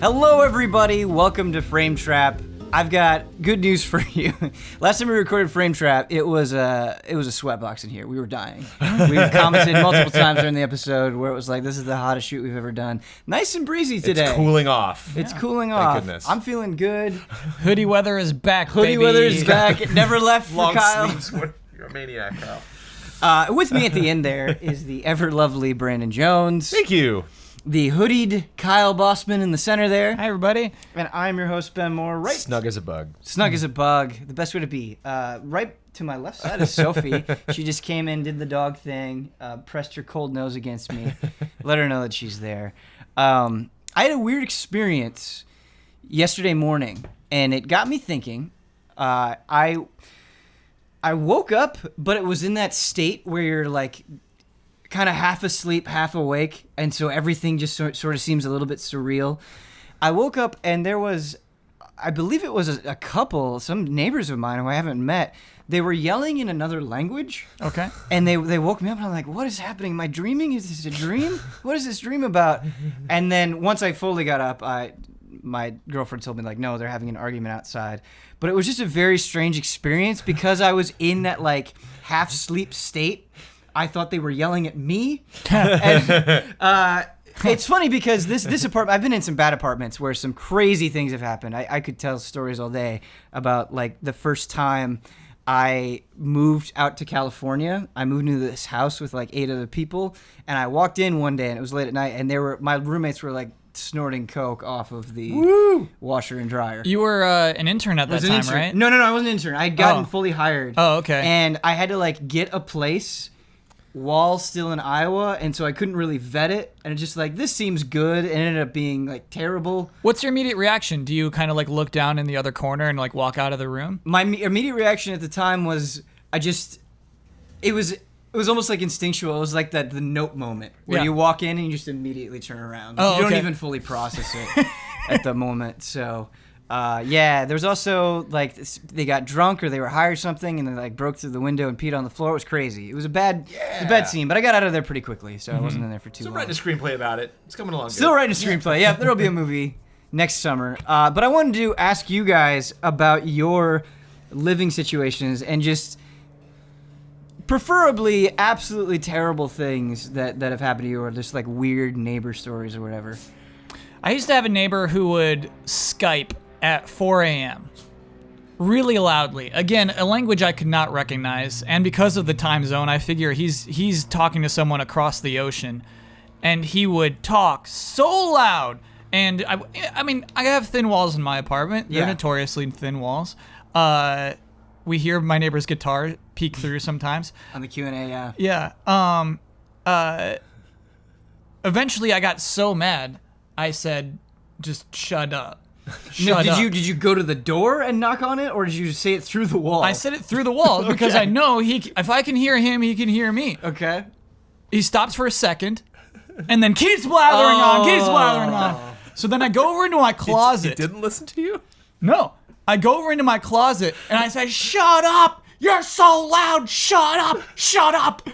Hello, everybody. Welcome to Frame Trap. I've got good news for you. Last time we recorded Frame Trap, it was a sweatbox in here. We were dying. We commented multiple times during the episode where it was like, "This is the hottest shoot we've ever done." Nice and breezy today. It's cooling off. It's cooling off. Thank goodness. I'm feeling good. Hoodie weather is back. Hoodie baby. weather is back. It never left for Long Kyle. sleeves. You're a maniac, Kyle. With me at the end there is the ever lovely Brandon Jones. Thank you. The hoodied Kyle Bossman in the center there. Hi, everybody. And I'm your host, Ben Moore. Right, Snug as a bug. snug as a bug. The best way to be. Right to my left side is Sophie. She just came in, did the dog thing, pressed her cold nose against me. Let her know that she's there. I had a weird experience yesterday morning, and it got me thinking. I woke up, but it was in that state where you're like kind of half asleep, half awake, and so everything just sort of seems a little bit surreal. I woke up and there was, I believe it was a couple, some neighbors of mine who I haven't met. They were yelling in another language. Okay. And they woke me up and I'm like, what is happening? Am I dreaming? Is this a dream? What is this dream about? And then once I fully got up, my girlfriend told me, like, no, they're having an argument outside. But it was just a very strange experience because I was in that like half sleep state. I thought they were yelling at me. And, it's funny because this apartment, I've been in some bad apartments where some crazy things have happened. I could tell stories all day about like the first time I moved out to California. I moved into this house with like 8 other people, and I walked in one day and it was late at night, and my roommates were like snorting coke off of the washer and dryer. You were an intern at that time, right? No, I wasn't an intern. I had gotten fully hired. Oh, okay. And I had to like get a place while still in Iowa, and so I couldn't really vet it, and it's just like, this seems good, and it ended up being like terrible. What's your immediate reaction? Do you kind of like look down in the other corner and like walk out of the room? My immediate reaction at the time was it was almost like instinctual. It was like the Nope moment where you walk in and you just immediately turn around. Oh, you don't okay. even fully process it at the moment. So there was also like they got drunk or they were high or something, and they like broke through the window and peed on the floor. It was crazy. It was a bad scene, but I got out of there pretty quickly, so I wasn't in there for too Still long. writing a screenplay about it. It's coming along Still good. writing a screenplay. Yeah, there'll be a movie next summer. But I wanted to ask you guys about your living situations and just preferably absolutely terrible things that have happened to you, or just like weird neighbor stories or whatever. I used to have a neighbor who would Skype at 4 a.m. really loudly. Again, a language I could not recognize, and because of the time zone, I figure he's talking to someone across the ocean, and he would talk so loud. And I mean, I have thin walls in my apartment. They're notoriously thin walls. We hear my neighbor's guitar peek through sometimes. On the Q&A, Yeah. Eventually, I got so mad, I said, "Just shut up." Shut up. Did you go to the door and knock on it, or did you say it through the wall? I said it through the walls because I know if I can hear him, he can hear me. Okay. He stops for a second, and then keeps blathering on. So then I go over into my closet. He didn't listen to you? No. I go over into my closet, and I say, "Shut up! You're so loud! Shut up! Shut up!"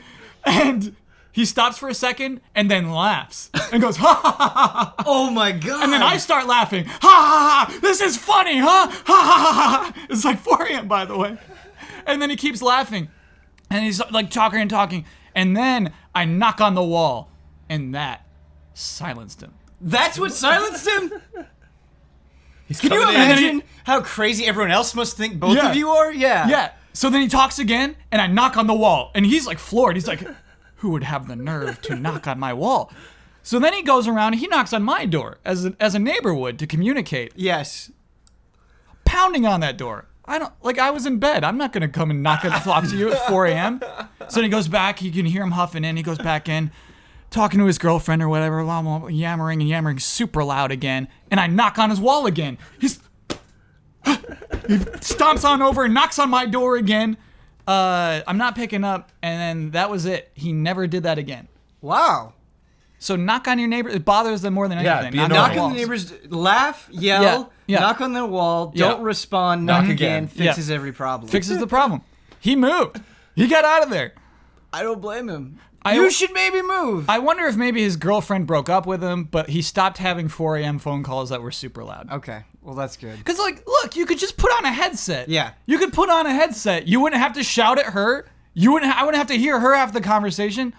And he stops for a second, and then laughs, and goes, "Ha ha ha ha!" Oh my god! And then I start laughing. "Ha ha ha! This is funny, huh? Ha ha ha!" It's like 4 a.m., by the way. And then he keeps laughing, and he's like talking, and then I knock on the wall, and that silenced him. That's what silenced him? He's Can you coming in. imagine how crazy everyone else must think both of you are? Yeah. Yeah. So then he talks again, and I knock on the wall, and he's like floored. He's like, "Who would have the nerve to knock on my wall?" So then he goes around and he knocks on my door as a neighbor would to communicate, Yes. pounding on that door. I was in bed. I'm not gonna come and knock to you at 4 a.m. So then he goes back. You can hear him huffing in. He goes back in, talking to his girlfriend or whatever, yammering super loud again. And I knock on his wall again. He stomps on over and knocks on my door again. I'm not picking up, and then that was it. He never did that again. Wow. So knock on your neighbor. It bothers them more than Yeah, anything. be annoying. Knock on the neighbors, laugh, yell, Yeah. knock on their wall, Yeah. don't respond, knock again, again. fixes every problem. Fixes the problem. He moved. He got out of there. I don't blame him. You should maybe move. I wonder if maybe his girlfriend broke up with him, but he stopped having 4 a.m. phone calls that were super loud. Okay, well that's good. Because, like, look, you could just put on a headset. Yeah. You could put on a headset. You wouldn't have to shout at her. I wouldn't have to hear her have the conversation.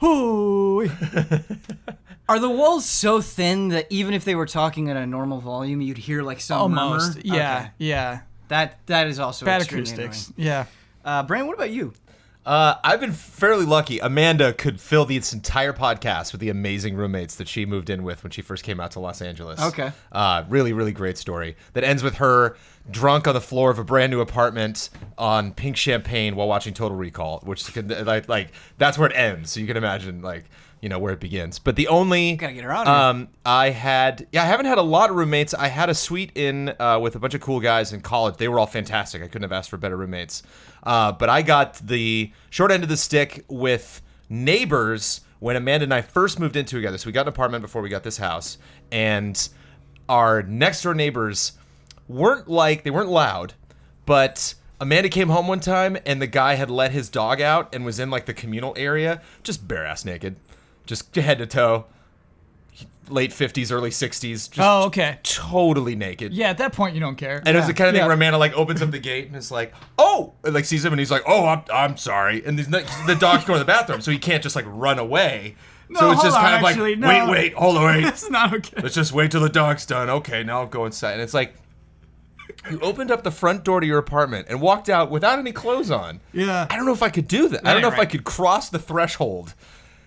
Ooh. Are the walls so thin that even if they were talking at a normal volume, you'd hear like some Almost. murmur? Yeah, Okay. yeah. That is also Bad extremely acoustics. Yeah. annoying. Brandon, what about you? I've been fairly lucky. Amanda could fill this entire podcast with the amazing roommates that she moved in with when she first came out to Los Angeles. Okay. Really, really great story that ends with her drunk on the floor of a brand new apartment on pink champagne while watching Total Recall, which like that's where it ends. So you can imagine like, you know, where it begins. But the only Gotta get her out here. I haven't had a lot of roommates. I had a suite in with a bunch of cool guys in college. They were all fantastic. I couldn't have asked for better roommates. But I got the short end of the stick with neighbors when Amanda and I first moved in together. So we got an apartment before we got this house, and our next door neighbors weren't loud, but Amanda came home one time and the guy had let his dog out and was in like the communal area, just bare ass naked, just head to toe, late 50s, early 60s, just Oh, okay. totally naked. Yeah, at that point, you don't care. And it was the kind of thing Yeah. where Amanda like opens up the gate and is like, "Oh," and like sees him and he's like, "Oh, I'm sorry," and the dog's going to the bathroom, so he can't just like run away. So No, it's just hold on, kind of actually, like, no. wait, hold on, wait. It's not okay. Let's just wait till the dog's done. Okay, now I'll go inside. And it's like, you opened up the front door to your apartment and walked out without any clothes on. Yeah. I don't know if I could do that. I don't know if I right. could cross the threshold.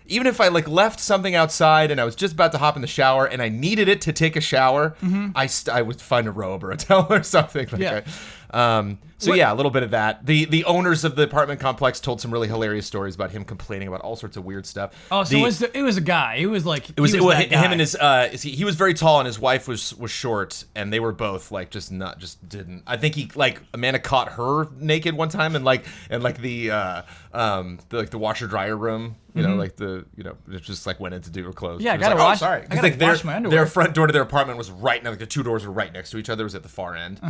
Even if I like left something outside and I was just about to hop in the shower and I needed it to take a shower, I would find a robe or a towel or something. Like Yeah. So yeah, a little bit of that. The owners of the apartment complex told some really hilarious stories about him complaining about all sorts of weird stuff. Oh, so it was a guy. It was like It was, that guy. him and his he was very tall and his wife was short, and they were both like just didn't. I think he like Amanda caught her naked one time and like the washer dryer room, you know, like it just like went in to do her clothes. Yeah, I It was gotta like, wash- Oh, sorry, I gotta like wash my underwear. their front door to their apartment was right now, like the two doors were right next to each other. It was at the far end,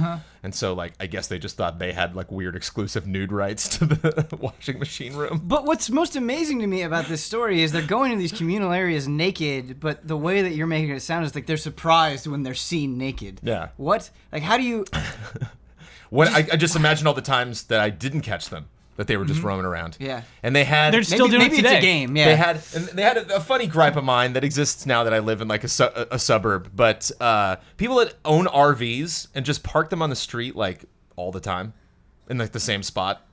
and so like I guess they just thought they had like weird exclusive nude rights to the washing machine room. But what's most amazing to me about this story is they're going to these communal areas naked, but the way that you're making it sound is like they're surprised when they're seen naked. Yeah. What? Like, how do you... I just imagine all the times that I didn't catch them, that they were just roaming around. Yeah. And they had They're still doing maybe it today. it's a game, yeah. They had a funny gripe of mine that exists now that I live in like a suburb. But people that own RVs and just park them on the street like all the time, in like the same spot.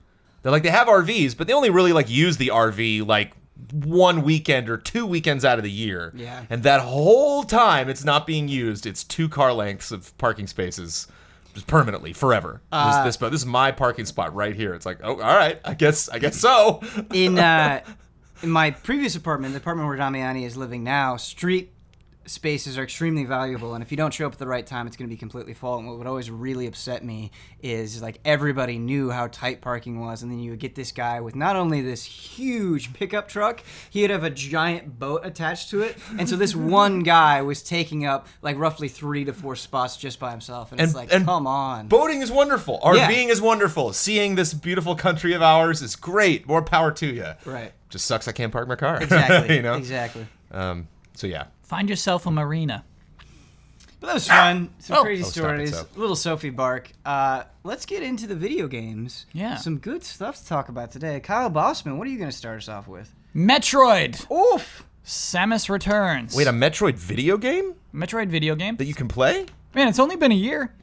They're like they have RVs, but they only really like use the RV like one weekend or 2 weekends out of the year. Yeah. And that whole time it's not being used. It's 2 car lengths of parking spaces. Just permanently, forever. This is my parking spot right here. It's like, oh, all right, I guess so. In my previous apartment, the apartment where Damiani is living now, street spaces are extremely valuable, and if you don't show up at the right time, it's going to be completely full. And what would always really upset me is like everybody knew how tight parking was, and then you would get this guy with not only this huge pickup truck, he'd have a giant boat attached to it, and so this one guy was taking up like roughly 3 to 4 spots just by himself, and it's like, come on. Boating is wonderful. RVing is wonderful. Seeing this beautiful country of ours is great. More power to you. Right. Just sucks I can't park my car. Exactly. You know? Exactly. So yeah. Find yourself a marina. But that was fun. Some crazy stop it, stories. Soph. Little Sophie bark. Let's get into the video games. Yeah. Some good stuff to talk about today. Kyle Bossman, what are you going to start us off with? Metroid. Oof. Samus Returns. Wait, a Metroid video game Metroid video game? that you can play? Man, it's only been a year.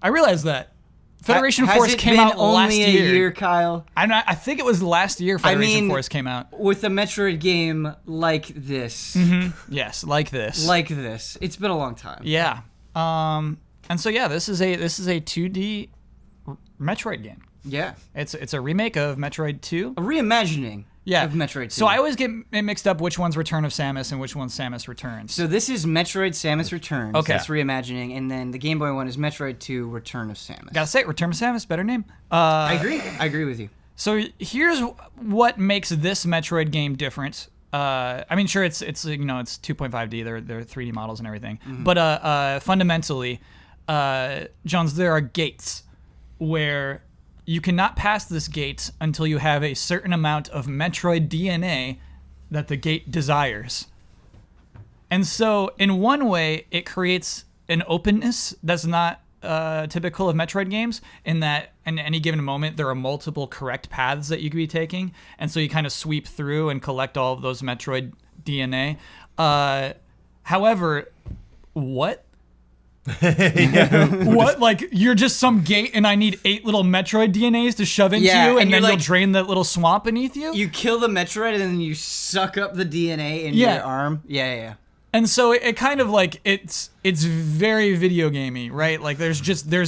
I realize that. Federation Has Force it came been out only last a year, Kyle? I think it was last year Federation Force came out. With a Metroid game like this. Yes, like this. Like this. It's been a long time. Yeah. And so yeah, this is a 2D Metroid game. Yeah. It's a remake of Metroid 2. A reimagining of Metroid 2. So I always get it mixed up which one's Return of Samus and which one's Samus Returns. So this is Metroid Samus Returns. Okay. That's reimagining. And then the Game Boy one is Metroid 2 Return of Samus. Gotta say, Return of Samus, better name. I agree. I agree with you. So here's what makes this Metroid game different. I mean, sure, it's 2.5D. They're 3D models and everything. But fundamentally, Jones, there are gates where you cannot pass this gate until you have a certain amount of Metroid DNA that the gate desires. And so, in one way, it creates an openness that's not typical of Metroid games, in that in any given moment there are multiple correct paths that you could be taking, and so you kind of sweep through and collect all of those Metroid DNA. However, what? What? Like, you're just some gate and I need 8 little Metroid DNAs to shove into you, and then you'll drain that little swamp beneath you? You kill the Metroid and then you suck up the DNA in your arm. Yeah. And so it kind of like, it's very video gamey, right? Like there's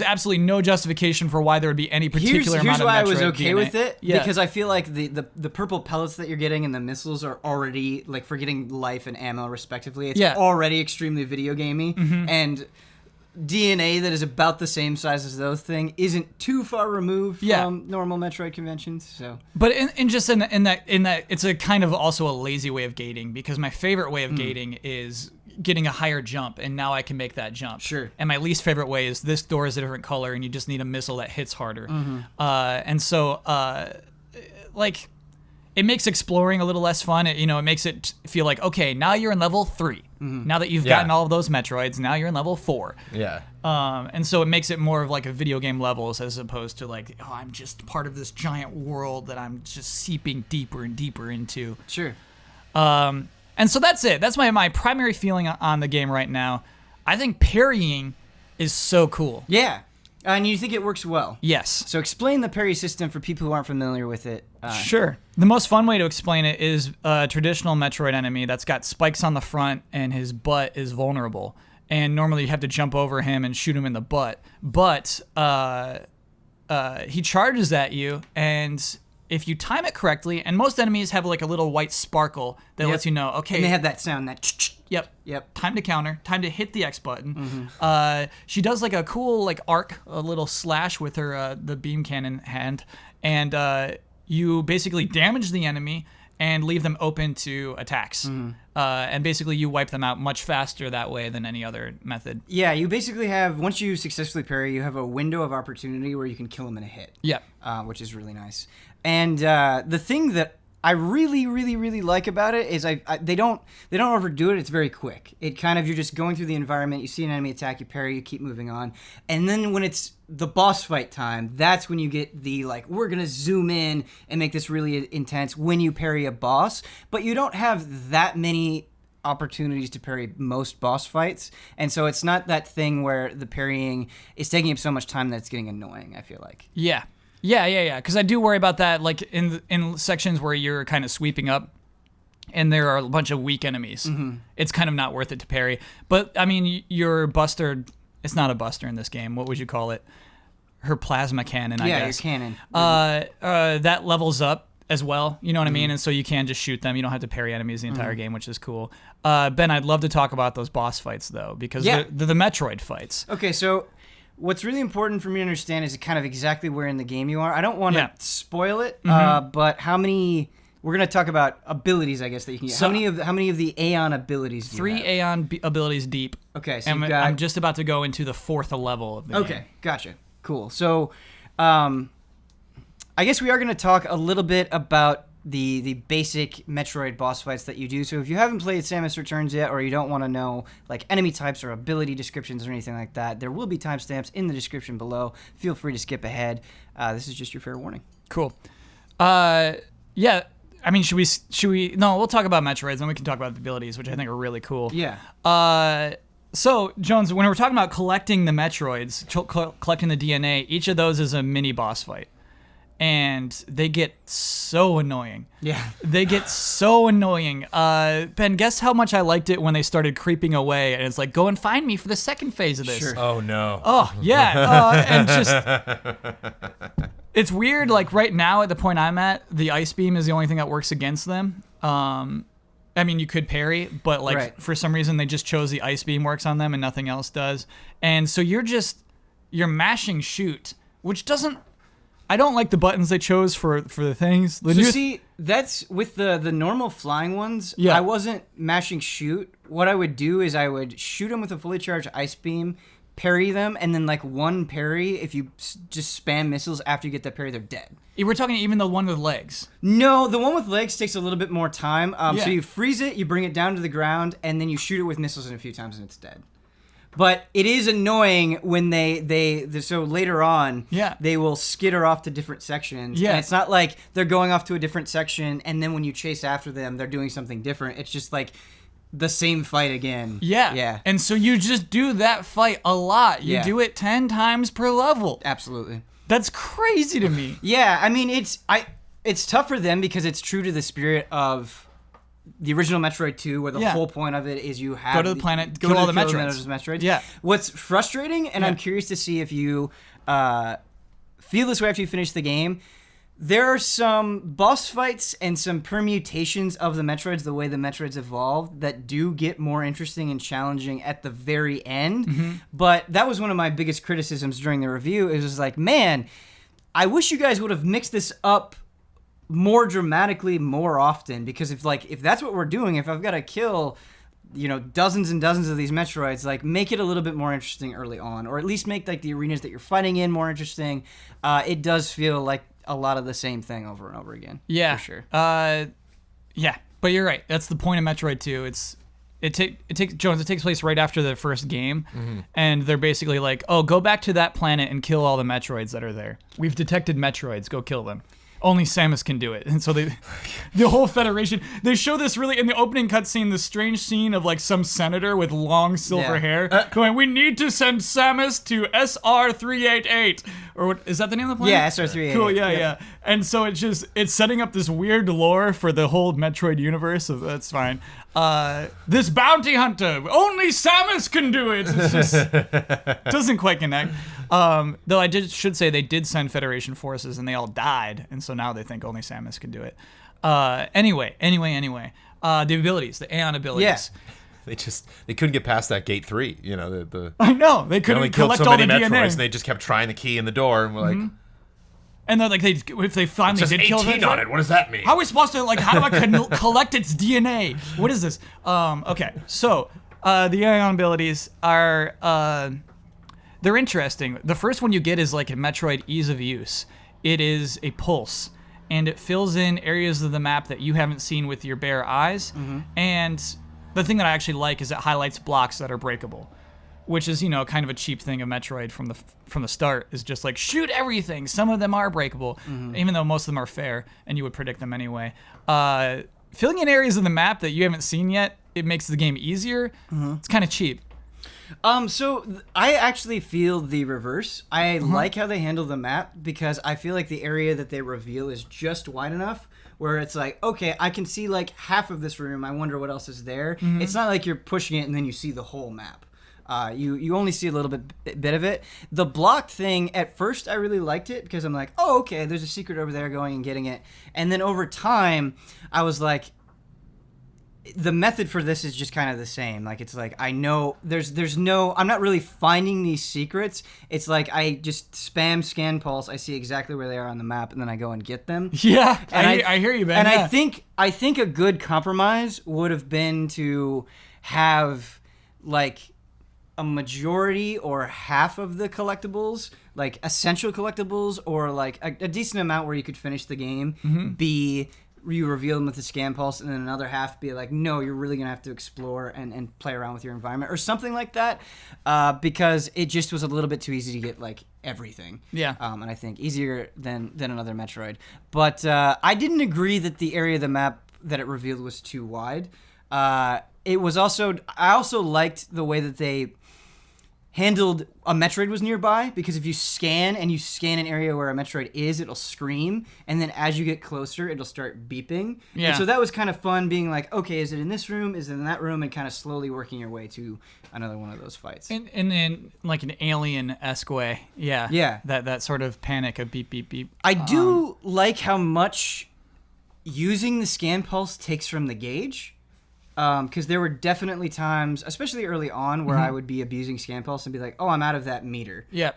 absolutely no justification for why there would be any particular amount of Metroid DNA. Here's why I was okay with it, because I feel like the purple pellets that you're getting and the missiles are already, like, for getting life and ammo respectively, it's already extremely video gamey, and DNA that is about the same size as those things isn't too far removed from normal Metroid conventions. So, but in that it's a kind of also a lazy way of gating, because my favorite way of gating is getting a higher jump, and now I can make that jump. Sure. And my least favorite way is this door is a different color, and you just need a missile that hits harder. And so, like, it makes exploring a little less fun. It makes it feel like, okay, now you're in level 3. Now that you've gotten all of those Metroids, now you're in level 4. Yeah. And so it makes it more of like a video game levels, as opposed to like, oh, I'm just part of this giant world that I'm just seeping deeper and deeper into. Sure. And so that's it. That's my primary feeling on the game right now. I think parrying is so cool. Yeah. And you think it works well? Yes. So explain the parry system for people who aren't familiar with it. Sure. The most fun way to explain it is a traditional Metroid enemy that's got spikes on the front and his butt is vulnerable. And normally you have to jump over him and shoot him in the butt. But he charges at you, and if you time it correctly, and most enemies have like a little white sparkle that lets you know, okay. And they have that sound, that Yep. Time to counter. Time to hit the X button. She does like a cool like arc, a little slash with her the beam cannon hand, and you basically damage the enemy and leave them open to attacks. And basically you wipe them out much faster that way than any other method. Yeah, you basically have, once you successfully parry, you have a window of opportunity where you can kill them in a hit. Yeah. Which is really nice. And the thing that I really, really, really like about it is they don't overdo it. It's very quick. It kind of, you're just going through the environment. You see an enemy attack, you parry, you keep moving on, and then when it's the boss fight time, that's when you get the like, we're gonna zoom in and make this really intense when you parry a boss. But you don't have that many opportunities to parry most boss fights, and so it's not that thing where the parrying is taking up so much time that it's getting annoying, I feel like. Yeah. Because I do worry about that, like in sections where you're kind of sweeping up, and there are a bunch of weak enemies. It's kind of not worth it to parry. But I mean, your Buster, it's not a Buster in this game. What would you call it? Her plasma cannon, I guess. Yeah, your cannon. That levels up as well. You know what I mean? And so you can just shoot them. You don't have to parry enemies the entire game, which is cool. Ben, I'd love to talk about those boss fights though, because they're the Metroid fights. Okay, so what's really important for me to understand is kind of exactly where in the game you are. I don't want to spoil it, but how many? We're gonna talk about abilities, I guess, that you can get. So, how many of the Aeon abilities do you have? 3 Aeon abilities deep. Okay, so I'm just about to go into the 4th level of the game. Okay, gotcha. Cool. So, I guess we are gonna talk a little bit about the basic Metroid boss fights that you do. So if you haven't played Samus Returns yet, or you don't want to know like enemy types or ability descriptions or anything like that, there will be timestamps in the description below. Feel free to skip ahead. This is just your fair warning. Cool. Yeah. I mean, should we? No, we'll talk about Metroids, then we can talk about the abilities, which I think are really cool. Yeah. So, Jones, when we're talking about collecting the Metroids, collecting the DNA, each of those is a mini boss fight. And they get so annoying. Yeah. They get so annoying. Ben, guess how much I liked it when they started creeping away, and it's like, go and find me for the second phase of this. Sure. Oh, no. Oh, yeah. And just... It's weird, like, right now, at the point I'm at, the Ice Beam is the only thing that works against them. I mean, you could parry, but, like, for some reason, they just chose the Ice Beam works on them and nothing else does. And so you're mashing shoot, which doesn't... I don't like the buttons they chose for the things. See, that's with the normal flying ones. Yeah. I wasn't mashing shoot. What I would do is I would shoot them with a fully charged Ice Beam, parry them, and then like one parry, if you just spam missiles after you get that parry, they're dead. We're talking even the one with legs. No, the one with legs takes a little bit more time. Yeah. So you freeze it, you bring it down to the ground, and then you shoot it with missiles in a few times, and it's dead. But it is annoying when so later on, they will skitter off to different sections. Yeah. And it's not like they're going off to a different section, and then when you chase after them, they're doing something different. It's just like the same fight again. Yeah. Yeah. And so you just do that fight a lot. You do it 10 times per level. Absolutely. That's crazy to me. Yeah, I mean, it's tough for them because it's true to the spirit of the original Metroid 2, where the whole point of it is you have go to the planet, kill all the Metroids. Yeah. What's frustrating, and I'm curious to see if you feel this way after you finish the game, there are some boss fights and some permutations of the Metroids, the way the Metroids evolved, that do get more interesting and challenging at the very end. But that was one of my biggest criticisms during the review. It was like, man, I wish you guys would have mixed this up more dramatically more often, because if that's what we're doing, if I've got to kill dozens and dozens of these Metroids, like, make it a little bit more interesting early on, or at least make like the arenas that you're fighting in more interesting. It does feel like a lot of the same thing over and over again. Yeah, for sure. Yeah, but you're right. That's the point of Metroid 2. It takes place right after the first game, and they're basically like, oh, go back to that planet and kill all the Metroids that are there. We've detected Metroids. Go kill them. Only Samus can do it. And so the whole Federation, they show this really, in the opening cutscene, the strange scene of like some senator with long silver hair going, we need to send Samus to SR388. Or what, is that the name of the planet? Yeah, SR388. Cool, yeah. And so it's setting up this weird lore for the whole Metroid universe, so that's fine. This bounty hunter, only Samus can do it. It's just doesn't quite connect. Though I should say they did send Federation forces and they all died, and so now they think only Samus can do it. Anyway, the abilities, the Aeon abilities. Yeah. They couldn't get past that gate 3. I know they couldn't only killed collect so all many the Metroids, DNA. and they just kept trying the key in the door, and we're like, and they're like, if they finally did kill 18 on it. What does that mean? How are we supposed to, how do I collect its DNA? What is this? Okay, so the Aeon abilities are, they're interesting. The first one you get is like a Metroid ease of use. It is a pulse, and it fills in areas of the map that you haven't seen with your bare eyes. And the thing that I actually like is it highlights blocks that are breakable, which is, kind of a cheap thing of Metroid from the start, is just like, shoot everything. Some of them are breakable, even though most of them are fair, and you would predict them anyway. Filling in areas of the map that you haven't seen yet, it makes the game easier. It's kind of cheap. So I actually feel the reverse. I like how they handle the map, because I feel like the area that they reveal is just wide enough where it's like, okay, I can see like half of this room. I wonder what else is there. It's not like you're pushing it and then you see the whole map. You only see a little bit of it. The blocked thing, at first I really liked it, because I'm like, oh, okay, there's a secret over there, going and getting it. And then over time, I was like, the method for this is just kind of the same. Like, it's like, I know there's no, I'm not really finding these secrets. It's like I just spam scan pulse. I see exactly where they are on the map, and then I go and get them. Yeah, and I hear you, man. And yeah. I think a good compromise would have been to have like a majority or half of the collectibles, like essential collectibles, or like a decent amount where you could finish the game, be you reveal them with the scan pulse, and then another half be like, no, you're really gonna have to explore and play around with your environment, or something like that, because it just was a little bit too easy to get like everything. Yeah. And I think easier than another Metroid. But I didn't agree that the area of the map that it revealed was too wide. It was also, I also liked the way that they handled a Metroid was nearby, because if you scan and you scan an area where a Metroid is, it'll scream, and then as you get closer, it'll start beeping. Yeah. And so that was kind of fun, being like, okay, is it in this room? Is it in that room? And kind of slowly working your way to another one of those fights. And in like an alien-esque way. Yeah. Yeah. That sort of panic of beep, beep, beep. I do like how much using the scan pulse takes from the gauge. Because there were definitely times, especially early on, where I would be abusing scan pulse and be like, oh, I'm out of that meter. Yeah.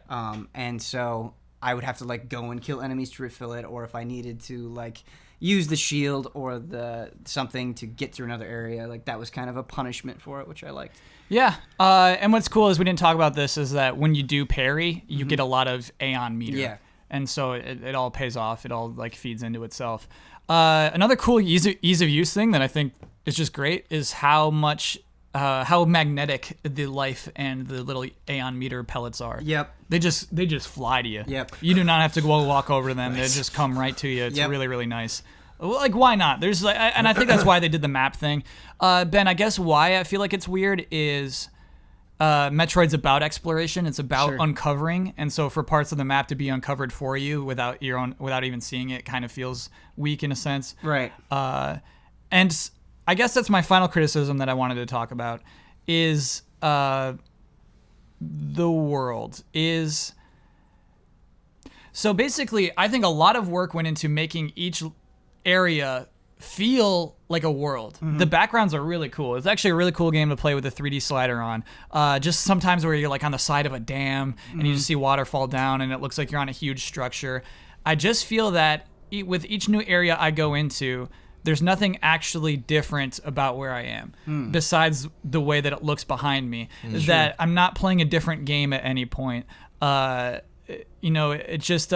And so I would have to like go and kill enemies to refill it, or if I needed to like, use the shield or the something to get through another area. Like that was kind of a punishment for it, which I liked. Yeah, and what's cool is we didn't talk about this is that when you do parry, you get a lot of Aeon meter. Yeah. And so it all pays off. It all like feeds into itself. Another cool ease of use thing that I think is just great is how magnetic the life and the little Aeon meter pellets are. Yep. They just fly to you. Yep. You do not have to go walk over to them. They just come right to you. It's really, really nice. Like, why not? There's like, and I think that's why they did the map thing. Ben, I guess why I feel like it's weird is Metroid's about exploration. It's about uncovering, and so for parts of the map to be uncovered for you without even seeing it, kind of feels weak in a sense. Right. And I guess that's my final criticism that I wanted to talk about is the world is. So basically, I think a lot of work went into making each area feel like a world. The backgrounds are really cool. It's actually a really cool game to play with a 3D slider on. Just sometimes where you're like on the side of a dam and you just see water fall down and it looks like you're on a huge structure. I just feel that with each new area I go into, there's nothing actually different about where I am besides the way that it looks behind me. That I'm not playing a different game at any point. It just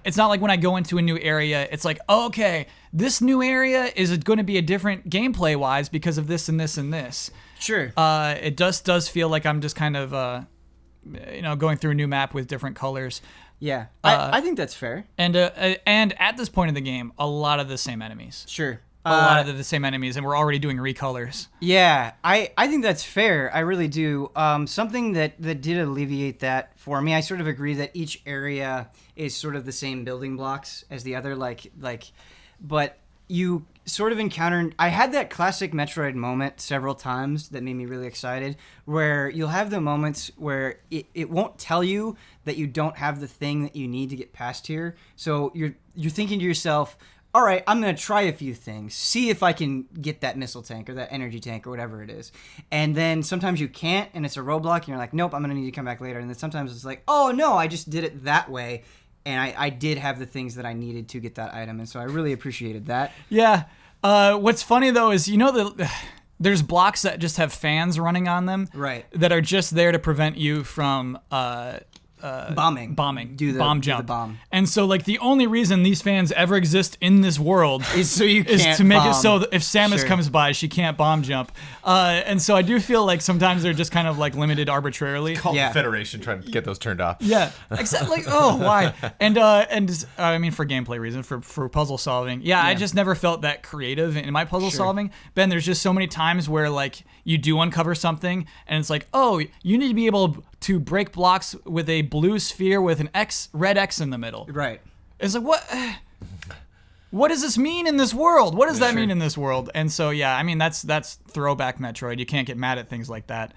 it's not like when I go into a new area, it's like, oh, okay, this new area is going to be a different gameplay wise because of this and this and this. Sure. It does feel like I'm just kind of going through a new map with different colors. Yeah, I think that's fair. And at this point in the game, a lot of the same enemies. Sure. A lot of the same enemies, and we're already doing recolors. Yeah, I think that's fair. I really do. Something that did alleviate that for me, I sort of agree that each area is sort of the same building blocks as the other, but you sort of encounter. I had that classic Metroid moment several times that made me really excited, where you'll have the moments where it won't tell you that you don't have the thing that you need to get past here. So you're thinking to yourself, all right, I'm going to try a few things, see if I can get that missile tank or that energy tank or whatever it is. And then sometimes you can't, and it's a roadblock, and you're like, nope, I'm going to need to come back later. And then sometimes it's like, oh, no, I just did it that way, and I did have the things that I needed to get that item. And so I really appreciated that. Yeah. What's funny, though, is there's blocks that just have fans running on them. Right. That are just there to prevent you from bombing. Bomb jump. The bomb. And so, like, the only reason these fans ever exist in this world is so you can't to make bomb. it so that if Samus comes by, she can't bomb jump. And so I do feel like sometimes they're just kind of like limited arbitrarily. Call the Federation trying to get those turned off. Yeah, except like, oh, why? And I mean, for gameplay reasons, for puzzle solving. Yeah, I just never felt that creative in my puzzle solving. Ben, there's just so many times where like you do uncover something and it's like, oh, you need to be able to break blocks with a blue sphere with an red X in the middle. Right. It's like, what does this mean in this world? What does that mean in this world? And so, yeah, I mean, that's throwback Metroid. You can't get mad at things like that.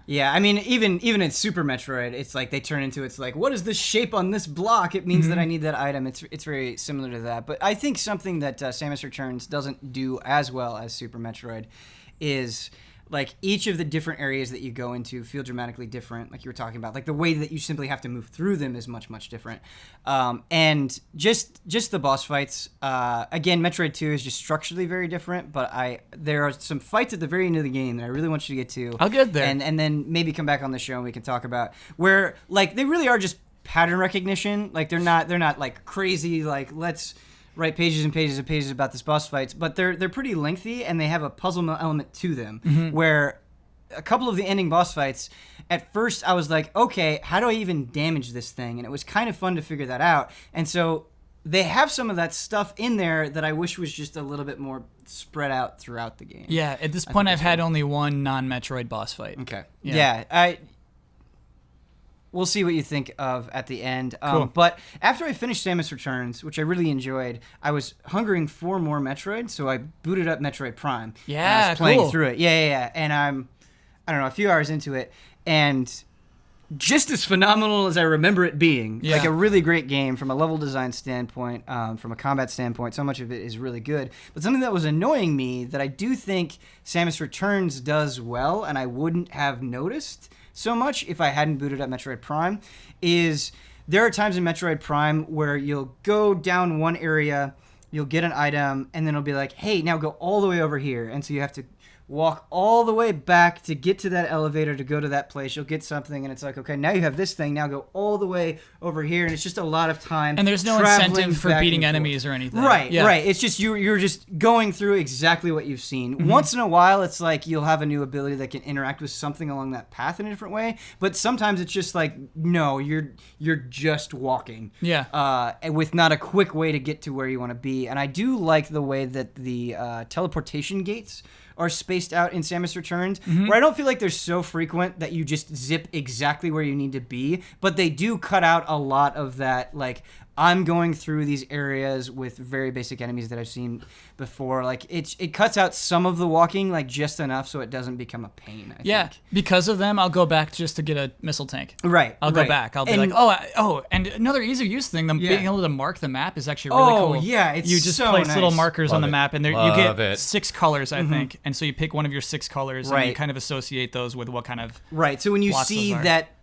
Yeah, I mean, even in Super Metroid, it's like they turn into, it's like, what is this shape on this block? It means that I need that item. It's very similar to that. But I think something that Samus Returns doesn't do as well as Super Metroid is, like, each of the different areas that you go into feel dramatically different, like you were talking about. Like, the way that you simply have to move through them is much, much different. And just the boss fights, again, Metroid 2 is just structurally very different, but there are some fights at the very end of the game that I really want you to get to. I'll get there. And then maybe come back on the show and we can talk about where, like, they really are just pattern recognition. Like, they're not like crazy, like, let's write pages and pages and pages about this boss fights, but they're pretty lengthy and they have a puzzle element to them. Where a couple of the ending boss fights, at first I was like, okay, how do I even damage this thing? And it was kind of fun to figure that out. And so they have some of that stuff in there that I wish was just a little bit more spread out throughout the game. Yeah, at this point I've had only one non-Metroid boss fight. Okay. Yeah, we'll see what you think of at the end. Cool. But after I finished Samus Returns, which I really enjoyed, I was hungering for more Metroid, so I booted up Metroid Prime. Yeah, and I was playing cool. through it. Yeah. And I don't know, a few hours into it, and just as phenomenal as I remember it being. Yeah. Like a really great game from a level design standpoint, from a combat standpoint. So much of it is really good. But something that was annoying me that I do think Samus Returns does well, and I wouldn't have noticed so much if I hadn't booted up Metroid Prime, is there are times in Metroid Prime where you'll go down one area, you'll get an item, and then it'll be like, hey, now go all the way over here. And so you have to walk all the way back to get to that elevator to go to that place. You'll get something, and it's like, okay, now you have this thing. Now go all the way over here, and it's just a lot of time. And there's no incentive for beating enemies or anything. Right, right. It's just you're just going through exactly what you've seen. Once in a while, it's like you'll have a new ability that can interact with something along that path in a different way. But sometimes it's just like, no, you're just walking. Yeah. And with not a quick way to get to where you want to be. And I do like the way that the teleportation gates are spaced out in Samus Returns, where I don't feel like they're so frequent that you just zip exactly where you need to be, but they do cut out a lot of that, like, I'm going through these areas with very basic enemies that I've seen before. Like, it cuts out some of the walking, like, just enough so it doesn't become a pain, I think. Because of them, I'll go back just to get a missile tank. Right. I'll go back. I'll be like, and another easy use thing, being able to mark the map is actually really cool. Oh, yeah, it's you just so place nice. little markers on the map, and you get 6 colors, I think. And so you pick one of your 6 colors, and you kind of associate those with what kind of Right, so when you see that,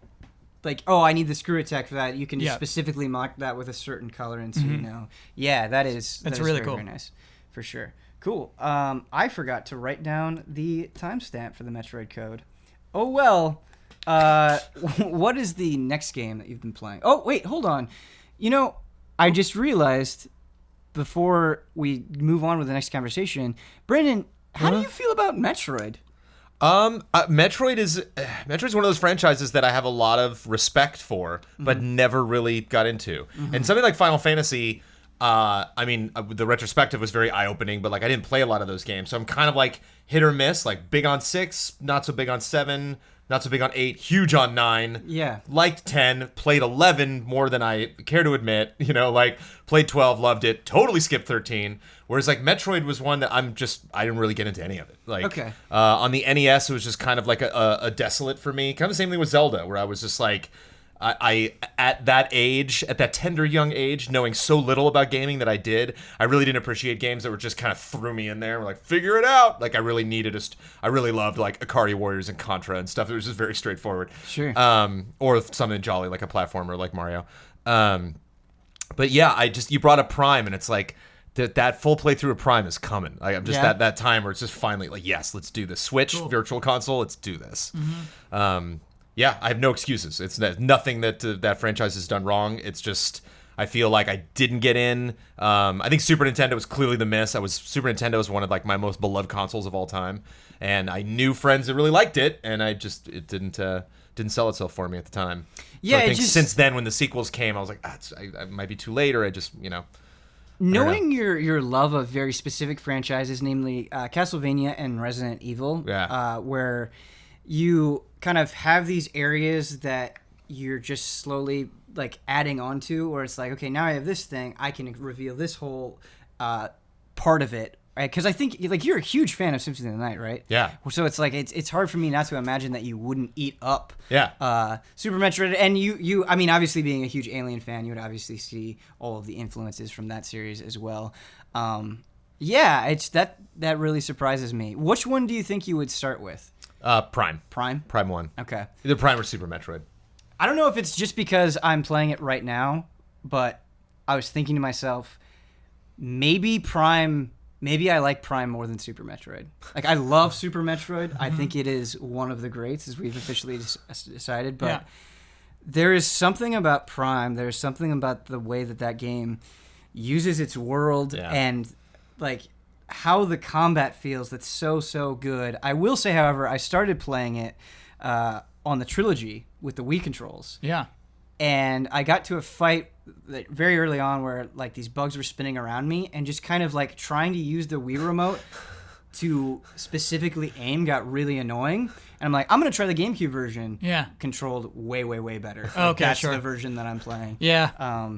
like, oh, I need the screw attack for that, you can just Yeah. specifically mark that with a certain color, and so you know. Yeah, that's really very, cool. very nice, for sure. Cool. I forgot to write down the timestamp for the Metroid code. Oh, well. What is the next game that you've been playing? Oh, wait, hold on. You know, I just realized, before we move on with the next conversation, Brandon, how do you feel about Metroid? Metroid's one of those franchises that I have a lot of respect for, but never really got into. And something like Final Fantasy, I mean, the retrospective was very eye-opening, but like I didn't play a lot of those games, so I'm kind of like hit or miss. Like big on 6, not so big on 7, not so big on 8, huge on 9. Yeah. Liked 10, played 11 more than I care to admit. You know, like played 12, loved it, totally skipped 13. Whereas like Metroid was one that I didn't really get into any of it. Like on the NES, it was just kind of like a desolate for me. Kind of the same thing with Zelda, where I was just like, I at that age, at that tender young age, knowing so little about gaming that I did, I really didn't appreciate games that were just kind of threw me in there. We're like, figure it out. Like I really needed I really loved like Ikari Warriors and Contra and stuff. It was just very straightforward. Sure. Or something jolly like a platformer like Mario. But yeah, you brought up Prime, and it's like that full playthrough of Prime is coming. I'm just that time where it's just finally like, yes, let's do this. Switch, Virtual Console, let's do this. Yeah, I have no excuses. It's nothing that that franchise has done wrong. It's just I feel like I didn't get in. I think Super Nintendo was clearly the miss. Super Nintendo was one of like my most beloved consoles of all time, and I knew friends that really liked it, and it didn't sell itself for me at the time. Yeah, so I think since then when the sequels came, I was like, I might be too late, or I just Knowing your love of very specific franchises, namely Castlevania and Resident Evil, where you kind of have these areas that you're just slowly like adding onto, where it's like, okay, now I have this thing, I can reveal this whole part of it, right? Because I think like you're a huge fan of Symphony of the Night, right? Yeah. So it's like it's hard for me not to imagine that you wouldn't eat up Super Metroid, and you I mean, obviously being a huge Alien fan, you would obviously see all of the influences from that series as well. Yeah, it's that really surprises me. Which one do you think you would start with? Prime. Prime 1. Okay. Either Prime or Super Metroid. I don't know if it's just because I'm playing it right now, but I was thinking to myself, maybe I like Prime more than Super Metroid. Like, I love Super Metroid. I think it is one of the greats, as we've officially decided, but there is something about Prime, there's something about the way that game uses its world and, like, how the combat feels that's so good. I will say, however, I started playing it on the trilogy with the Wii controls. Yeah. And I got to a fight very early on where like these bugs were spinning around me, and just kind of like trying to use the Wii remote to specifically aim got really annoying. And I'm like, I'm going to try the GameCube version. Yeah. Controlled way better. Okay, That's sure. the version that I'm playing. Yeah.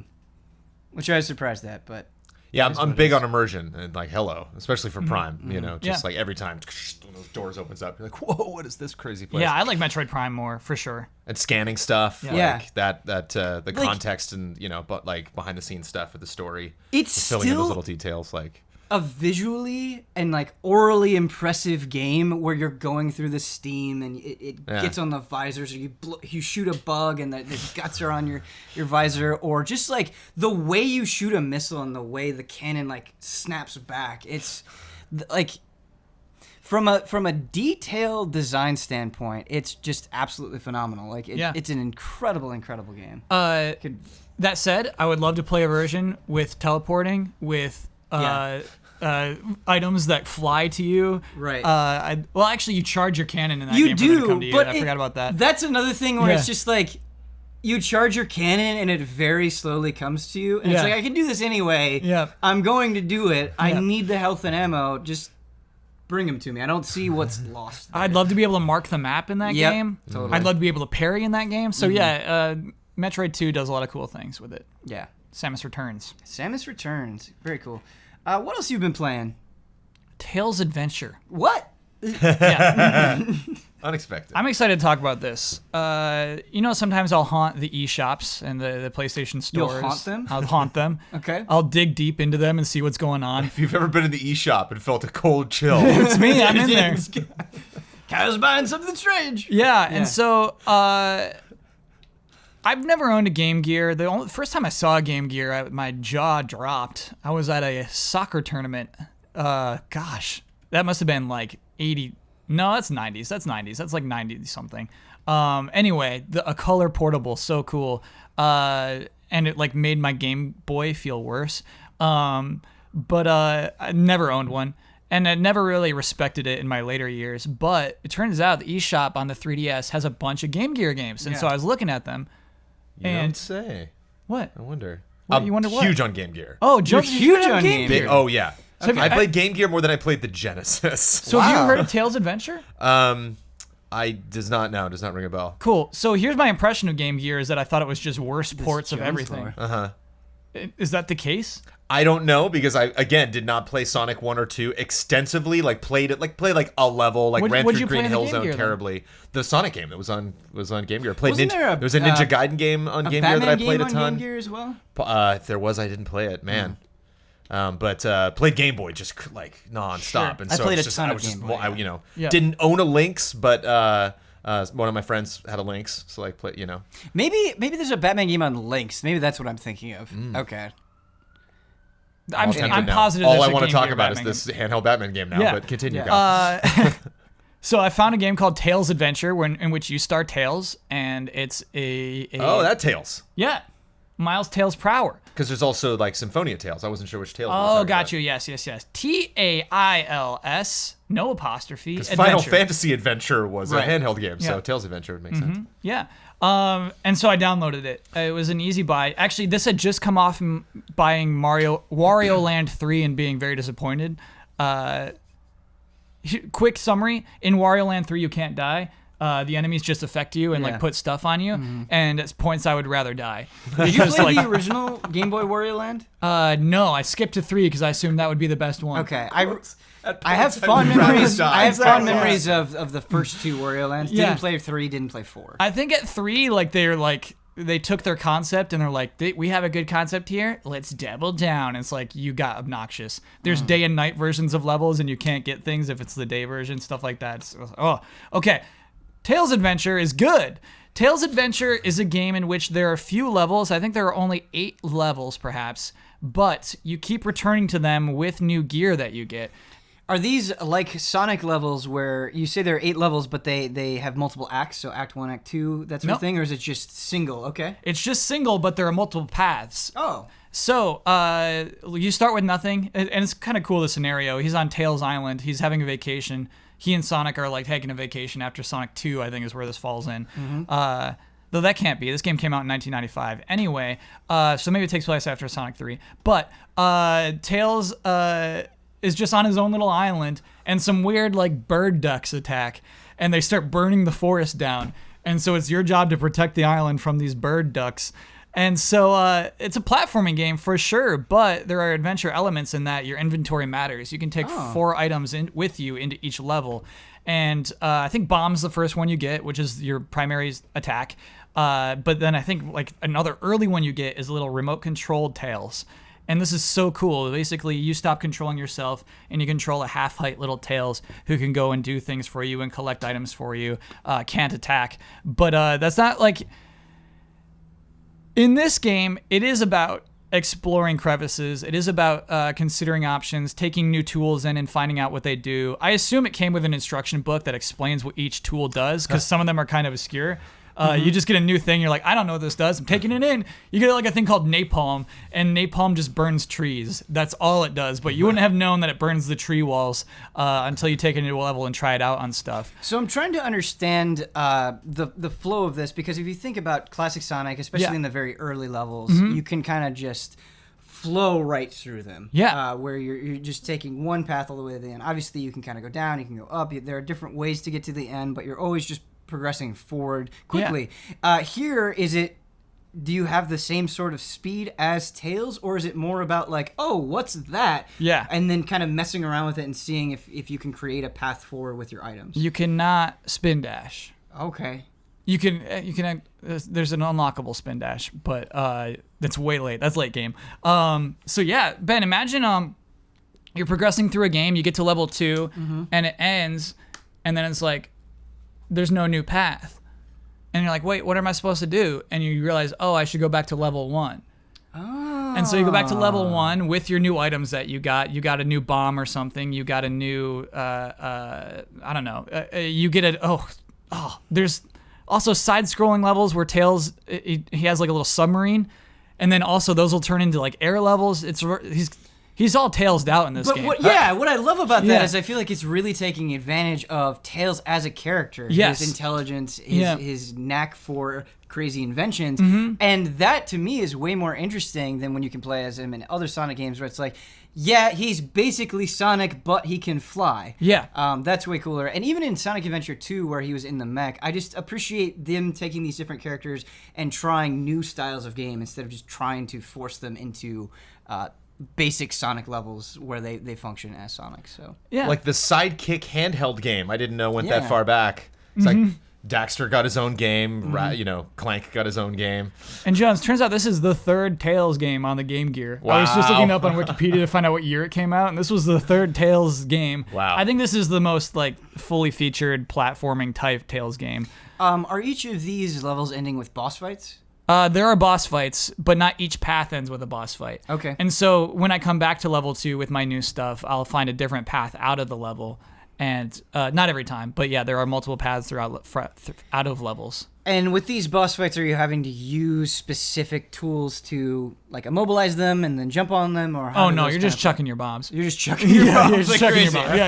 Which I was surprised at, but... Yeah, I'm big on immersion, and like, hello, especially for Prime, you know, just like every time one of those doors opens up, you're like, whoa, what is this crazy place? Yeah, I like Metroid Prime more, for sure. And scanning stuff, like that the like, context and, you know, but like behind the scenes stuff with the story. It's filling in those still... little details, like... a visually and like orally impressive game where you're going through the steam and it gets on the visors, or you shoot a bug and the guts are on your visor, or just like the way you shoot a missile and the way the cannon like snaps back. It's like from a detailed design standpoint, it's just absolutely phenomenal. Like it's an incredible game. That said, I would love to play a version with teleporting, with items that fly to you. Right. Actually, you charge your cannon in that You game for them to do, come to you. but I forgot about that. That's another thing where it's just like you charge your cannon and it very slowly comes to you, and it's like, I can do this anyway. Yeah. I'm going to do it. I need the health and ammo. Just bring them to me. I don't see what's lost there. I'd love to be able to mark the map in that game. Totally. I'd love to be able to parry in that game. So Metroid 2 does a lot of cool things with it. Yeah. Samus Returns. Samus Returns. Very cool. What else you been playing? Tails Adventure. What? Yeah. Unexpected. I'm excited to talk about this. Sometimes I'll haunt the eShops and the PlayStation stores. You'll haunt them? I'll haunt them. Okay. I'll dig deep into them and see what's going on. If you've ever been in the eShop and felt a cold chill, It's me. I'm in there. Kyle's buying something strange. Yeah, and so I've never owned a Game Gear. The first time I saw a Game Gear, my jaw dropped. I was at a soccer tournament. Gosh, that must have been like 80. No, that's 90s. That's 90s. That's like 90 something. Anyway, a color portable, so cool. And it like made my Game Boy feel worse. But I never owned one. And I never really respected it in my later years. But it turns out the eShop on the 3DS has a bunch of Game Gear games. And so I was looking at them. You don't say. What? I wonder. You wonder what? Huge on Game Gear. Oh, You're Joe's huge on Game Gear. Oh yeah. So I played Game Gear more than I played the Genesis. So have you heard of Tails Adventure? Does not ring a bell. Cool. So here's my impression of Game Gear is that I thought it was just worse ports of everything. Is that the case? I don't know, because I again did not play Sonic 1 or 2 extensively. Played a level, ran What'd through you play Green in the Hill Game Zone Gear, then? terribly. The Sonic game that was on Game Gear. Played Wasn't there there was a Ninja Gaiden game on Game Gear that I played a ton. Game Gear as well? If there was, I didn't play it, man. But played Game Boy just like nonstop, and I so played it's a just, ton I of was just Game Boy, more, Yeah. didn't own a Lynx, but one of my friends had a Lynx, so like play, Maybe there's a Batman game on Lynx. Maybe that's what I'm thinking of. Okay. I'm now. positive. All there's I a want to Game talk Gear about Batman is this handheld Batman game now. Yeah. But continue, Yeah. guys. So I found a game called Tails Adventure, in which you star Tails, and it's a That Tails. yeah, Miles Tails Prower. Because there's also like Symphonia Tales. I wasn't sure which Tales. Oh, got you. Yes. TAILS, no apostrophe. Because Adventure. Final Fantasy Adventure was Right. a handheld game, so Yeah. Tales Adventure makes sense. Yeah. And so I downloaded it. It was an easy buy. Actually, this had just come off buying Wario Land 3 and being very disappointed. Quick summary: in Wario Land 3, you can't die. The enemies just affect you and like put stuff on you. And at points, I would rather die. Did you play the original Game Boy Wario Land? No, I skipped to 3 because I assumed that would be the best one. Okay. I have fond memories. I have fond memories of the first two Wario Lands. Yeah. Didn't play 3. Didn't play 4. I think at 3, they took their concept and they're like, we have a good concept here. Let's double down. It's like, you got obnoxious. There's day and night versions of levels and you can't get things if it's the day version, stuff like that. Okay. Tails Adventure is good. Tails Adventure is a game in which there are few levels. I think there are only 8 levels, perhaps. But you keep returning to them with new gear that you get. Are these like Sonic levels where you say there are 8 levels, but they have multiple acts? So Act 1, Act 2, that sort of thing? Or is it just single? Okay. It's just single, but there are multiple paths. Oh. So, you start with nothing, and it's kind of cool, the scenario. He's on Tails Island. He's having a vacation. He and Sonic are, like, taking a vacation after Sonic 2, I think, is where this falls in. Though that can't be. This game came out in 1995. Anyway, so maybe it takes place after Sonic 3. But Tails is just on his own little island, and some weird, like, bird ducks attack, and they start burning the forest down. And so it's your job to protect the island from these bird ducks. And so it's a platforming game for sure, but there are adventure elements in that your inventory matters. You can take 4 items with you into each level. And I think bomb's the first one you get, which is your primary attack. But then I think like another early one you get is a little remote controlled Tails. And this is so cool. Basically, you stop controlling yourself, and you control a half-height little Tails who can go and do things for you and collect items for you. Can't attack. But that's not like... In this game, it is about exploring crevices. It is about considering options, taking new tools in and finding out what they do. I assume it came with an instruction book that explains what each tool does, because some of them are kind of obscure. You just get a new thing. You're like, I don't know what this does. I'm taking it in. You get like a thing called napalm, and napalm just burns trees. That's all it does. But you wouldn't have known that it burns the tree walls until you take it into a level and try it out on stuff. So I'm trying to understand the flow of this, because if you think about classic Sonic, especially in the very early levels, you can kind of just flow right through them. Yeah. Where you're just taking one path all the way to the end. Obviously, you can kind of go down, you can go up. There are different ways to get to the end, but you're always just progressing forward quickly. Here, do you have the same sort of speed as Tails, or is it more about like, oh, what's that? Yeah. And then kind of messing around with it and seeing if you can create a path forward with your items? You cannot spin dash. Okay. You can. There's an unlockable spin dash, but that's way late. That's late game. So yeah, Ben, imagine you're progressing through a game. You get to level 2, and it ends, and then it's like, there's no new path. And you're like, wait, what am I supposed to do? And you realize, oh, I should go back to level 1. Oh. And so you go back to level 1 with your new items that you got. You got a new bomb or something. You got a new, I don't know. You get there's also side-scrolling levels where Tails, he has like a little submarine. And then also those will turn into like air levels. He's all Tailsed out in this game. What I love about that is I feel like it's really taking advantage of Tails as a character. Yes. His intelligence, his knack for crazy inventions. And that, to me, is way more interesting than when you can play as him in other Sonic games where it's like, yeah, he's basically Sonic, but he can fly. Yeah. That's way cooler. And even in Sonic Adventure 2, where he was in the mech, I just appreciate them taking these different characters and trying new styles of game instead of just trying to force them into basic Sonic levels where they function as Sonic. So yeah, like the Sidekick handheld game. I didn't know went that far back. It's like Daxter got his own game. Clank got his own game. And Jones, turns out this is the third Tails game on the Game Gear. Wow. I was just looking up on Wikipedia to find out what year it came out, and this was the third Tails game. Wow. I think this is the most like fully featured platforming type Tails game. Are each of these levels ending with boss fights? There are boss fights, but not each path ends with a boss fight. Okay. And so when I come back to level 2 with my new stuff, I'll find a different path out of the level. And not every time, but yeah, there are multiple paths out of levels. And with these boss fights, are you having to use specific tools to like immobilize them and then jump on them, or how? Oh no, you're just chucking your bombs. You're just chucking your bombs. You're just like chucking crazy. your bombs.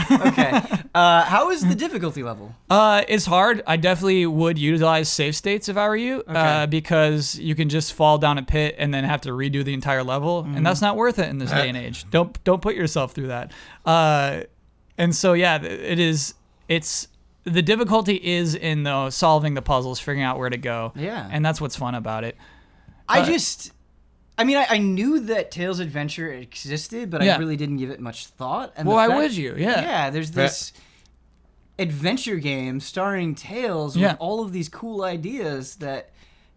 Yeah. Okay. How is the difficulty level? It's hard. I definitely would utilize save states if I were you, because you can just fall down a pit and then have to redo the entire level, and that's not worth it in this day and age. Don't put yourself through that. And so yeah, it's the difficulty is in solving the puzzles, figuring out where to go. Yeah. And that's what's fun about it. I knew that Tails Adventure existed, but I really didn't give it much thought. And why would you? Yeah. Yeah, there's this adventure game starring Tails with all of these cool ideas that,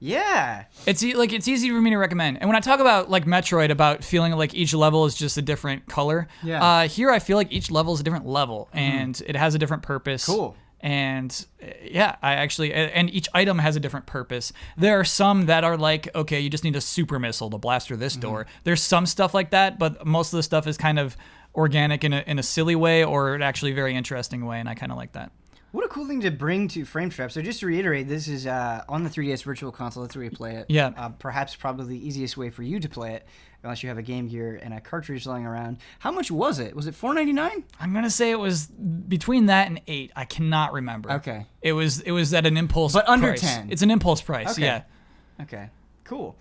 it's easy for me to recommend. And when I talk about like Metroid, about feeling like each level is just a different color, here I feel like each level is a different level and it has a different purpose. Cool. And and each item has a different purpose. There are some that are like, okay, you just need a super missile to blast through this door. There's some stuff like that, but most of the stuff is kind of organic in a silly way or actually very interesting way, and I kind of like that. What a cool thing to bring to Frame Trap. So just to reiterate, this is on the 3DS Virtual Console. That's where you play it. Yeah. Perhaps probably the easiest way for you to play it, unless you have a Game Gear and a cartridge lying around. How much was it? Was it $4.99? I'm gonna say it was between that and $8. I cannot remember. Okay. It was at an impulse but under price. 10. It's an impulse price. Okay. Yeah. Okay. Cool.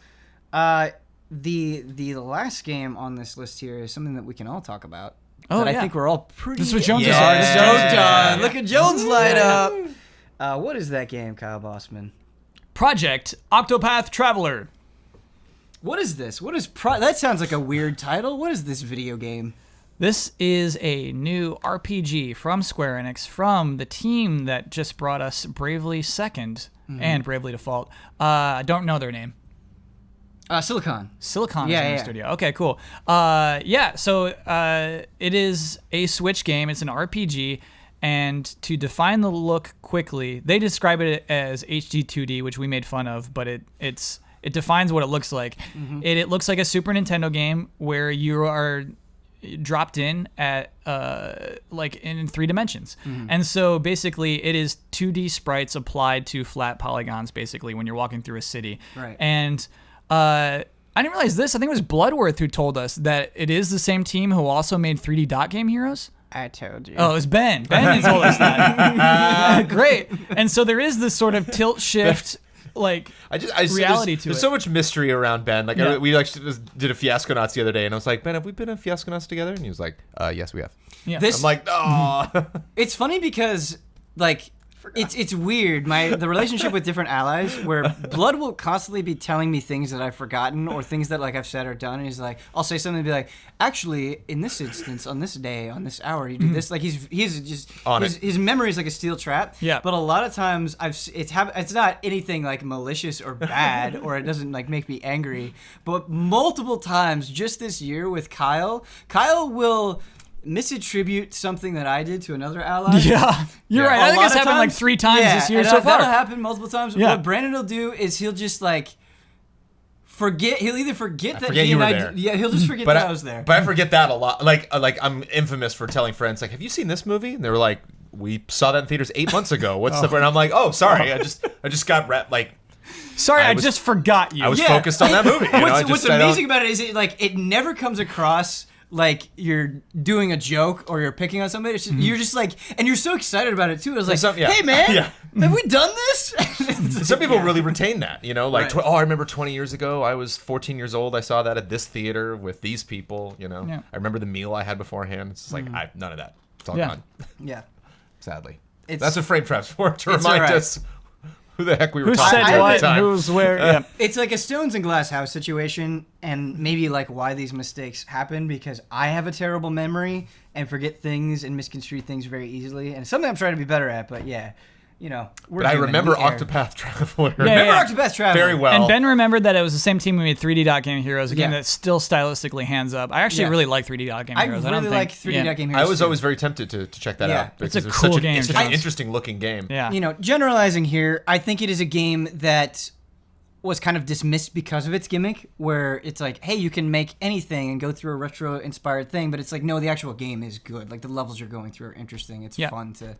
The last game on this list here is something that we can all talk about. Oh, I think we're all pretty This is what Jones is stoked on. Look at Jones light up. What is that game, Kyle Bossman? Project Octopath Traveler. What is this? That sounds like a weird title. What is this video game? This is a new RPG from Square Enix, from the team that just brought us Bravely Second and Bravely Default. I don't know their name. Silicon. Silicon Yeah, is in the yeah. studio. Okay, cool. So it is a Switch game. It's an RPG. And to define the look quickly, they describe it as HD 2D, which we made fun of, but it defines what it looks like. Mm-hmm. It looks like a Super Nintendo game where you are dropped in at like in 3 dimensions. Mm-hmm. And so basically it is 2D sprites applied to flat polygons basically when you're walking through a city. Right. And I didn't realize this. I think it was Bloodworth who told us that it is the same team who also made 3D Dot Game Heroes. I told you. Oh, it was Ben. Ben told us that. Great. And so there is this sort of tilt shift, like reality to there's it. so much mystery around Ben. Like Yeah. we actually did a Fiasconauts the other day, and I was like, Ben, have we been a Fiasconauts together? And he was like, yes, we have. Yeah. This, I'm like, oh. it's funny because like it's weird. The relationship with different allies, where Blood will constantly be telling me things that I've forgotten or things that like I've said or done, and he's like, I'll say something and be like, actually, in this instance, on this day, on this hour, you did this. Like he's just On his memory is like a steel trap. Yeah. But a lot of times it's not anything like malicious or bad, or it doesn't like make me angry. But multiple times just this year with Kyle will misattribute something that I did to another ally. Yeah, you're Yeah. right. A I think lot it's of happened like times- 3 times yeah, this year and so far. That'll happen multiple times. Yeah. What Brandon will do is he'll just like forget. He'll either forget that forget he you and were I there. yeah, he'll just forget But that I was there. But I forget that a lot. Like I'm infamous for telling friends, like, have you seen this movie? And they were like, we saw that in theaters 8 months ago. What's the? And I'm like, oh, sorry. I just got like. Sorry, I was- just forgot you. I was focused on that movie. You know? What's amazing about it is it never comes across like you're doing a joke or you're picking on somebody. It's just, you're just like, and you're so excited about it too. It was like, some- yeah. hey man, Yeah. have we done this? Some people really retain that, you know, like, Right. I remember 20 years ago, I was 14 years old. I saw that at this theater with these people, you know. Yeah. I remember the meal I had beforehand. It's just like, none of that. It's all Yeah. gone, Yeah. sadly. It's- That's what Frame Trap's for, to It's remind all right. us who the heck we were Who talking said to at what? the time. Who's where? Yeah. It's like a stones and glass house situation, and maybe like why these mistakes happen, because I have a terrible memory and forget things and misconstrue things very easily, and it's something I'm trying to be better at. But yeah, you know, we're But I human, remember we err. Octopath Traveler. Yeah, Remember yeah. Octopath Traveler? Very well. And Ben remembered that it was the same team who made 3D Dot Game Heroes, a game Yeah. that's still stylistically hands up. I actually Yeah. really like 3D Dot Game I Heroes. really don't think, like 3D Dot Game Heroes. I was too. always very tempted to check that Yeah. out. It's a because cool such game, It's Jones. an interesting looking game. Yeah. You know, generalizing here, I think it is a game that was kind of dismissed because of its gimmick, where it's like, hey, you can make anything and go through a retro-inspired thing, but it's like, no, the actual game is good. Like the levels you're going through are interesting. It's Yeah. fun to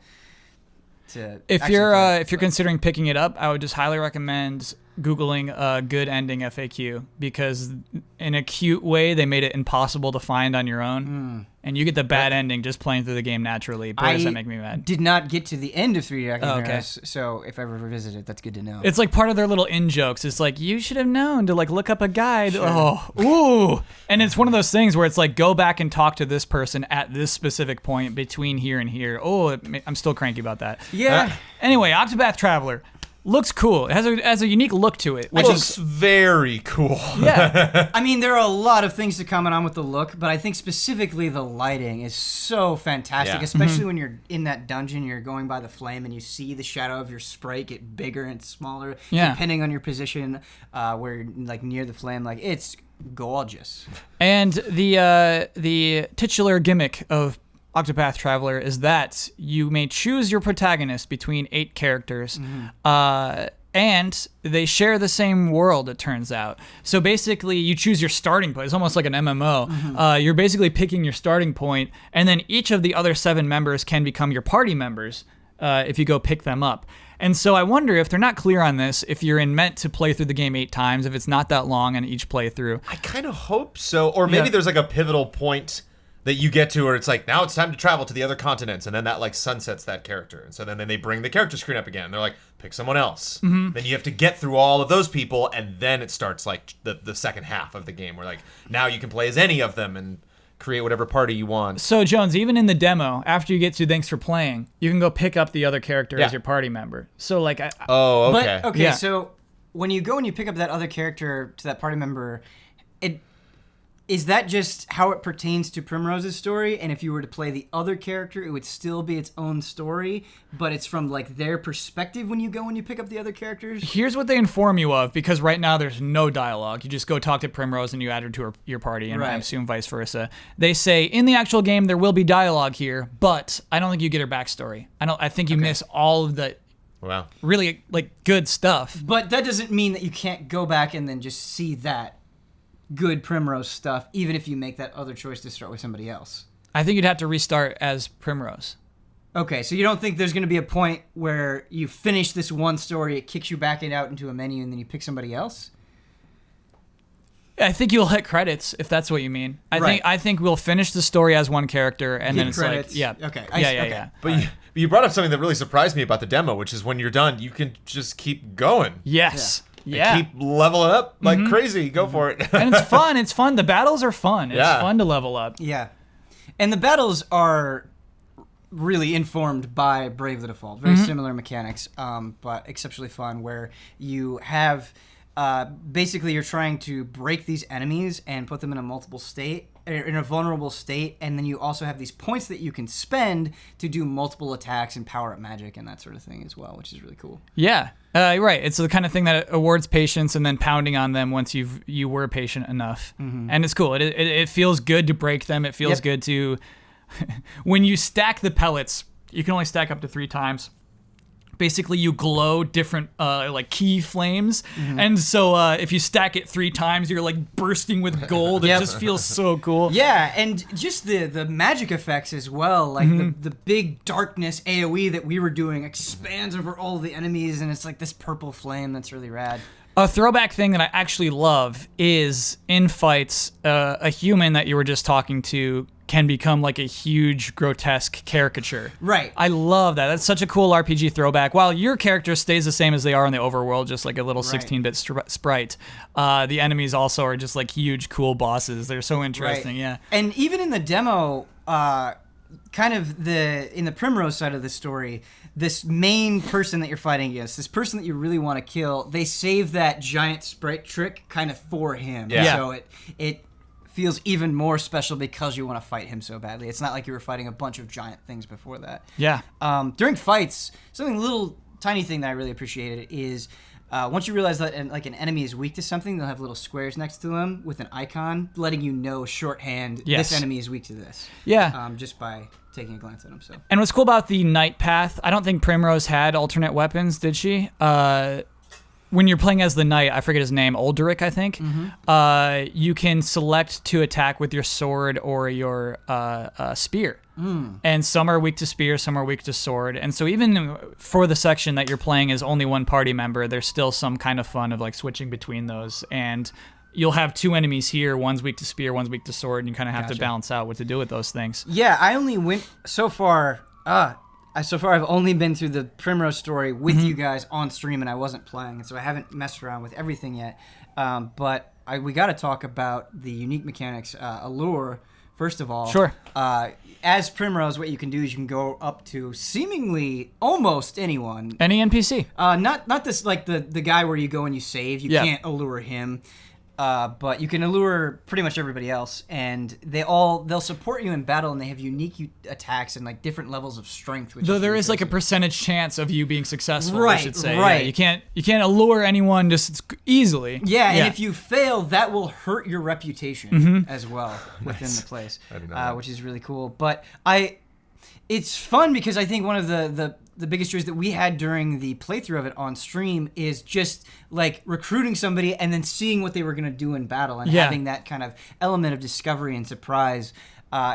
If actually you're play. if you're considering picking it up, I would just highly recommend Googling a good ending FAQ, because in a cute way they made it impossible to find on your own, and you get the bad ending just playing through the game naturally. Boy, does that make me mad. Did not get to the end of 3D Dot Game Oh, okay. Heroes, so if I ever revisit it, that's good to know. It's like part of their little in jokes. It's like, you should have known to like look up a guide. Oh, ooh. And it's one of those things where it's like, go back and talk to this person at this specific point between here and here. Oh, I'm still cranky about that. yeah. Anyway, Octopath Traveler looks cool. It has a unique look to it, which Looks very cool. yeah. I mean, there are a lot of things to comment on with the look, but I think specifically the lighting is so fantastic, Yeah. especially when you're in that dungeon, you're going by the flame, and you see the shadow of your sprite get bigger and smaller, Yeah. depending on your position, where you're like near the flame. Like, it's gorgeous. And the titular gimmick of Octopath Traveler is that you may choose your protagonist between 8 characters, and they share the same world, it turns out. So basically, you choose your starting point. It's almost like an MMO. You're basically picking your starting point, and then each of the other 7 members can become your party members if you go pick them up. And so I wonder if they're not clear on this, if you're meant to play through the game 8 times, if it's not that long on each playthrough. I kind of hope so. Or maybe Yeah. there's like a pivotal point that you get to where it's like, now it's time to travel to the other continents, and then that like sunsets that character. And so then they bring the character screen up again. They're like, pick someone else. Mm-hmm. Then you have to get through all of those people, and then it starts like the second half of the game where like now you can play as any of them and create whatever party you want. So, Jones, even in the demo, after you get to thanks for playing, you can go pick up the other character Yeah. as your party member. So, like, Oh, okay. But, okay, Yeah. so when you go and you pick up that other character to that party member, is that just how it pertains to Primrose's story? And if you were to play the other character, it would still be its own story, but it's from like their perspective when you pick up the other characters? Here's what they inform you of, because right now there's no dialogue. You just go talk to Primrose and you add her to your party, and I assume vice versa. They say in the actual game there will be dialogue here, but I don't think you get her backstory. I think you miss all of the really like good stuff. But that doesn't mean that you can't go back and then just see that good Primrose stuff, even if you make that other choice to start with somebody else. I think you'd have to restart as Primrose. Okay, so you don't think there's going to be a point where you finish this one story, it kicks you back out into a menu, and then you pick somebody else? I think you'll hit credits, if that's what you mean. I think we'll finish the story as one character, and then it's credits. like, Okay. Yeah. But you brought up something that really surprised me about the demo, which is when you're done, you can just keep going. Yes. And keep leveling up like crazy. Go for it. And it's fun. It's fun. The battles are fun. It's fun to level up. Yeah. And the battles are really informed by Bravely Default. Very similar mechanics, but exceptionally fun, where you have basically you're trying to break these enemies and put them in a vulnerable state, and then you also have these points that you can spend to do multiple attacks and power up magic and that sort of thing as well, which is really cool. Yeah. Right. It's the kind of thing that awards patience and then pounding on them once you were patient enough. And it's cool. It feels good to break them. It feels good to... when you stack the pellets, you can only stack up to 3 times. Basically, you glow different like key flames, and so if you stack it 3 times, you're like bursting with gold. It just feels so cool. Yeah, and just the magic effects as well, like the big darkness AoE that we were doing expands over all the enemies, and it's like this purple flame that's really rad. A throwback thing that I actually love is in fights, a human that you were just talking to can become like a huge grotesque caricature. Right. I love that. That's such a cool RPG throwback. While your character stays the same as they are in the overworld, just like a little 16-bit sprite, the enemies also are just like huge, cool bosses. They're so interesting. Yeah. And even in the demo, kind of in the Primrose side of the story, this main person that you're fighting against, this person that you really want to kill, they save that giant sprite trick kind of for him. Yeah. So it feels even more special because you want to fight him so badly. It's not like you were fighting a bunch of giant things before that. Yeah. During fights, something little tiny thing that I really appreciated is once you realize that an enemy is weak to something, they'll have little squares next to them with an icon letting you know shorthand this enemy is weak to this. Yeah. Just by taking a glance at them. So. And what's cool about the night path, I don't think Primrose had alternate weapons, did she? When you're playing as the knight, I forget his name, Ulderic, I think, you can select to attack with your sword or your spear. And some are weak to spear, some are weak to sword. And so even for the section that you're playing as only one party member, there's still some kind of fun of like switching between those. And you'll have 2 enemies here, one's weak to spear, one's weak to sword, and you kind of have to balance out what to do with those things. Yeah, I only went so far... So far, I've only been through the Primrose story with you guys on stream, and I wasn't playing, and so I haven't messed around with everything yet. But we got to talk about the unique mechanics. Allure, first of all. Sure. As Primrose, what you can do is you can go up to seemingly almost anyone. Any NPC. Not this like the guy where you go and you save. You can't allure him. But you can allure pretty much everybody else, and they'll support you in battle, and they have unique attacks and like different levels of strength. Though there is like a percentage chance of you being successful, right, I should say. Right. Yeah, you can't allure anyone just easily. Yeah, and if you fail, that will hurt your reputation as well within the place, which is really cool. But it's fun because I think one of the biggest joys that we had during the playthrough of it on stream is just like recruiting somebody and then seeing what they were going to do in battle and having that kind of element of discovery and surprise.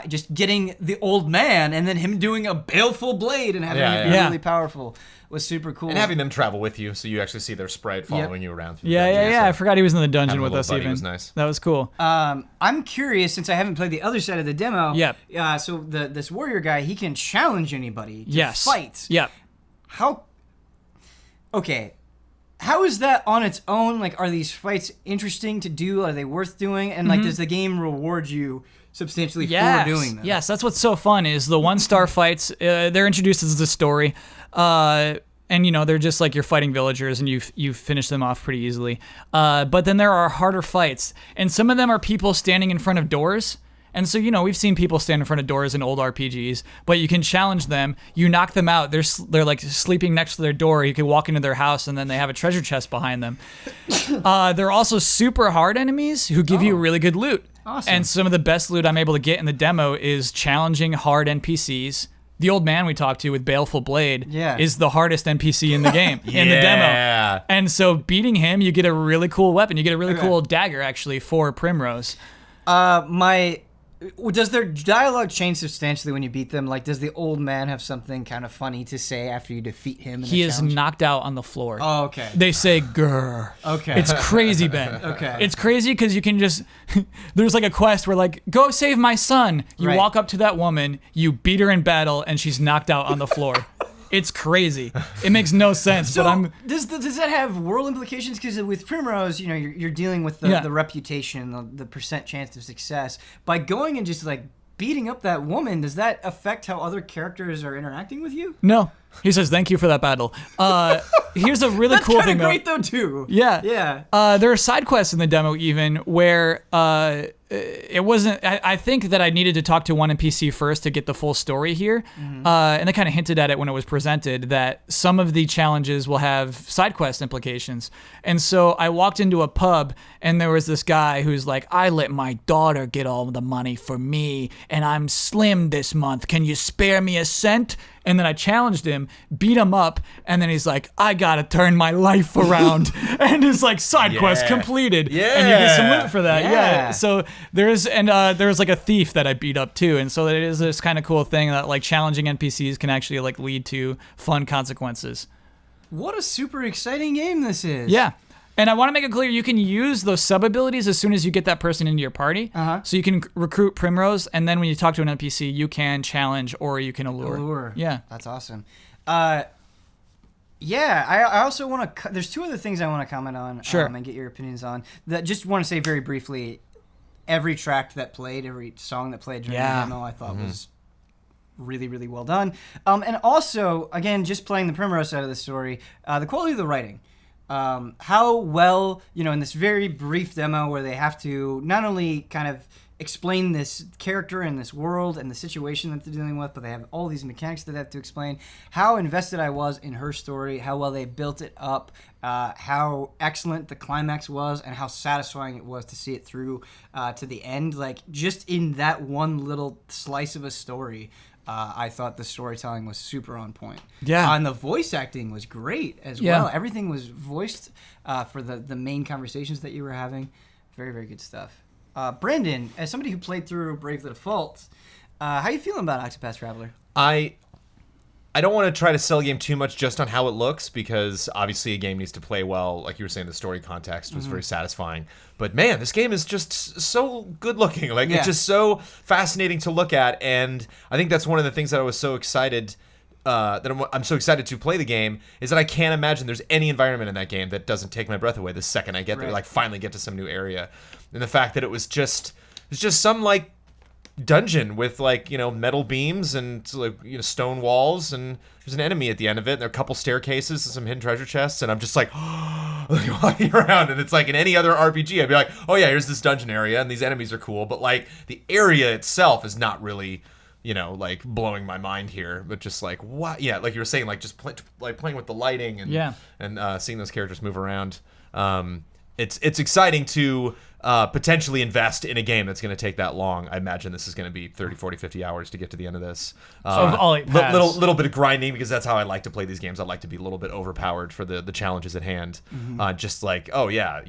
Just getting the old man and then him doing a baleful blade and having it be really powerful was super cool. And having them travel with you so you actually see their sprite following you around. Through the dungeon. I forgot he was in the dungeon with us even. Was nice. That was cool. I'm curious, since I haven't played the other side of the demo. Yep. So this warrior guy, he can challenge anybody to fight. Yep. Okay. How is that on its own? Like, are these fights interesting to do? Are they worth doing? And like, does the game reward you substantially for doing them? Yes, that's what's so fun is the 1-star fights. They're introduced as the story. And, they're just like you're fighting villagers and you finish them off pretty easily. But then there are harder fights. And some of them are people standing in front of doors. And so, we've seen people stand in front of doors in old RPGs, but you can challenge them. You knock them out. They're like sleeping next to their door. You can walk into their house and then they have a treasure chest behind them. They're also super hard enemies who give you really good loot. Awesome. And some of the best loot I'm able to get in the demo is challenging hard NPCs. The old man we talked to with Baleful Blade is the hardest NPC in the game, in the demo. And so beating him, you get a really cool weapon. You get a really cool dagger, actually, for Primrose. Does their dialogue change substantially when you beat them? Like, does the old man have something kind of funny to say after you defeat him? He is knocked out on the floor. Oh, okay. They say, grr. Okay. It's crazy, Ben. Okay. It's crazy because you can just... There's like a quest where like, go save my son. You walk up to that woman, you beat her in battle, and she's knocked out on the floor. It's crazy. It makes no sense. So but does that have world implications? Because with Primrose, you're dealing with the reputation, the percent chance of success. By going and just like beating up that woman, does that affect how other characters are interacting with you? No. He says, thank you for that battle. Here's a really cool thing, That's great, though, too. Yeah. Yeah. There are side quests in the demo, even, where it wasn't... I think that I needed to talk to one NPC first to get the full story here. And they kind of hinted at it when it was presented, that some of the challenges will have side quest implications. And so I walked into a pub, and there was this guy who's like, I let my daughter get all the money for me, and I'm slim this month. Can you spare me a cent? And then I challenged him, beat him up, and then he's like, I gotta turn my life around. And his like side quest completed. Yeah. And you get some loot for that. Yeah. So there was like a thief that I beat up too. And so it is this kind of cool thing that like challenging NPCs can actually like lead to fun consequences. What a super exciting game this is. Yeah. And I want to make it clear, you can use those sub-abilities as soon as you get that person into your party. So you can recruit Primrose, and then when you talk to an NPC, you can challenge or you can allure. Yeah. That's awesome. I also want to... There's two other things I want to comment on and get your opinions on. That just want to say very briefly, every track that played, every song that played during the demo, I thought was really, really well done. And also, again, just playing the Primrose side of the story, the quality of the writing. How well, in this very brief demo where they have to not only kind of explain this character and this world and the situation that they're dealing with, but they have all these mechanics that they have to explain, how invested I was in her story, how well they built it up, how excellent the climax was, and how satisfying it was to see it through to the end. Like, just in that one little slice of a story, I thought the storytelling was super on point. Yeah. And the voice acting was great as well. Everything was voiced for the main conversations that you were having. Very, very good stuff. Brandon, as somebody who played through Brave the Default, how you feeling about Octopath Traveler? I don't want to try to sell a game too much just on how it looks, because obviously a game needs to play well. Like you were saying, the story context was very satisfying. But man, this game is just so good looking. Like it's just so fascinating to look at, and I think that's one of the things that I was so excited I'm so excited to play the game, is that I can't imagine there's any environment in that game that doesn't take my breath away the second I get there, like finally get to some new area. And the fact that it's just some like dungeon with like, metal beams and like, stone walls, and there's an enemy at the end of it, and there are a couple staircases and some hidden treasure chests, and I'm just like walking around, and it's like in any other RPG I'd be like, oh yeah, here's this dungeon area and these enemies are cool, but like the area itself is not really like blowing my mind here, but just like what? Yeah, like you were saying, like just playing with the lighting and seeing those characters move around. It's exciting to potentially invest in a game that's going to take that long. I imagine this is going to be 30, 40, 50 hours to get to the end of this. Little bit of grinding, because that's how I like to play these games. I like to be a little bit overpowered for the challenges at hand. Just like, oh yeah,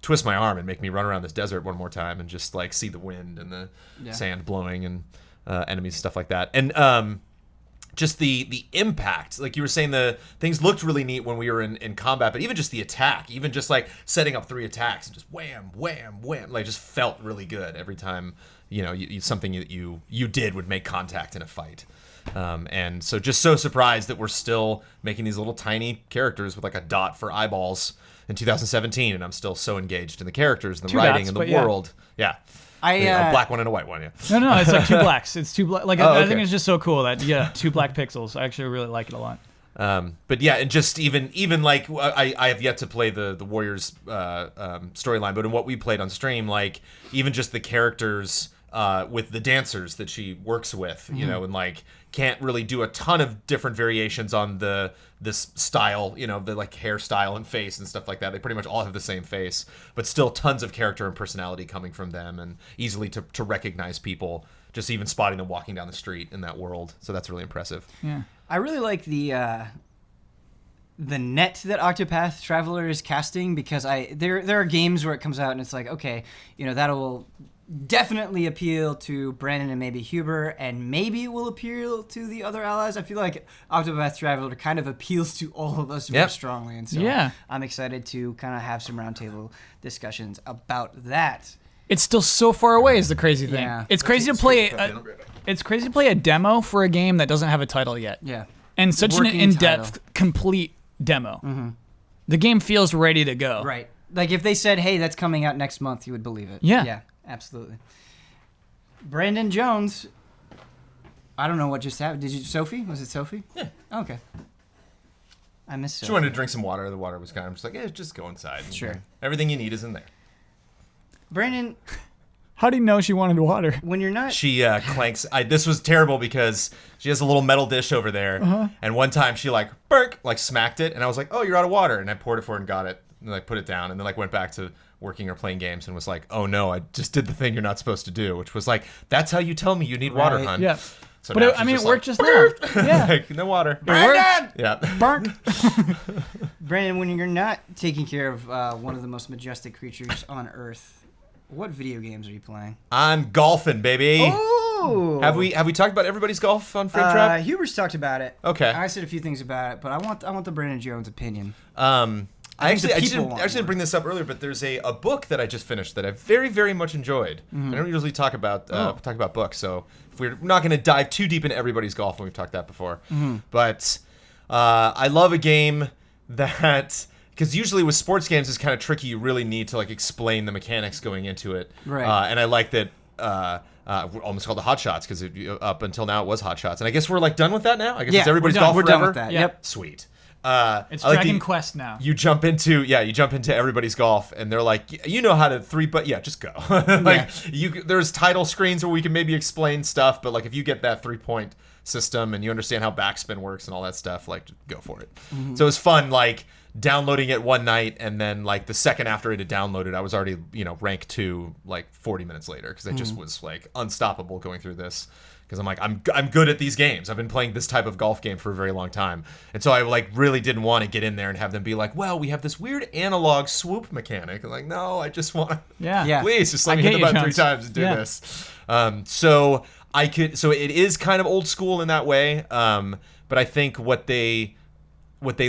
twist my arm and make me run around this desert one more time and just like see the wind and the sand blowing and enemies, stuff like that. And just the impact, like you were saying, the things looked really neat when we were in combat, but even just the attack, even just like setting up 3 attacks and just wham, wham, wham, like just felt really good every time, something that you did would make contact in a fight. And so just so surprised that we're still making these little tiny characters with like a dot for eyeballs in 2017, and I'm still so engaged in the characters and the writing and the world. Yeah. A black one and a white one, No, it's like 2 blacks. It's 2 black. Like I think it's just so cool that 2 black pixels. I actually really like it a lot. But yeah, and just even like I have yet to play the Warriors storyline, but in what we played on stream, like even just the characters with the dancers that she works with, you know, and like can't really do a ton of different variations on this style, you know, the like hairstyle and face and stuff like that. They pretty much all have the same face, but still tons of character and personality coming from them, and easily to recognize people just even spotting them walking down the street in that world. So that's really impressive. Yeah. I really like the net that Octopath Traveler is casting, because there are games where it comes out and it's like, okay, you know, that'll definitely appeal to Brandon and maybe Huber, and maybe it will appeal to the other allies. I feel like Octopath Traveler kind of appeals to all of us very strongly, and so Yeah. I'm excited to kind of have some roundtable discussions about that. It's still so far away is the crazy thing. Yeah. It's crazy to play it's crazy to play a demo for a game that doesn't have a title yet. Yeah. And such an Working in-depth, title. complete demo. The game feels ready to go. Right. Like if they said, hey, that's coming out next month, you would believe it. Yeah. Yeah, absolutely. Brandon Jones, I don't know what just happened. Did you, Sophie? Was it Sophie? Yeah. Oh, okay. I missed Sophie. She wanted to drink some water. The water was kind of just like, just go inside. Sure. Everything you need is in there. Brandon, How do you know she wanted water? when you're not... She clanks. This was terrible because she has a little metal dish over there, and one time she like burk, like smacked it, and I was like, "Oh, you're out of water," and I poured it for her and got it, and like put it down, and then like went back to working or playing games and was like, "Oh no, I just did the thing you're not supposed to do," which was like, "That's how you tell me you need water, Right. hon." Yeah. So But now it, I she's mean, just it worked like, just now. Yeah. like, no water. It worked. Yeah. Burnt. Brandon, when you're not taking care of one of the most majestic creatures on Earth, what video games are you playing? I'm golfing, baby. Oh! Have we talked about everybody's golf on Frame Trap? Huber's talked about it. Okay. I said a few things about it, but I want the Brandon Jones opinion. I think the people didn't want actually more. bring this up earlier, but there's a book that I just finished that I very, very much enjoyed. I don't usually talk about books, so if we're not going to dive too deep into everybody's golf, and we've talked that before. But I love a game that, because usually with sports games it's kind of tricky. You really need to like explain the mechanics going into it. Right. And I like that. We're almost called the Hot Shots because up until now it was Hot Shots, and I guess we're like done with that now. I guess it's everybody's we're done. golf we're forever. done with that. Yeah. Yep. Sweet. It's I like Dragon the- Quest now. You jump into everybody's golf, and they're like, you know how to but just go. Like there's title screens where we can maybe explain stuff, but like if you get that 3-point system and you understand how backspin works and all that stuff, like just go for it. So it was fun, like downloading it one night, and then like the second after it had downloaded, I was already rank 2 like 40 minutes later, because I just was like unstoppable going through this. Because I'm like, I'm good at these games. I've been playing this type of golf game for a very long time. And so I like really didn't want to get in there and have them be like, well, we have this weird analog swoop mechanic. I'm like, no, I just want to, Yeah. please just let I me get hit the you, button 3 Jones. times and do Yeah. this. So it is kind of old school in that way. But I think what they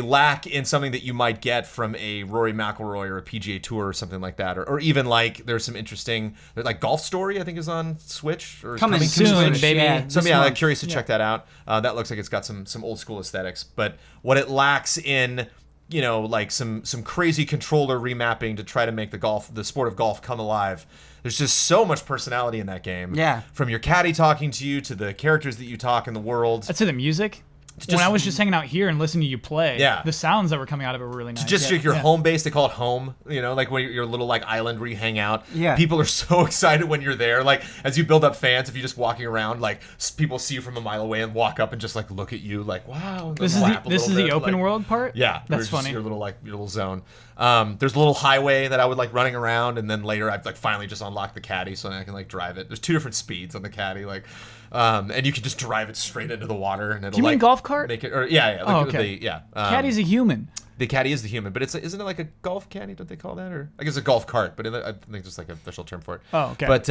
lack in something that you might get from a Rory McIlroy or a PGA Tour or something like that, or even like there's some interesting, like Golf Story I think is on Switch or is Coming to soon, Switch. baby. Yeah, So this I'm month. curious to check that out. That looks like it's got some old school aesthetics, but what it lacks in, like some crazy controller remapping to try to make the sport of golf come alive. There's just so much personality in that game. Yeah. From your caddy talking to you to the characters that you talk in the world. I'd say the music. When I was just hanging out here and listening to you play, Yeah. the sounds that were coming out of it were really nice. Just your home base, they call it home, like when your little like island where you hang out. Yeah. People are so excited when you're there. Like as you build up fans, if you're just walking around, like people see you from a mile away and walk up and just like look at you like, wow. and This is clap the a little bit, open like- world part? Yeah. That's just funny. Your little zone. There's a little highway that I would like running around, and then later I've like finally just unlocked the caddy so I can like drive it. There's 2 different speeds on the caddy, like, and you can just drive it straight into the water, and it'll you mean like golf cart? make it. Or yeah. Oh, Like, okay. yeah. Caddy's a human. The caddy is the human, but isn't it like a golf caddy? Don't they call that? Or I guess a golf cart, but I think there's like an official term for it. Oh, okay. But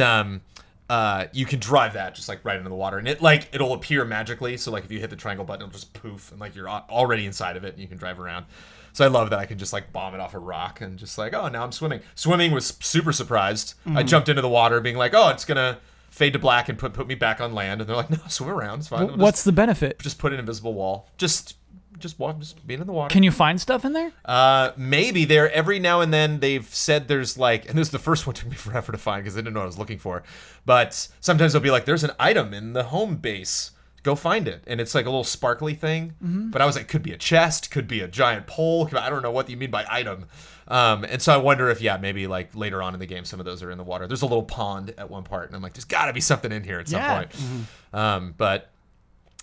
you can drive that just like right into the water, and it'll appear magically. So like if you hit the triangle button, it'll just poof, and like you're already inside of it, and you can drive around. So I love that I can just like bomb it off a rock and just like, oh, now I'm swimming. Swimming was super surprised. I jumped into the water, being like, oh, it's gonna fade to black and put me back on land, and they're like, no, swim around, it's fine. What's the benefit? just put an invisible wall? Just being in the water. Can you find stuff in there? Maybe there every now and then they've said there's like, and this is the first one took me forever to find because I didn't know what I was looking for, but sometimes they'll be like, there's an item in the home base go find it. And it's like a little sparkly thing. But I was like, could be a chest, could be a giant pole. I don't know what you mean by item. And so I wonder if, maybe like later on in the game, some of those are in the water. There's a little pond at one part, and I'm like, there's got to be something in here at some point. But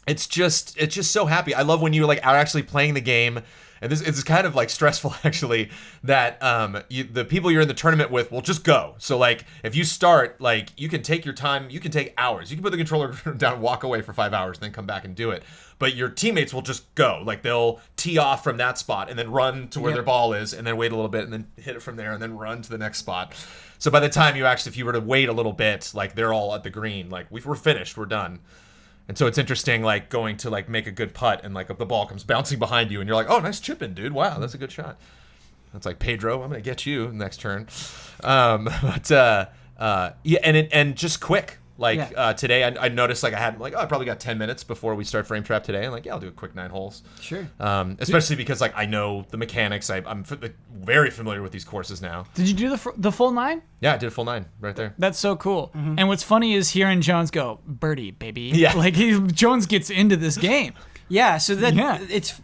it's just so happy. I love when you like are actually playing the game, and it's kind of like stressful actually that the people you're in the tournament with will just go. So like if you start, like you can take your time, you can take hours. You can put the controller down, walk away for 5 hours, and then come back and do it. But your teammates will just go. Like they'll tee off from that spot and then run to where their ball is, and then wait a little bit and then hit it from there and then run to the next spot. So by the time if you were to wait a little bit, like they're all at the green, like we're finished, we're done. And so it's interesting, like going to like make a good putt, and like the ball comes bouncing behind you, and you're like, "Oh, nice chipping, dude! Wow, that's a good shot." It's like, Pedro, I'm gonna get you next turn. And just quick. Like today, I noticed like I probably got 10 minutes before we start Frame Trap today. I'm like, I'll do a quick 9 holes. Sure. Especially because like I know the mechanics. I'm very familiar with these courses now. Did you do the full 9? Yeah, I did a full 9 right there. That's so cool. And what's funny is hearing Jones go, birdie, baby. Yeah. Like Jones gets into this game. Yeah, so it's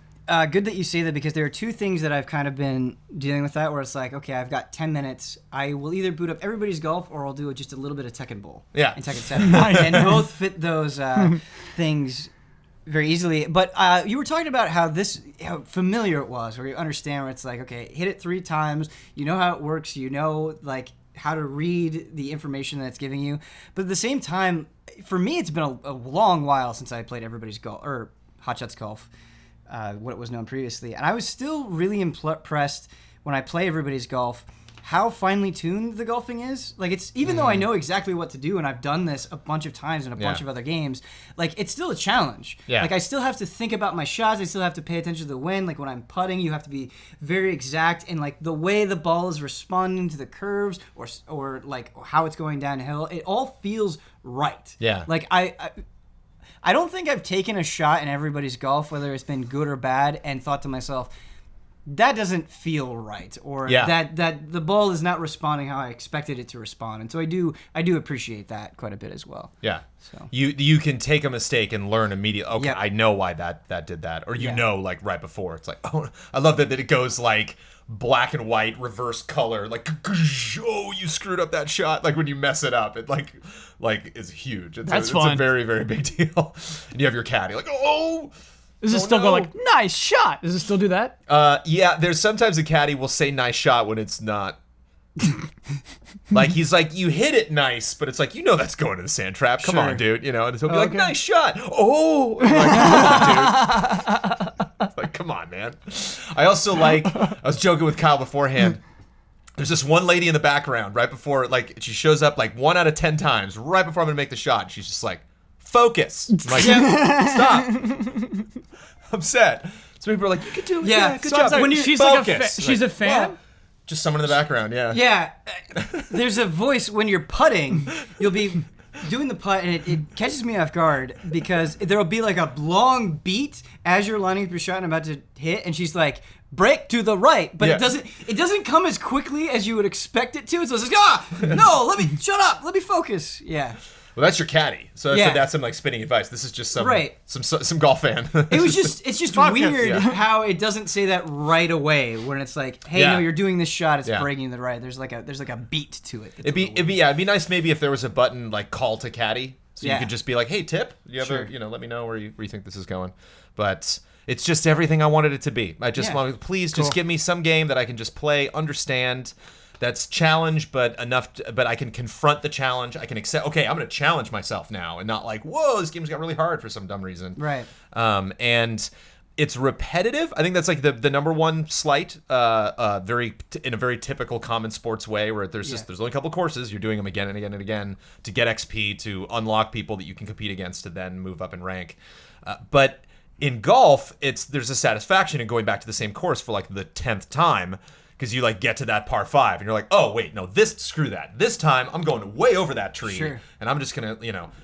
good that you say that, because there are 2 things that I've kind of been dealing with that, where it's like, okay, I've got 10 minutes. I will either boot up everybody's golf, or I'll do just a little bit of Tekken Bowl. Yeah. And Tekken 7. And both fit those things very easily. But you were talking about how familiar it was, where you understand where it's like, okay, hit it 3 times. You know how it works. You know, like, how to read the information that it's giving you. But at the same time, for me, it's been a long while since I played everybody's golf, or Hot Shots Golf. What it was known previously. And I was still really impressed when I play everybody's golf, how finely tuned the golfing is. Like, it's, even though I know exactly what to do, and I've done this a bunch of times in a bunch of other games, like, it's still a challenge. Yeah. Like, I still have to think about my shots. I still have to pay attention to the wind. Like, when I'm putting, you have to be very exact in, like, the way the ball is responding to the curves, or like, how it's going downhill. It all feels right. Yeah. Like, I don't think I've taken a shot in everybody's golf, whether it's been good or bad, and thought to myself, that doesn't feel right, or that the ball is not responding how I expected it to respond. And so I do appreciate that quite a bit as well. Yeah. So you can take a mistake and learn immediately. Okay, I know why that did that, or like right before. It's like, oh, I love that it goes like black and white, reverse color, like, oh, you screwed up that shot. Like when you mess it up, it like is huge. It's fun. a very, very big deal. And you have your caddy like, oh. Does it still go like, nice shot? Does it still do that? Yeah, there's sometimes a caddy will say nice shot when it's not. Like he's like, you hit it nice, but it's like, you know that's going to the sand trap. Come on, dude. You know, and he'll be like, nice shot. Oh, and like, come on, dude. It's like, come on, man. I also I was joking with Kyle beforehand. There's this one lady in the background right before, like, she shows up like 1 out of 10 times right before I'm gonna make the shot. And she's just like, focus. I'm like, stop. I'm sad. So people are like, you can do it. Yeah, good job. When she's focus. She's a fan? Well, just someone in the background, yeah. Yeah, there's a voice when you're putting. You'll be doing the putt, and it catches me off guard, because there'll be like a long beat as you're lining up your shot and about to hit, and she's like, break to the right, but it doesn't come as quickly as you would expect it to. So it's like, no, shut up, let me focus. Yeah. Well, that's your caddy. So that's some like spinning advice. This is just some golf fan. It's just weird how it doesn't say that right away, when it's like, hey, no, you're doing this shot, it's breaking to the right. There's like a beat to it. It'd be nice maybe if there was a button like call to caddy, so you could just be like, hey, tip, you have let me know where you think this is going. But it's just everything I wanted it to be. I just want, please just give me some game that I can just play, understand. That's challenge, but but I can confront the challenge. I can accept, okay, I'm going to challenge myself now, and not like, whoa, this game's got really hard for some dumb reason. Right. And it's repetitive. I think that's like the number one slight, in a very typical common sports way, where there's only a couple courses. You're doing them again and again and again to get XP, to unlock people that you can compete against, to then move up in rank. But in golf, there's a satisfaction in going back to the same course for like the 10th time. Because you like get to that par 5 and you're like, oh wait, no, screw that. This time I'm going way over that tree, and I'm just gonna,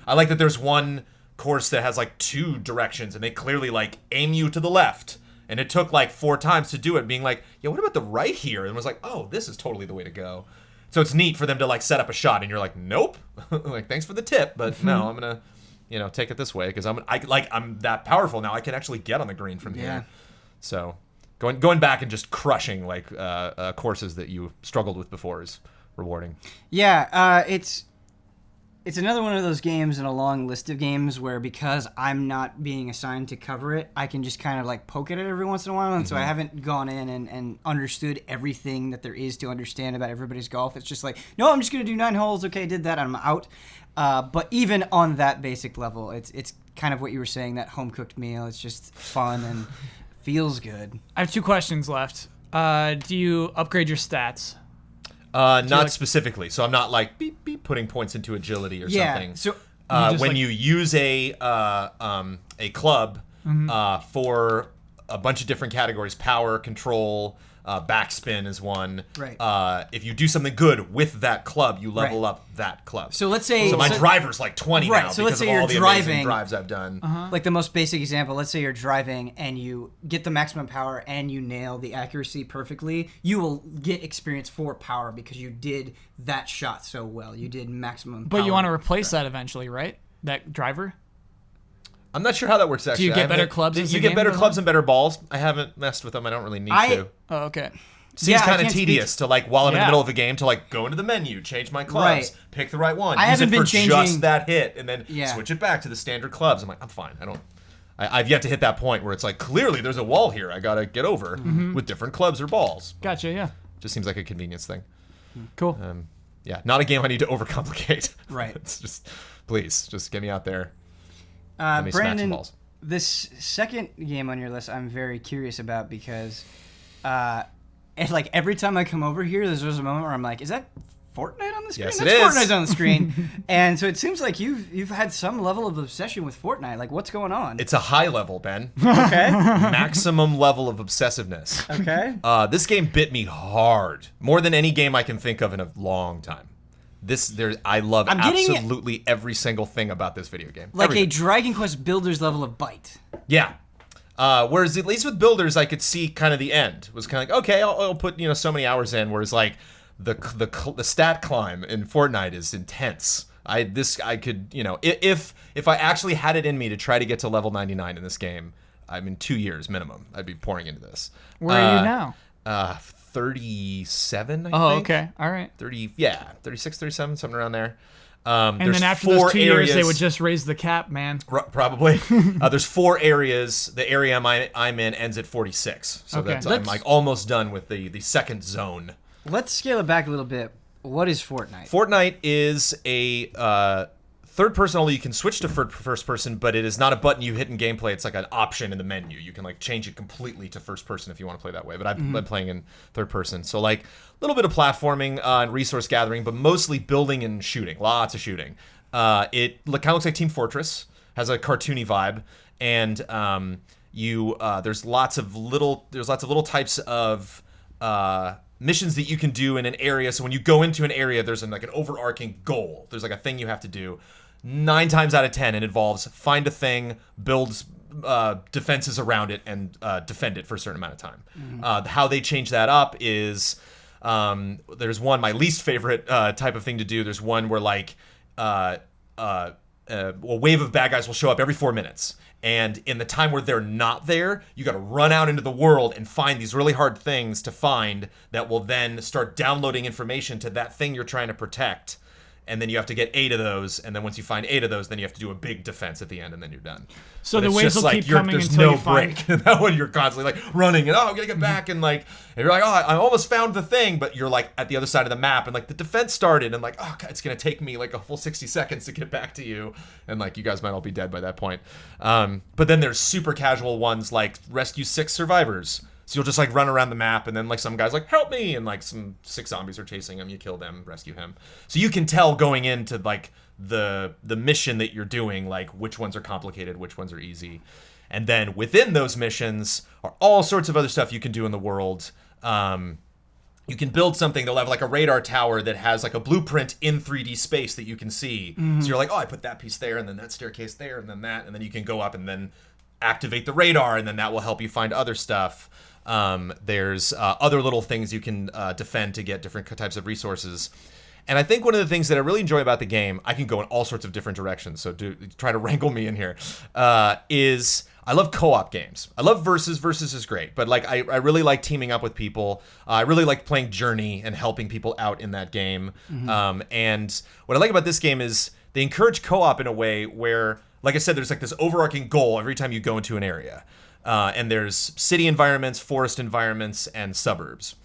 I like that there's one course that has like 2 directions, and they clearly like aim you to the left, and it took like 4 times to do it, being like, yeah, what about the right here? And it was like, oh, this is totally the way to go. So it's neat for them to like set up a shot, and you're like, nope, like thanks for the tip, but no, I'm gonna take it this way because I'm that powerful now. I can actually get on the green from here. So going back and just crushing like courses that you struggled with before is rewarding. Yeah, it's another one of those games in a long list of games where because I'm not being assigned to cover it, I can just kind of like poke at it every once in a while. And so I haven't gone in and understood everything that there is to understand about everybody's golf. It's just like, no, I'm just going to do 9 holes. Okay, did that. I'm out. But even on that basic level, it's kind of what you were saying, that home-cooked meal. It's just fun and feels good. I have 2 questions left. Do you upgrade your stats? Not specifically. So I'm not like beep beep putting points into agility or something. So when you use a club for a bunch of different categories, power, control, backspin is one. Right. If you do something good with that club, you level up that club. So let's say my driver's like 20 now so because let's say of all you're the driving, amazing drives I've done. Like the most basic example, let's say you're driving and you get the maximum power and you nail the accuracy perfectly, you will get experience for power because you did that shot so well. You did maximum power. But you want to replace that eventually, right? That driver? I'm not sure how that works, actually. Do you get better clubs as You the get game better goes clubs on? and better balls. I haven't messed with them. I don't really need to. Oh, okay. Seems I kind of can't tedious speak- to like while I'm in the Yeah. middle of a game to like go into the menu, change my clubs, Right. pick the right one, I use haven't it been for just changing- that hit, and then Yeah. switch it back to the standard clubs. I'm like, I'm fine. I've yet to hit that point where it's like clearly there's a wall here I gotta get over with different clubs or balls. Gotcha, yeah. Just seems like a convenience thing. Cool. Yeah, not a game I need to overcomplicate. Right. It's just, please, just get me out there. Let me smack some Brandon, balls. this second game on your list I'm very curious about because and like every time I come over here, there's a moment where I'm like, is that Fortnite on the screen? Yes, That's it is. Fortnite's on the screen. And so it seems like you've had some level of obsession with Fortnite. Like, what's going on? It's a high level, Ben. Okay. Maximum level of obsessiveness. Okay. This game bit me hard, more than any game I can think of in a long time. I love I'm getting- absolutely every single thing about this video game. Like Everything. a Dragon Quest Builders level of bite. Yeah. Whereas at least with Builders, I could see kind of the end. It was kind of like, okay, I'll put so many hours in. Whereas like the stat climb in Fortnite is intense. I could if I actually had it in me to try to get to level 99 in this game, I mean 2 years minimum, I'd be pouring into this. Where are you now? 37, I Oh, think. okay. All right. 36, 37, something around there. And There's then after 4 those 2 years, they areas- would just raise the cap, man. Probably. There's 4 areas. The area I'm in ends at 46. So Okay. I'm like almost done with the second zone. Let's scale it back a little bit. What is Fortnite? Fortnite is a third person, although you can switch to first person, but it is not a button you hit in gameplay. It's like an option in the menu. You can like change it completely to first person if you want to play that way. But I'm playing in third person. So like a little bit of platforming and resource gathering, but mostly building and shooting. Lots of shooting. It kind of looks like Team Fortress. Has a cartoony vibe. And there's lots of little types of missions that you can do in an area. So when you go into an area, there's like an overarching goal. There's like a thing you have to do. 9 times out of 10, it involves find a thing, build defenses around it, and defend it for a certain amount of time. How they change that up is there's one, my least favorite type of thing to do. There's one where like a wave of bad guys will show up every 4 minutes. And in the time where they're not there, you got to run out into the world and find these really hard things to find that will then start downloading information to that thing you're trying to protect. And then you have to get 8 of those, and then once you find 8 of those, then you have to do a big defense at the end, and then you're done. So But the it's waves just will keep coming there's until no you find- break. That one you're constantly like running, and I'm gonna get back, and like and you're like, oh, I almost found the thing, but you're like at the other side of the map, and like the defense started, and like, oh God, it's gonna take me like a full 60 seconds to get back to you, and like you guys might all be dead by that point. But then there's super casual ones like rescue 6 survivors. So you'll just like run around the map, and then like some guy's like, help me, and like some 6 zombies are chasing him. You kill them, rescue him. So you can tell going into like the mission that you're doing, like which ones are complicated, which ones are easy. And then within those missions are all sorts of other stuff you can do in the world. You can build something. They'll have like a radar tower that has like a blueprint in 3D space that you can see. So you're like, oh, I put that piece there, and then that staircase there, and then that, and then you can go up and then activate the radar, and then that will help you find other stuff. There's other little things you can defend to get different types of resources. And I think one of the things that I really enjoy about the game, I can go in all sorts of different directions, so try to wrangle me in here, is I love co-op games. I love versus. Versus is great, but like I really like teaming up with people. I really like playing Journey and helping people out in that game. And what I like about this game is they encourage co-op in a way where, like I said, there's like this overarching goal every time you go into an area. And there's city environments, forest environments, and suburbs.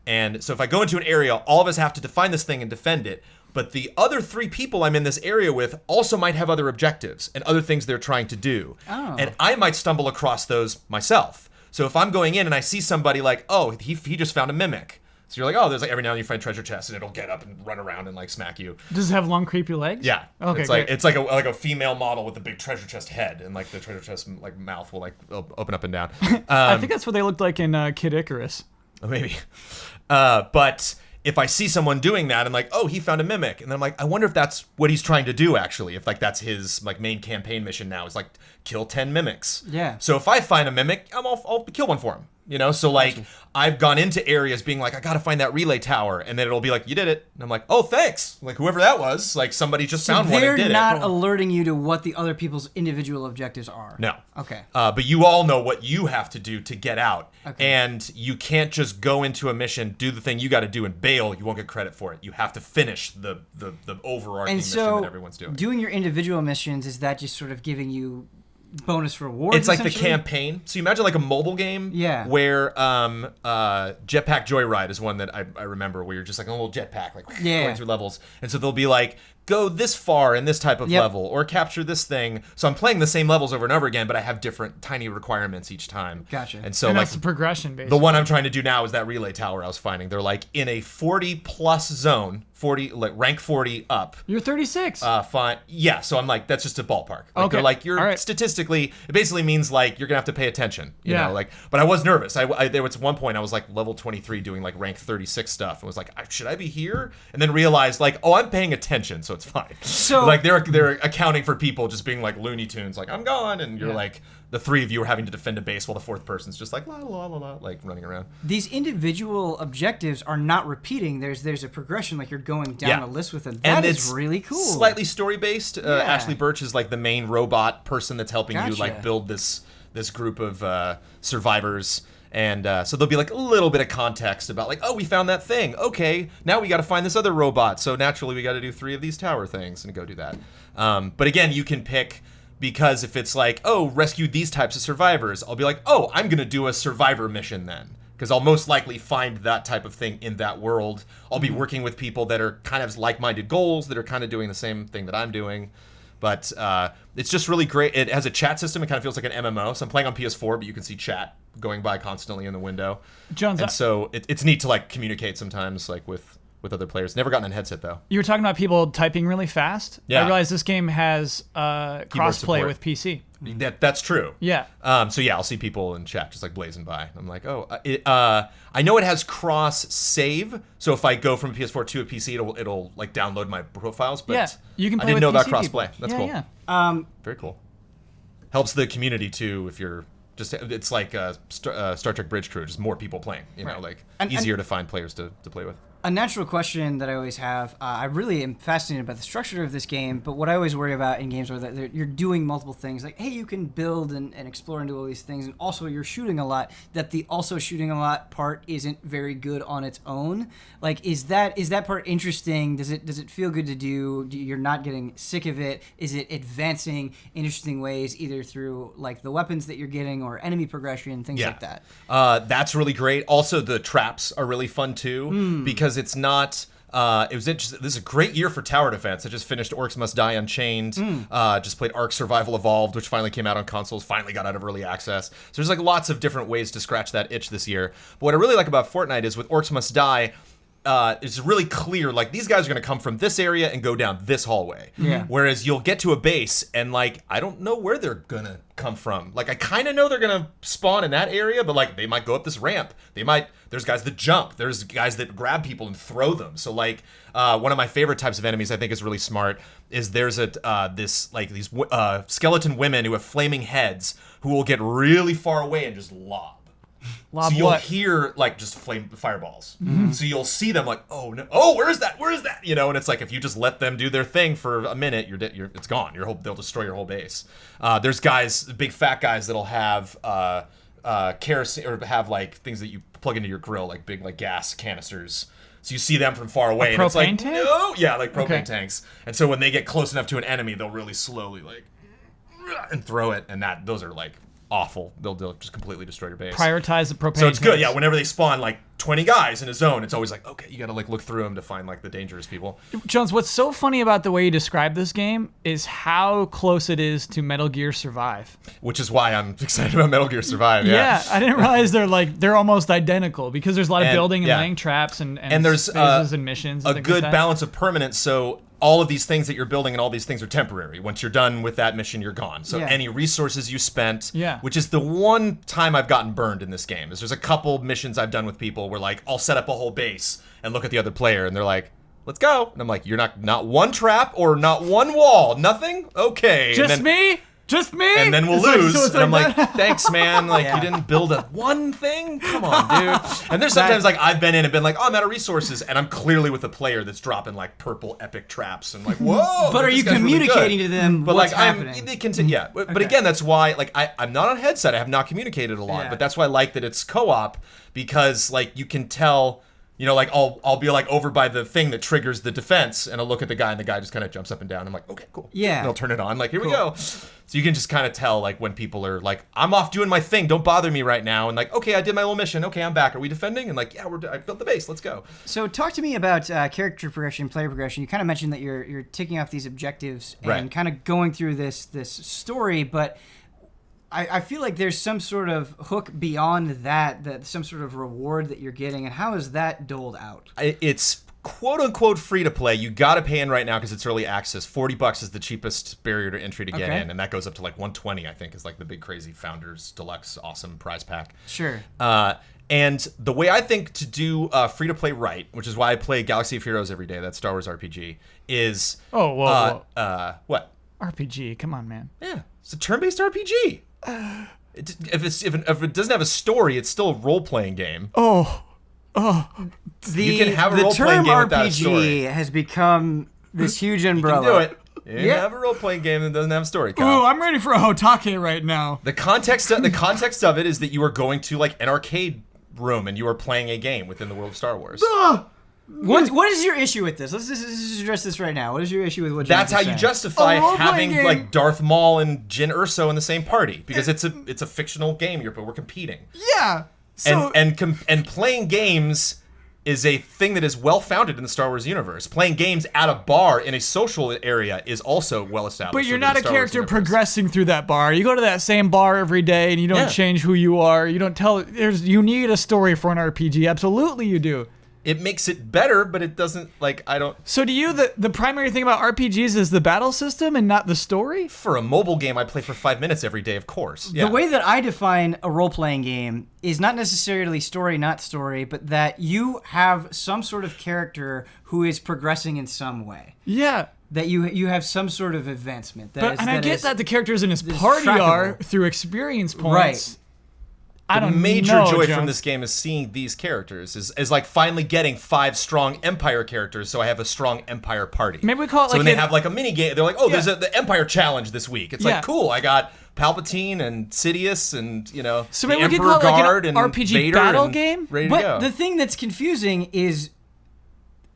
And so if I go into an area, all of us have to define this thing and defend it. But the other 3 people I'm in this area with also might have other objectives and other things they're trying to do. Oh. And I might stumble across those myself. So if I'm going in and I see somebody like, oh, he just found a mimic. So you're like, oh, there's like every now and then you find treasure chests and it'll get up and run around and like smack you. Does it have long, creepy legs? Yeah. Okay, it's like a female model with a big treasure chest head, and like the treasure chest like mouth will like open up and down. I think that's what they looked like in Kid Icarus. Maybe. But if I see someone doing that and like, oh, he found a mimic, and then I'm like, I wonder if that's what he's trying to do actually. If like that's his like main campaign mission now is like kill 10 mimics. Yeah. So if I find a mimic, I'll kill one for him. You know, so like I've gone into areas being like, I gotta find that relay tower, and then it'll be like, you did it, and I'm like, oh, thanks. Like whoever that was, like somebody just found one and did They're it. not alerting you to what the other people's individual objectives are. No. Okay. But you all know what you have to do to get out, Okay. and you can't just go into a mission, do the thing you got to do, and bail. You won't get credit for it. You have to finish the overarching And mission so, that everyone's doing. doing your individual missions, is that just sort of giving you bonus rewards? It's like the essentially? campaign. So you imagine like a mobile game, Yeah. where Jetpack Joyride is one that I remember, where you're just like a little jetpack, like Yeah. going through levels, and so they'll be like, go this far in this type of Yep. level, or capture this thing. So I'm playing the same levels over and over again, but I have different tiny requirements each time. Gotcha. And so And like that's the progression, basically. the one I'm trying to do now is that relay tower I was finding. They're like in a 40 plus zone, 40 like rank 40 up. You're 36. Fine. Yeah, so I'm like, that's just a ballpark. Like, Okay. they're like, you're All right. statistically, it basically means like you're gonna have to pay attention. You Yeah. know, like, but I was nervous. There was one point I was like level 23 doing like rank 36 stuff, and was like, should I be here? And then realized like, oh, I'm paying attention, so it's fine. So- like they're accounting for people just being like Looney Tunes, like I'm gone, and you're like the 3 of you are having to defend a base while the 4th person's just like la la la la, like running around. These individual objectives are not repeating. There's a progression, like you're going down Yeah. a list with them. And That is it's really cool. Slightly story based. Yeah. Ashley Birch is like the main robot person that's helping you Gotcha. like build this group of survivors. And so there'll be like a little bit of context about like, oh, we found that thing. Okay, now we got to find this other robot. So naturally we got to do 3 of these tower things and go do that. But again, you can pick, because if it's like, oh, rescue these types of survivors, I'll be like, oh, I'm going to do a survivor mission then. Because I'll most likely find that type of thing in that world. I'll be working with people that are kind of like-minded goals, that are kind of doing the same thing that I'm doing. But it's just really great. It has a chat system. It kind of feels like an MMO. So I'm playing on PS4, but you can see chat going by constantly in the window. Jones, And so it's neat to like communicate sometimes like with other players. Never gotten a headset though. you were talking about people typing really fast. Yeah. I realize this game has crossplay support. with PC. That's true. Yeah. So yeah, I'll see people in chat just like blazing by. I'm like, oh, I know it has cross save. So if I go from a PS4 to a PC, it'll like download my profiles. But Yeah, you can I play didn't know with about PC cross people. play. That's Yeah, cool. yeah. Very cool. Helps the community too. If you're just, it's like Star Trek Bridge Crew, just more people playing. You know, Right. like And- easier to find players to play with. A natural question that I always have, I really am fascinated about the structure of this game, but what I always worry about in games where you're doing multiple things, like, hey, you can build and explore and do all these things, and also you're shooting a lot, that the also shooting a lot part isn't very good on its own. Like, is that part interesting? Does it feel good to do? You're not getting sick of it? Is it advancing in interesting ways, either through, like, the weapons that you're getting or enemy progression, things like that? That's really great. Also, the traps are really fun too, because it's not. It was interesting. This is a great year for tower defense. I just finished Orcs Must Die Unchained. Just played Ark Survival Evolved, which finally came out on consoles. Finally got out of early access. So there's like lots of different ways to scratch that itch this year. But what I really like about Fortnite is with Orcs Must Die, it's really clear, like, these guys are going to come from this area and go down this hallway. Yeah. Whereas you'll get to a base and, like, I don't know where they're going to come from. Like, I kind of know they're going to spawn in that area, but, like, they might go up this ramp. There's guys that jump. There's guys that grab people and throw them. So, like, one of my favorite types of enemies I think is really smart is there's these skeleton women who have flaming heads who will get really far away and just lob. Lob so you'll what? hear like just fireballs. So you'll see them like, oh no, oh where is that? You know, and it's like if you just let them do their thing for a minute, it's gone. They'll destroy your whole base. There's guys, big fat guys that'll have kerosene or have like things that you plug into your grill, like big like gas canisters. So you see them from far away, and it's like, tank? no, yeah, like propane tanks. And so when they get close enough to an enemy, they'll really slowly like and throw it, and those are like awful. They'll just completely destroy your base. Prioritize the propane. So it's good, tanks. yeah. Whenever they spawn like 20 guys in a zone, it's always like, okay, you gotta like look through them to find like the dangerous people. Jones, what's so funny about the way you describe this game is how close it is to Metal Gear Survive. Which is why I'm excited about Metal Gear Survive. Yeah, I didn't realize they're almost identical because there's a lot of building and yeah. laying traps and there's phases and missions. And a things good like that. balance of permanence. So all of these things that you're building and all these things are temporary. Once you're done with that mission, you're gone. So Yeah. any resources you spent, Yeah. which is the one time I've gotten burned in this game, is there's a couple missions I've done with people where like I'll set up a whole base and look at the other player and they're like, let's go. And I'm like, you're not one trap or not one wall, nothing? Okay. Just me? Just me? And then we'll It's like- lose. so it's and I'm like like, thanks, man. Like, Yeah. you didn't build one thing? Come on, dude. And there's sometimes, like, I've been in and been like, oh, I'm out of resources. And I'm clearly with a player that's dropping, like, purple epic traps. And like, whoa. But are this you guy's really communicating good. to them But, what's like, happening? they continue, yeah. But again, that's why, like, I'm not on headset. I have not communicated a lot. Yeah. But that's why I like that it's co-op because, like, you can tell... You know, like I'll be like over by the thing that triggers the defense, and I'll look at the guy, and the guy just kind of jumps up and down. I'm like, okay, cool. Yeah. And I'll turn it on. Like, here we go. So you can just kind of tell like when people are like, I'm off doing my thing. Don't bother me right now. And like, okay, I did my little mission. Okay, I'm back. Are we defending? And like, yeah, I built the base. Let's go. So talk to me about character progression, player progression. You kind of mentioned that you're ticking off these objectives and Right. kind of going through this story, but I feel like there's some sort of hook beyond that some sort of reward that you're getting, and how is that doled out? It's quote unquote free to play. You got to pay in right now because it's early access. $40 is the cheapest barrier to entry to get Okay. in, and that goes up to like 120. I think is like the big crazy Founders Deluxe awesome prize pack. Sure. And the way I think to do free to play right, which is why I play Galaxy of Heroes every day, that Star Wars RPG, is Oh, whoa. what? RPG, come on, man. Yeah, it's a turn-based RPG. If it doesn't have a story, it's still a role-playing game. Oh, You can have a the role-playing term game without a story. RPG has become this huge You umbrella. can do it. You Yeah. have a role-playing game that doesn't have a story. Kyle. I'm ready for a HOTTAKE right now. The context of it is that you are going to like an arcade room and you are playing a game within the world of Star Wars. What is your issue with this? Let's just address this right now. What is your issue with what That's how you justify A role-playing having game. like Darth Maul and Jyn Erso in the same party because it's a fictional game. We're competing. Yeah. So, And playing games is a thing that is well founded in the Star Wars universe. Playing games at a bar in a social area is also well established. but you're within not the a Star Wars character universe. progressing through that bar. You go to that same bar every day and you don't Yeah. change who you are. You don't tell. You need a story for an RPG. Absolutely, you do. It makes it better, but it doesn't like I don't. So do you? The primary thing about RPGs is the battle system and not the story? For a mobile game, I play for 5 minutes every day, of course. Yeah. The way that I define a role-playing game is not necessarily story, not story, but that you have some sort of character who is progressing in some way. Yeah. That you have some sort of advancement. I get is- that the characters in his is party are trackable. through experience points. Right. I The don't major know, joy Jones. from this game is seeing these characters, is like finally getting 5 strong Empire characters, so I have a strong Empire party. Maybe we call it so like when they an- have like a mini game, they're like, oh, Yeah. there's the Empire challenge this week. It's Yeah. like, cool, I got Palpatine and Sidious and, So the maybe we could Emperor call it like Guard an and RPG Vader battle and game? ready to But go. the thing that's confusing is,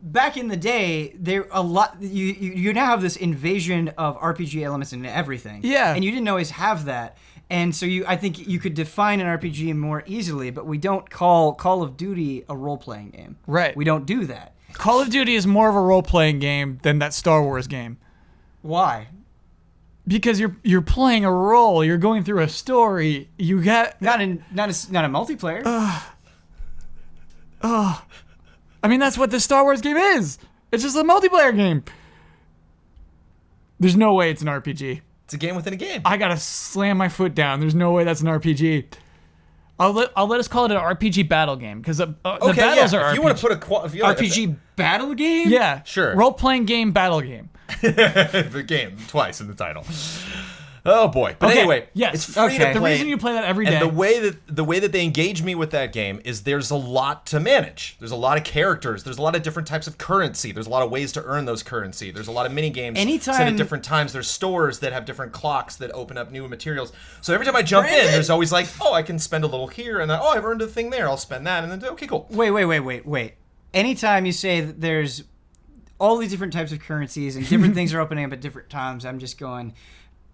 back in the day, there a lot. You now have this invasion of RPG elements into everything. Yeah. And you didn't always have that. And so I think you could define an RPG more easily, but we don't call Call of Duty a role-playing game. Right. We don't do that. Call of Duty is more of a role-playing game than that Star Wars game. Why? Because you're playing a role, you're going through a story. You got Not a multiplayer. I mean, that's what the Star Wars game is. It's just a multiplayer game. There's no way it's an RPG. it's a game within a game. I gotta slam my foot down. There's no way that's an RPG. I'll let us call it an RPG battle game because the battles are if you want to put a if you RPG battle game? yeah, Sure. role-playing game battle game. the game twice in the title. Oh boy. But Okay, anyway, yes. it's free Okay. to The play. reason you play that every day. And the way that they engage me with that game is there's a lot to manage. There's a lot of characters. There's a lot of different types of currency. There's a lot of ways to earn those currency. There's a lot of mini games set at different times. There's stores that have different clocks that open up new materials. So every time I jump in, there's always like, oh, I can spend a little here, and then I've earned a thing there. I'll spend that, and then okay, cool. Wait. Anytime you say that there's all these different types of currencies and different things are opening up at different times, I'm just going,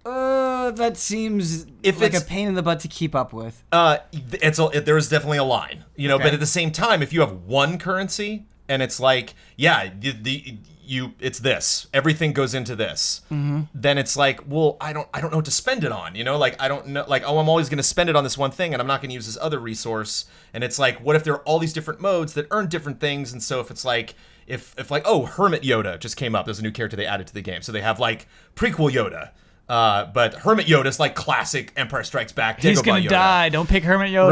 that seems like a pain in the butt to keep up with. There is definitely a line, Okay. But at the same time, if you have one currency and it's like, it's this, everything goes into this, then it's like, well, I don't know what to spend it on, like I don't know, like, oh, I'm always going to spend it on this one thing and I'm not going to use this other resource. And it's like, what if there are all these different modes that earn different things? And so if it's like, if like, oh, Hermit Yoda just came up, there's a new character they added to the game, so they have like prequel Yoda. But Hermit Yoda's like classic Empire Strikes Back. He's Dagobah gonna Yoda. die. Don't pick Hermit Yoda.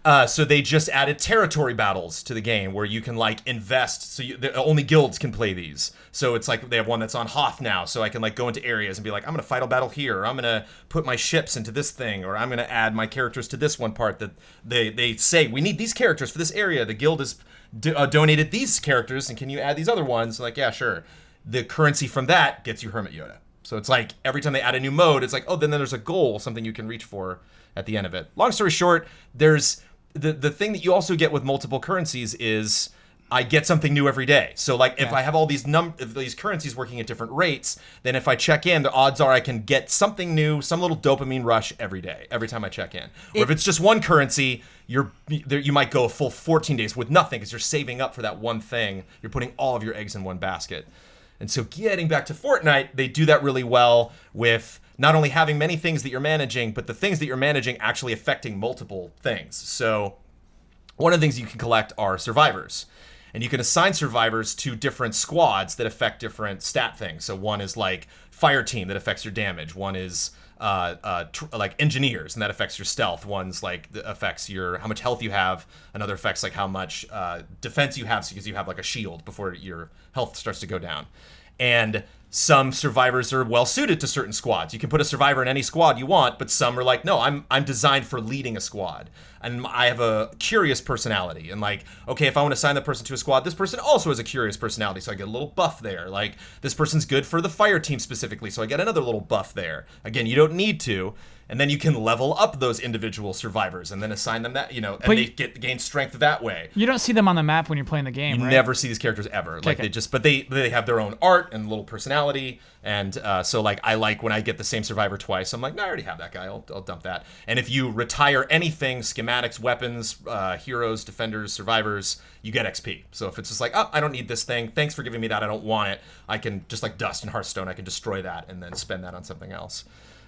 Right. So they just added territory battles to the game where you can like invest. So only guilds can play these. So it's like they have one that's on Hoth now. So I can like go into areas and be like, I'm gonna fight a battle here. Or I'm gonna put my ships into this thing. Or I'm gonna add my characters to this one part that they say we need these characters for this area. The guild has donated these characters, and can you add these other ones? Like, yeah, sure. The currency from that gets you Hermit Yoda. So it's like every time they add a new mode, it's like, oh, then there's a goal, something you can reach for at the end of it. Long story short, there's the thing that you also get with multiple currencies is I get something new every day. So like if I have all these these currencies working at different rates, then if I check in, the odds are I can get something new, some little dopamine rush every day, every time I check in. Or if it's just one currency, you might go a full 14 days with nothing because you're saving up for that one thing. You're putting all of your eggs in one basket. And so getting back to Fortnite, they do that really well with not only having many things that you're managing, but the things that you're managing actually affecting multiple things. So one of the things you can collect are survivors. And you can assign survivors to different squads that affect different stat things. So one is like fire team that affects your damage. One is like engineers, and that affects your stealth. One's like affects your how much health you have. Another affects like how much defense you have, because you have like a shield before your health starts to go down. And some survivors are well suited to certain squads. You can put a survivor in any squad you want, but some are like, no, I'm designed for leading a squad. And I have a curious personality. And like, okay, if I want to assign that person to a squad, this person also has a curious personality, so I get a little buff there. Like, this person's good for the fire team specifically, so I get another little buff there. Again, you don't need to. And then you can level up those individual survivors and then assign them that, and they gain strength that way. You don't see them on the map when you're playing the game, You right? never see these characters ever. Like they have their own art and little personality. And so like I like when I get the same survivor twice, I'm like, no, I already have that guy. I'll dump that. And if you retire anything, schematics, weapons, heroes, defenders, survivors, you get XP. So if it's just like, oh, I don't need this thing. Thanks for giving me that. I don't want it. I can just like dust in Hearthstone. I can destroy that and then spend that on something else.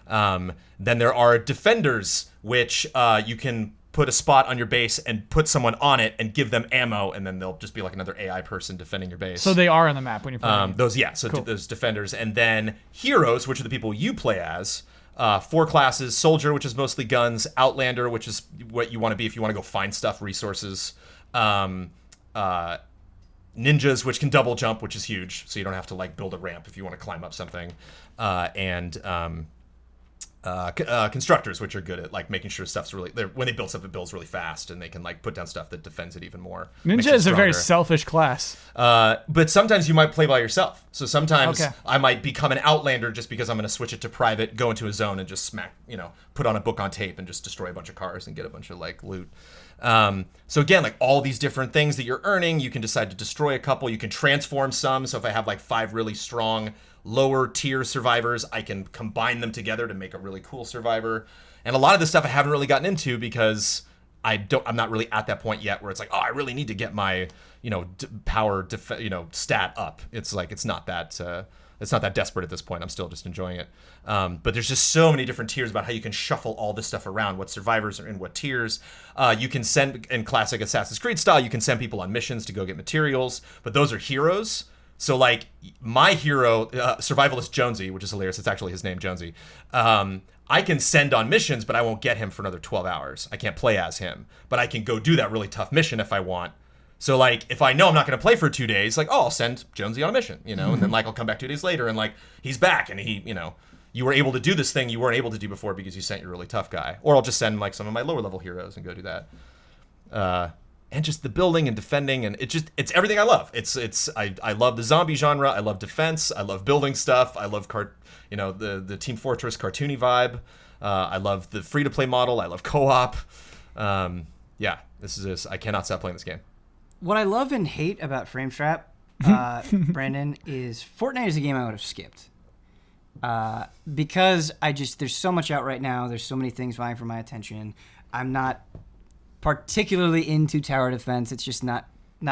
Then there are defenders, which you can put a spot on your base and put someone on it and give them ammo, and then they'll just be like another AI person defending your base. So they are on the map when you're playing. Cool. Those defenders, and then heroes, which are the people you play as. 4 classes: soldier, which is mostly guns; outlander, which is what you want to be if you want to go find stuff, resources; ninjas, which can double jump, which is huge, so you don't have to like build a ramp if you want to climb up something; and constructors, which are good at like making sure stuff's really when they build stuff, it builds really fast, and they can like put down stuff that defends it even more. Ninja is a very selfish class. But sometimes you might play by yourself. So sometimes I might become an outlander just because I'm going to switch it to private, go into a zone, and just smack, put on a book on tape and just destroy a bunch of cars and get a bunch of like loot. So again, like all these different things that you're earning, you can decide to destroy a couple. You can transform some. So if I have like 5 really strong lower tier survivors, I can combine them together to make a really cool survivor. And a lot of this stuff I haven't really gotten into because I'm not really at that point yet where it's like, oh, I really need to get my power stat up. It's like it's not that desperate at this point. I'm still just enjoying it. But there's just so many different tiers about how you can shuffle all this stuff around, what survivors are in what tiers. You can send, in classic Assassin's Creed style, you can send people on missions to go get materials, but those are heroes. So like my hero, Survivalist Jonesy, which is hilarious, it's actually his name, Jonesy, I can send on missions, but I won't get him for another 12 hours. I can't play as him, but I can go do that really tough mission if I want. So like if I know I'm not going to play for 2 days, like, oh, I'll send Jonesy on a mission, and then like I'll come back 2 days later and like he's back and he you were able to do this thing you weren't able to do before because you sent your really tough guy. Or I'll just send like some of my lower level heroes and go do that. And just the building and defending, and it's everything I love. I love the zombie genre. I love defense. I love building stuff. I love the Team Fortress cartoony vibe. I love the free to play model. I love co-op. I cannot stop playing this game. What I love and hate about Frame Trap, Brandon, is Fortnite is a game I would have skipped. Because there's so much out right now. There's so many things vying for my attention. I'm not particularly into tower defense. It's just not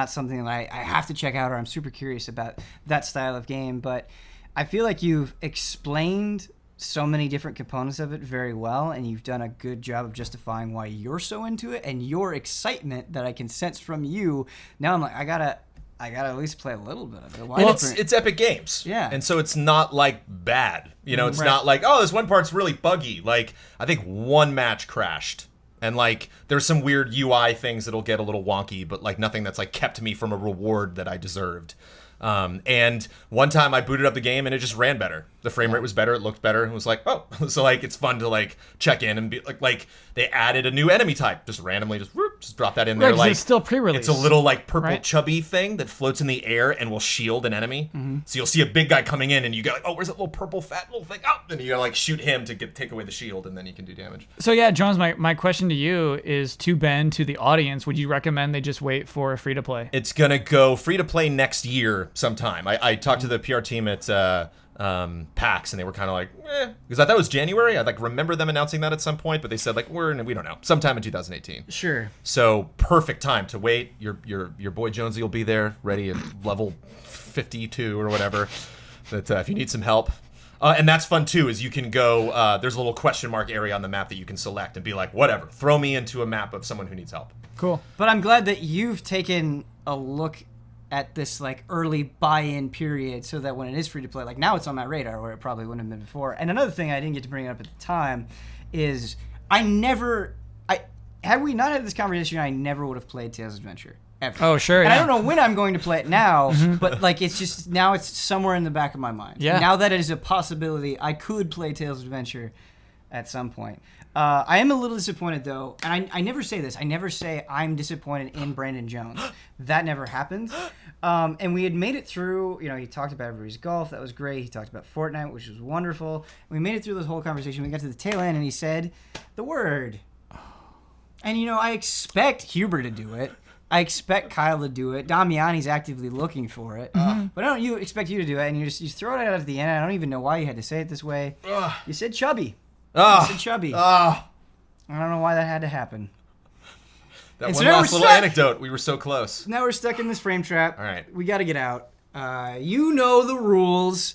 something that I have to check out, or I'm super curious about that style of game. But I feel like you've explained so many different components of it very well, and you've done a good job of justifying why you're so into it, and your excitement that I can sense from you. Now I'm like, I gotta at least play a little bit of it. Well, it's Epic Games. Yeah. And so it's not like bad. It's not like, oh, this one part's really buggy. Like, I think one match crashed. And like, there's some weird UI things that'll get a little wonky, but like nothing that's like kept me from a reward that I deserved. And one time I booted up the game and it just ran better. The frame rate was better. It looked better. It was like, oh, so like it's fun to like check in and be like they added a new enemy type, just randomly, just drop that in there. Right, like it's still pre-release. It's a little like purple right? chubby thing that floats in the air and will shield an enemy. Mm-hmm. So you'll see a big guy coming in and you go like, oh, where's that little purple fat little thing? Oh, and you gotta like shoot him to take away the shield, and then you can do damage. So yeah, Jones, my question to you is to Ben, to the audience, would you recommend they just wait for a free to play? It's gonna go free to play next year sometime. I talked to the PR team at PAX, and they were kind of like, because I thought it was January. I like remember them announcing that at some point, but they said like we don't know, sometime in 2018. Sure. So perfect time to wait. Your boy Jonesy will be there, ready at level 52 or whatever. That if you need some help. And that's fun too, is you can go, there's a little question mark area on the map that you can select and be like, whatever, throw me into a map of someone who needs help. Cool. But I'm glad that you've taken a look at this like early buy-in period, so that when it is free to play, like now it's on my radar where it probably wouldn't have been before. And another thing I didn't get to bring up at the time is had we not had this conversation, I never would have played Tales of Adventure. Ever. Oh, sure. And yeah. I don't know when I'm going to play it now, but like it's just now it's somewhere in the back of my mind. Yeah. Now that it is a possibility, I could play Tales of Adventure at some point. I am a little disappointed though, and I never say this. I never say I'm disappointed in Brandon Jones. That never happened. And we had made it through. He talked about everybody's golf. That was great. He talked about Fortnite, which was wonderful. We made it through this whole conversation. We got to the tail end, and he said the word. And I expect Huber to do it. I expect Kyle to do it. Damiani's actively looking for it. But I don't expect you to do it, and you throw it out at the end. I don't even know why you had to say it this way. You said chubby. You said chubby. I don't know why that had to happen. That one last little anecdote. We were so close. Now we're stuck in this frame trap. All right. We got to get out. You know the rules.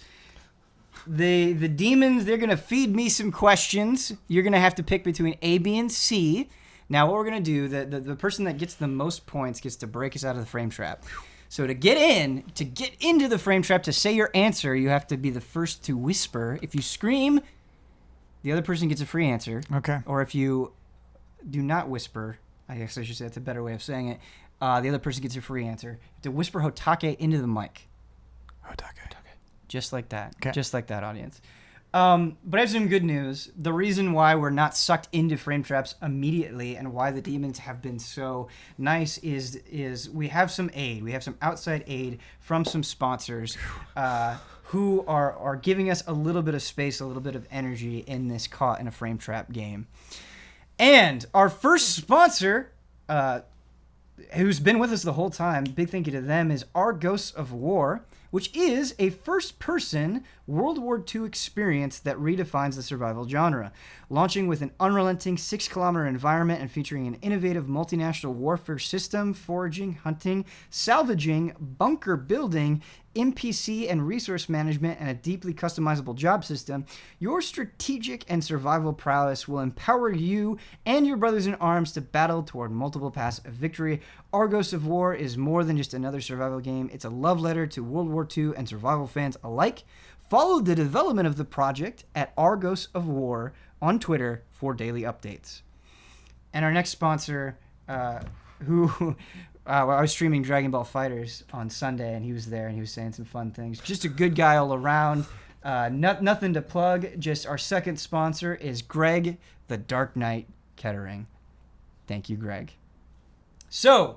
The demons, they're going to feed me some questions. You're going to have to pick between A, B, and C. Now, what we're going to do, the person that gets the most points gets to break us out of the frame trap. So to get into the frame trap, to say your answer, you have to be the first to whisper. If you scream, the other person gets a free answer. Okay. Or if you do not whisper, I guess I should say that's a better way of saying it, the other person gets a free answer. You have to whisper HOTTAKE into the mic. HOTTAKE. Just like that. Okay. Just like that, audience. But I have some good news. The reason why we're not sucked into frame traps immediately and why the demons have been so nice is we have some aid. We have some outside aid from some sponsors who are giving us a little bit of space, a little bit of energy in this caught in a frame trap game. And our first sponsor, who's been with us the whole time, big thank you to them, is Argos of War, which is a first-person World War II experience that redefines the survival genre. Launching with an unrelenting 6-kilometer environment and featuring an innovative multinational warfare system, foraging, hunting, salvaging, bunker building, NPC and resource management, and a deeply customizable job system, your strategic and survival prowess will empower you and your brothers in arms to battle toward multiple paths of victory. Argos of War is more than just another survival game. It's a love letter to World War II and survival fans alike. Follow the development of the project at Argos of War on Twitter for daily updates. And our next sponsor, I was streaming Dragon Ball FighterZ on Sunday, and he was there, and he was saying some fun things. Just a good guy all around. Nothing to plug. Just our second sponsor is Greg, the Dark Knight Kettering. Thank you, Greg. So,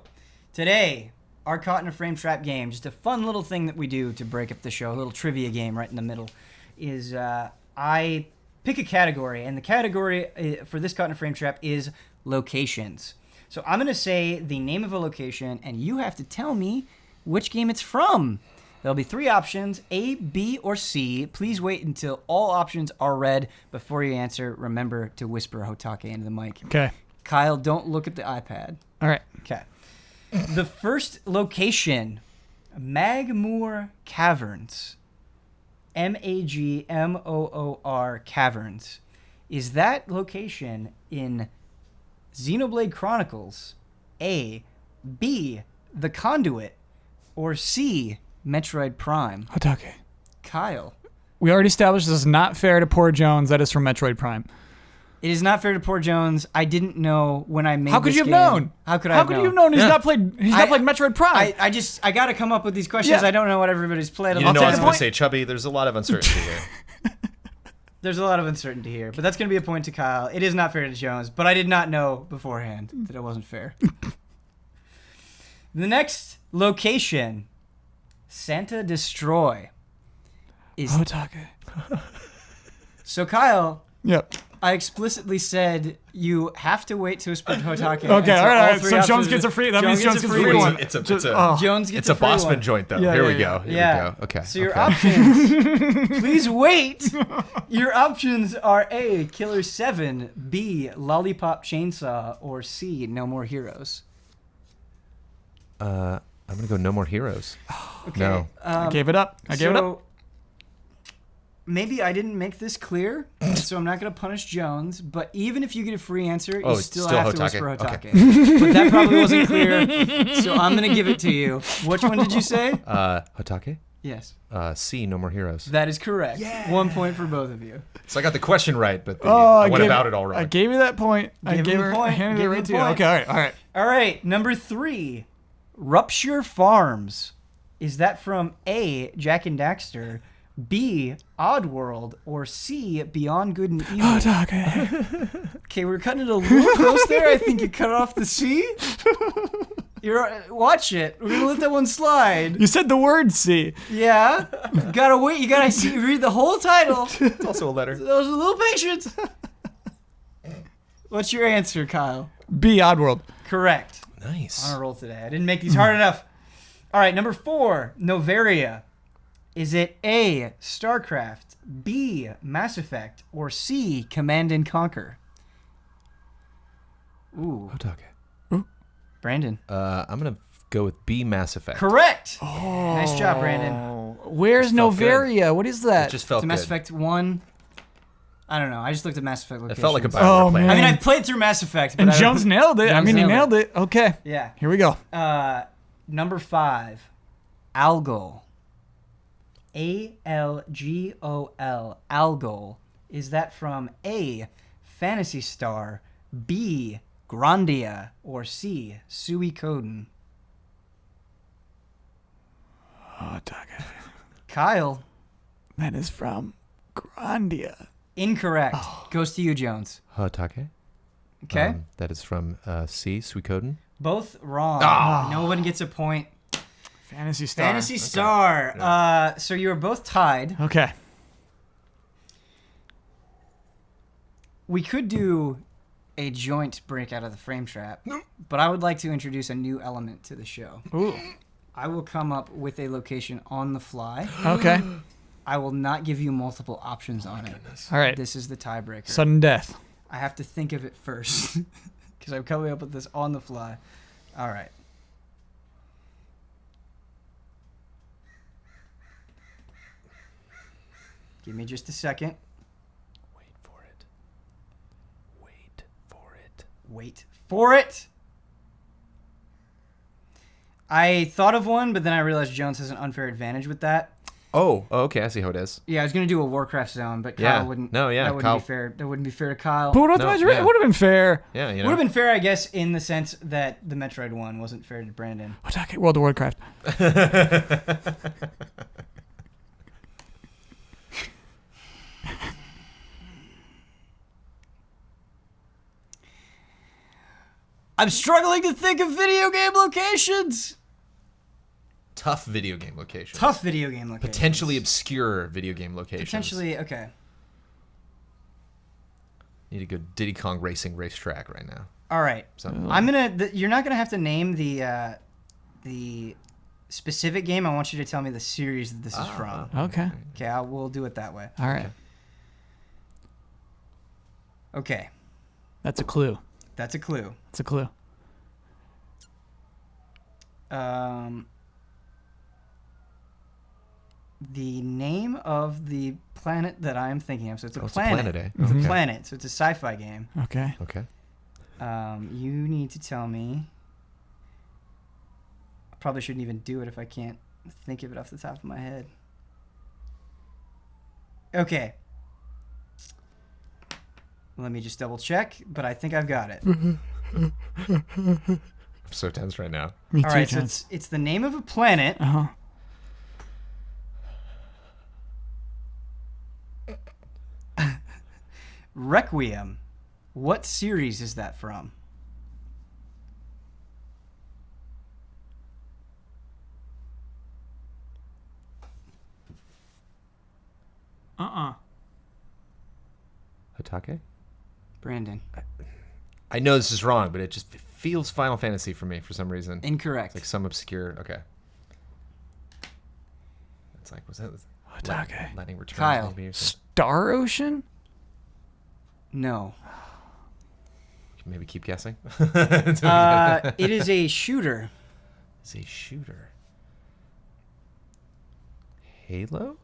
today, our Caught in a Frame Trap game, just a fun little thing that we do to break up the show, a little trivia game right in the middle, is I pick a category, and the category for this Caught in a Frame Trap is locations. So I'm going to say the name of a location, and you have to tell me which game it's from. There'll be 3 options, A, B, or C. Please wait until all options are read before you answer. Remember to whisper HOTTAKE into the mic. Okay. Kyle, don't look at the iPad. All right. Okay. The first location, Magmoor Caverns. Magmoor Caverns. Is that location in Xenoblade Chronicles, A, B, The Conduit, or C, Metroid Prime? HOTTAKE. Kyle. We already established this is not fair to Poor Jones. That is from Metroid Prime. It is not fair to Poor Jones. I didn't know when I made How could this you have game. known? How could I have known? How could you have known? He's Yeah. not played. He's not played Metroid Prime. I got to come up with these questions. Yeah. I don't know what everybody's played. You didn't know I was the going point. to say, Chubby, there's a lot of uncertainty here. There's a lot of uncertainty here, but that's going to be a point to Kyle. It is not fair to Jones, but I did not know beforehand that it wasn't fair. The next location, Santa Destroy. HOTTAKE. So, Kyle, Yep. I explicitly said you have to wait to whisper HOTTAKE. Okay, all right. So Jones options gets a free. That Jones means Jones gets gets a free one. It's a Jones gets it's a free Bossman one. joint, though. Yeah, Here we yeah, go. Here Yeah. we go. Okay. So your okay. options, please wait. Your options are A, Killer 7, B, Lollipop Chainsaw, or C, No More Heroes. I'm gonna go No More Heroes. Okay. No. I gave it up. I gave it up. Maybe I didn't make this clear, so I'm not going to punish Jones, but even if you get a free answer, you Oh, it's still still have to HOTTAKE. whisper Okay. HOTTAKE. But that probably wasn't clear, so I'm going to give it to you. Which one did you say? HOTTAKE? Yes. C, No More Heroes. That is correct. Yeah. 1 point for both of you. So I got the question right, but I I went gave about it- it all wrong. I gave you that point. I Give gave him her the point. I handed Give it him right the to you. point. Okay, all right, all right. All right, number 3, Rupture Farms. Is that from A, Jak and Daxter, B, Oddworld, or C, Beyond Good and Evil? HOTTAKE. Okay, we're cutting it a little close there. I think you cut off the C. Watch it. We're gonna let that one slide. You said the word C. Yeah. You gotta wait. You gotta read the whole title. It's also a letter. That was a little patience. What's your answer, Kyle? B, Oddworld. Correct. Nice. On a roll today. I didn't make these hard enough. All right, number 4, Novaria. Is it A, StarCraft, B, Mass Effect, or C, Command and Conquer? Ooh, HOTTAKE. Brandon. I'm gonna go with B, Mass Effect. Correct. Nice job, Brandon. Where's Just felt Novaria? What is that? It just felt To Mass good. Effect 1. I don't know. I just looked at Mass Effect It locations. felt like a Oh, BioWare plan. man. I mean, I've played through Mass Effect. But and I don't- Jones nailed it. I Jones mean, he nailed nailed it. Okay. Yeah. Here we go. Number 5, Algol. Algol. Algol. Is that from A, Phantasy Star, B, Grandia, or C, Suikoden? HOTTAKE. Kyle. That is from Grandia. Incorrect. Goes to you, Jones. HOTTAKE. Okay. That is from C, Suikoden. Both wrong. No one gets a point. Fantasy Star. Fantasy Star. So you are both tied. Okay. We could do a joint break out of the frame trap, but I would like to introduce a new element to the show. Ooh. I will come up with a location on the fly. Okay. I will not give you multiple options on it. All right. This is the tiebreaker. Sudden death. I have to think of it first because I'm coming up with this on the fly. All right. Give me just a second. Wait for it. Wait for it. Wait for it. I thought of one, but then I realized Jones has an unfair advantage with that. Oh, okay. I see how it is. Yeah, I was gonna do a Warcraft zone, but Kyle Yeah. wouldn't. No, yeah, that wouldn't Kyle- be fair. That wouldn't be fair to Kyle. But what No, it yeah. would have been fair. Yeah, you know. Would have been fair, I guess, in the sense that the Metroid one wasn't fair to Brandon. HOTTAKE. World of Warcraft. I'm struggling to think of video game locations. Tough video game locations. Tough video game locations. Potentially obscure video game locations. Potentially, okay. Need a good Diddy Kong Racing racetrack right now. All right. So, I'm gonna. You're not gonna have to name the specific game. I want you to tell me the series that this is from. Okay. Okay, we'll do it that way. All right. Okay, That's a clue. that's a clue. That's a clue. The name of the planet that I'm thinking of. So it's a it's planet. a planet, eh? It's Okay. a planet. So it's a sci-fi game. Okay. Okay. You need to tell me. I probably shouldn't even do it if I can't think of it off the top of my head. Okay. Let me just double check, but I think I've got it. I'm so tense right now. Me All too, right, so John. it's the name of a planet. Uh-huh. Requiem. What series is that from? HOTTAKE? Brandon. I know this is wrong, but it just feels Final Fantasy for me for some reason. Incorrect. It's like some obscure. Okay. It's like, was that HOTTAKE. Lightning Returns? Kyle. Maybe, or something? Star Ocean? No. Maybe keep guessing. It is a shooter. It's a shooter. Halo?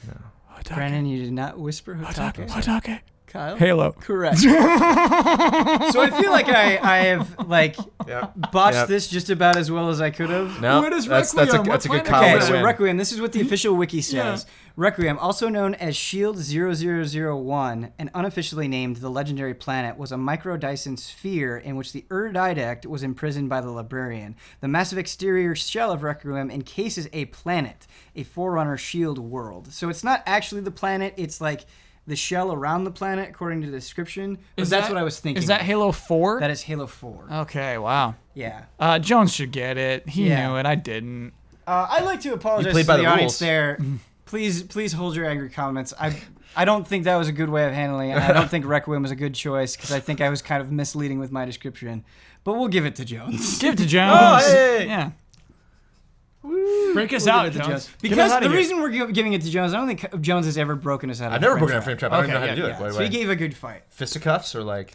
No. HOTTAKE. Brandon, you did not whisper HOTTAKE. HOTTAKE. HOTTAKE. Kyle? Halo. Correct. So I feel like I have like Yep. botched Yep. this just about as well as I could have. No, What is that's a Requiem? What good planet? Kyle Okay, way to so win. Requiem, this is what the official wiki says. Requiem, also known as Shield 0001 and unofficially named the legendary planet, was a micro-Dyson sphere in which the Ur-Didact was imprisoned by the librarian. The massive exterior shell of Requiem encases a planet, a forerunner Shield world. So it's not actually the planet, it's like the shell around the planet, according to the description. But that's what I was thinking. Is that Halo 4? That is Halo 4. Okay, wow. Yeah. Jones should get it. He Yeah. knew it. I didn't. I'd like to apologize played to by the the audience rules. there. Please hold your angry comments. I don't think that was a good way of handling it. I don't think Requiem was a good choice because I think I was kind of misleading with my description. But we'll give it to Jones. Give it to Jones. Oh, hey! Yeah. Break us We'll out, give it to Jones. Get us Because outta the here. reason we're giving it to Jones, I don't think Jones has ever broken us out of I've a never frame broken a trap. frame trap. I don't even know how to do yeah, it. Wait, So he wait. gave a good fight. Fisticuffs or like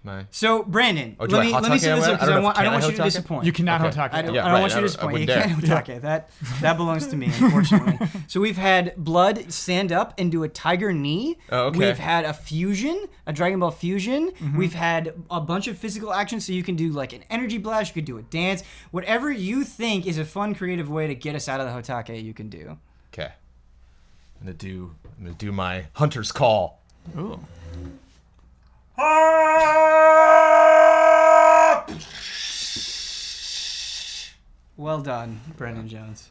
my. So Brandon, Oh, do let I me set HOTTAKE this up I because don't I know. want Can I you to HOTTAKE? disappoint. You cannot Okay. HOTTAKE. I don't, Yeah, I don't right, want you I to disappoint. You wouldn't can't dare. Otake. That belongs to me, unfortunately. So we've had Blood stand up and do a tiger knee. Oh, okay. We've had a fusion, a Dragon Ball fusion. We've had a bunch of physical actions, so you can do like an energy blast. You could do a dance. Whatever you think is a fun, creative way to get us out of the HOTTAKE, you can do. Okay. I'm gonna do my hunter's call. Ooh. Well done, Brendan Jones.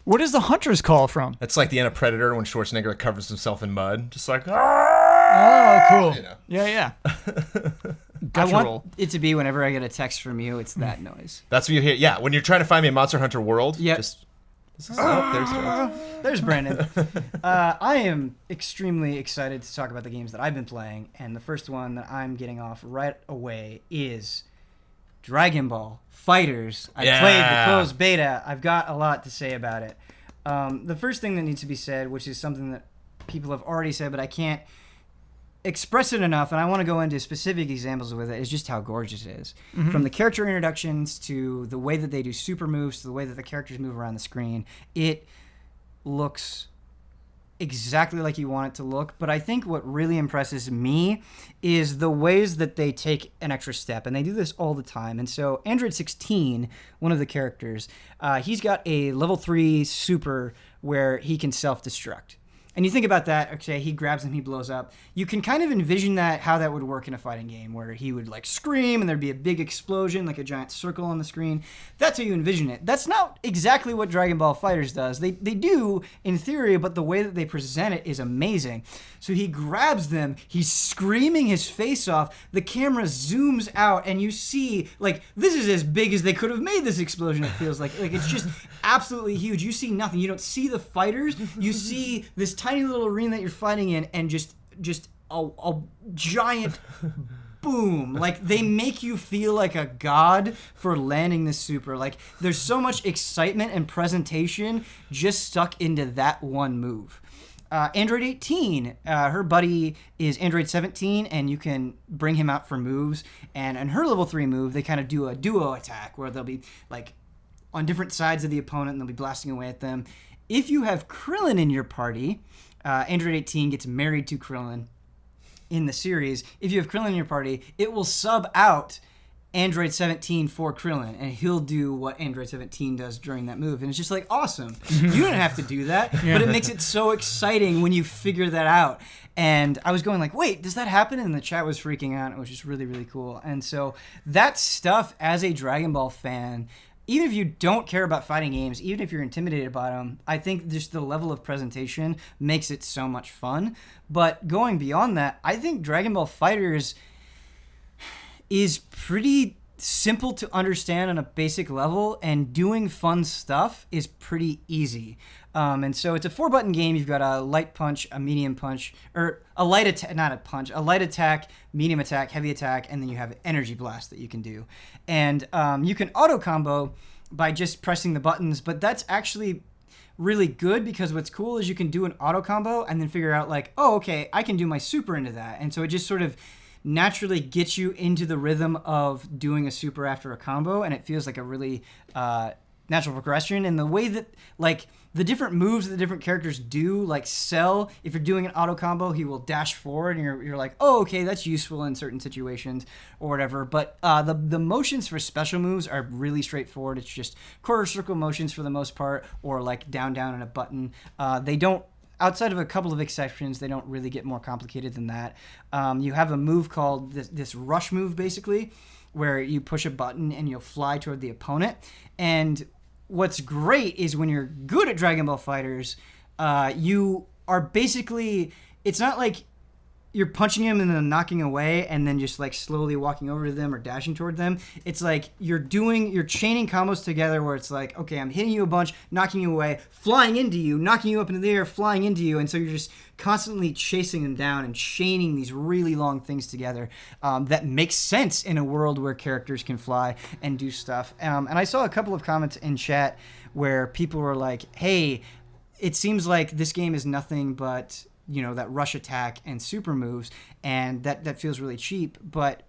What is the hunter's call from? That's like the end of Predator when Schwarzenegger covers himself in mud, just like. Oh, cool. You know. Yeah, yeah. I want roll. it to be whenever I get a text from you, it's that noise. That's what you hear. Yeah, when you're trying to find me in Monster Hunter World. Yep. Just. Oh, there's Jones. There's Brandon. I am extremely excited to talk about the games that I've been playing, and the first one that I'm getting off right away is Dragon Ball FighterZ. I played the closed beta. I've got a lot to say about it. The first thing that needs to be said, which is something that people have already said, but I can't express it enough, and I want to go into specific examples with it, is just how gorgeous it is. From the character introductions to the way that they do super moves to the way that the characters move around the screen, it looks exactly like you want it to look. But I think what really impresses me is the ways that they take an extra step, and they do this all the time. And so Android 16, one of the characters, he's got a level 3 super where he can self-destruct. And you think about that, okay, he grabs him, he blows up. You can kind of envision how that would work in a fighting game, where he would like scream and there'd be a big explosion, like a giant circle on the screen. That's how you envision it. That's not exactly what Dragon Ball FighterZ does. They do in theory, but the way that they present it is amazing. So he grabs them, he's screaming his face off, the camera zooms out, and you see, like, this is as big as they could have made this explosion, it feels like. Like, it's just absolutely huge. You see nothing. You don't see the fighters. You see this tiny little arena that you're fighting in, and just a giant boom. Like, they make you feel like a god for landing this super. Like, there's so much excitement and presentation just stuck into that one move. Android 18, her buddy is Android 17, and you can bring him out for moves. And in her level 3 move, they kind of do a duo attack where they'll be like on different sides of the opponent and they'll be blasting away at them. If you have Krillin in your party, Android 18 gets married to Krillin in the series. If you have Krillin in your party, it will sub out Android 17 for Krillin, and he'll do what Android 17 does during that move. And it's just like, awesome. You don't have to do that, but it makes it so exciting when you figure that out. And I was going like, wait, does that happen? And the chat was freaking out. It was just really, really cool. And so that stuff, as a Dragon Ball fan, even if you don't care about fighting games, even if you're intimidated by them, I think just the level of presentation makes it so much fun. But going beyond that, I think Dragon Ball FighterZ is pretty simple to understand on a basic level, and doing fun stuff is pretty easy. And so it's a 4-button game. You've got a light punch, a medium punch, or a light attack, not a punch, a light attack, medium attack, heavy attack, and then you have energy blast that you can do. And you can auto combo by just pressing the buttons, but that's actually really good, because what's cool is you can do an auto combo and then figure out like, oh, okay, I can do my super into that. And so it just sort of naturally gets you into the rhythm of doing a super after a combo, and it feels like a really natural progression. And the way that like the different moves that the different characters do, like Cell, if you're doing an auto combo, he will dash forward, and you're like, oh, okay, that's useful in certain situations or whatever. But the motions for special moves are really straightforward. It's just quarter circle motions for the most part, or like down and a button. They don't, outside of a couple of exceptions, they don't really get more complicated than that. You have a move called this rush move, basically, where you push a button and you'll fly toward the opponent. And what's great is when you're good at Dragon Ball FighterZ, you are basically, it's not like you're punching him and then knocking away and then just like slowly walking over to them or dashing toward them. It's like you're chaining combos together where it's like, okay, I'm hitting you a bunch, knocking you away, flying into you, knocking you up into the air, flying into you. And so you're just constantly chasing them down and chaining these really long things together that makes sense in a world where characters can fly and do stuff. And I saw a couple of comments in chat where people were like, hey, it seems like this game is nothing but, you know, that rush attack and super moves, and that feels really cheap. But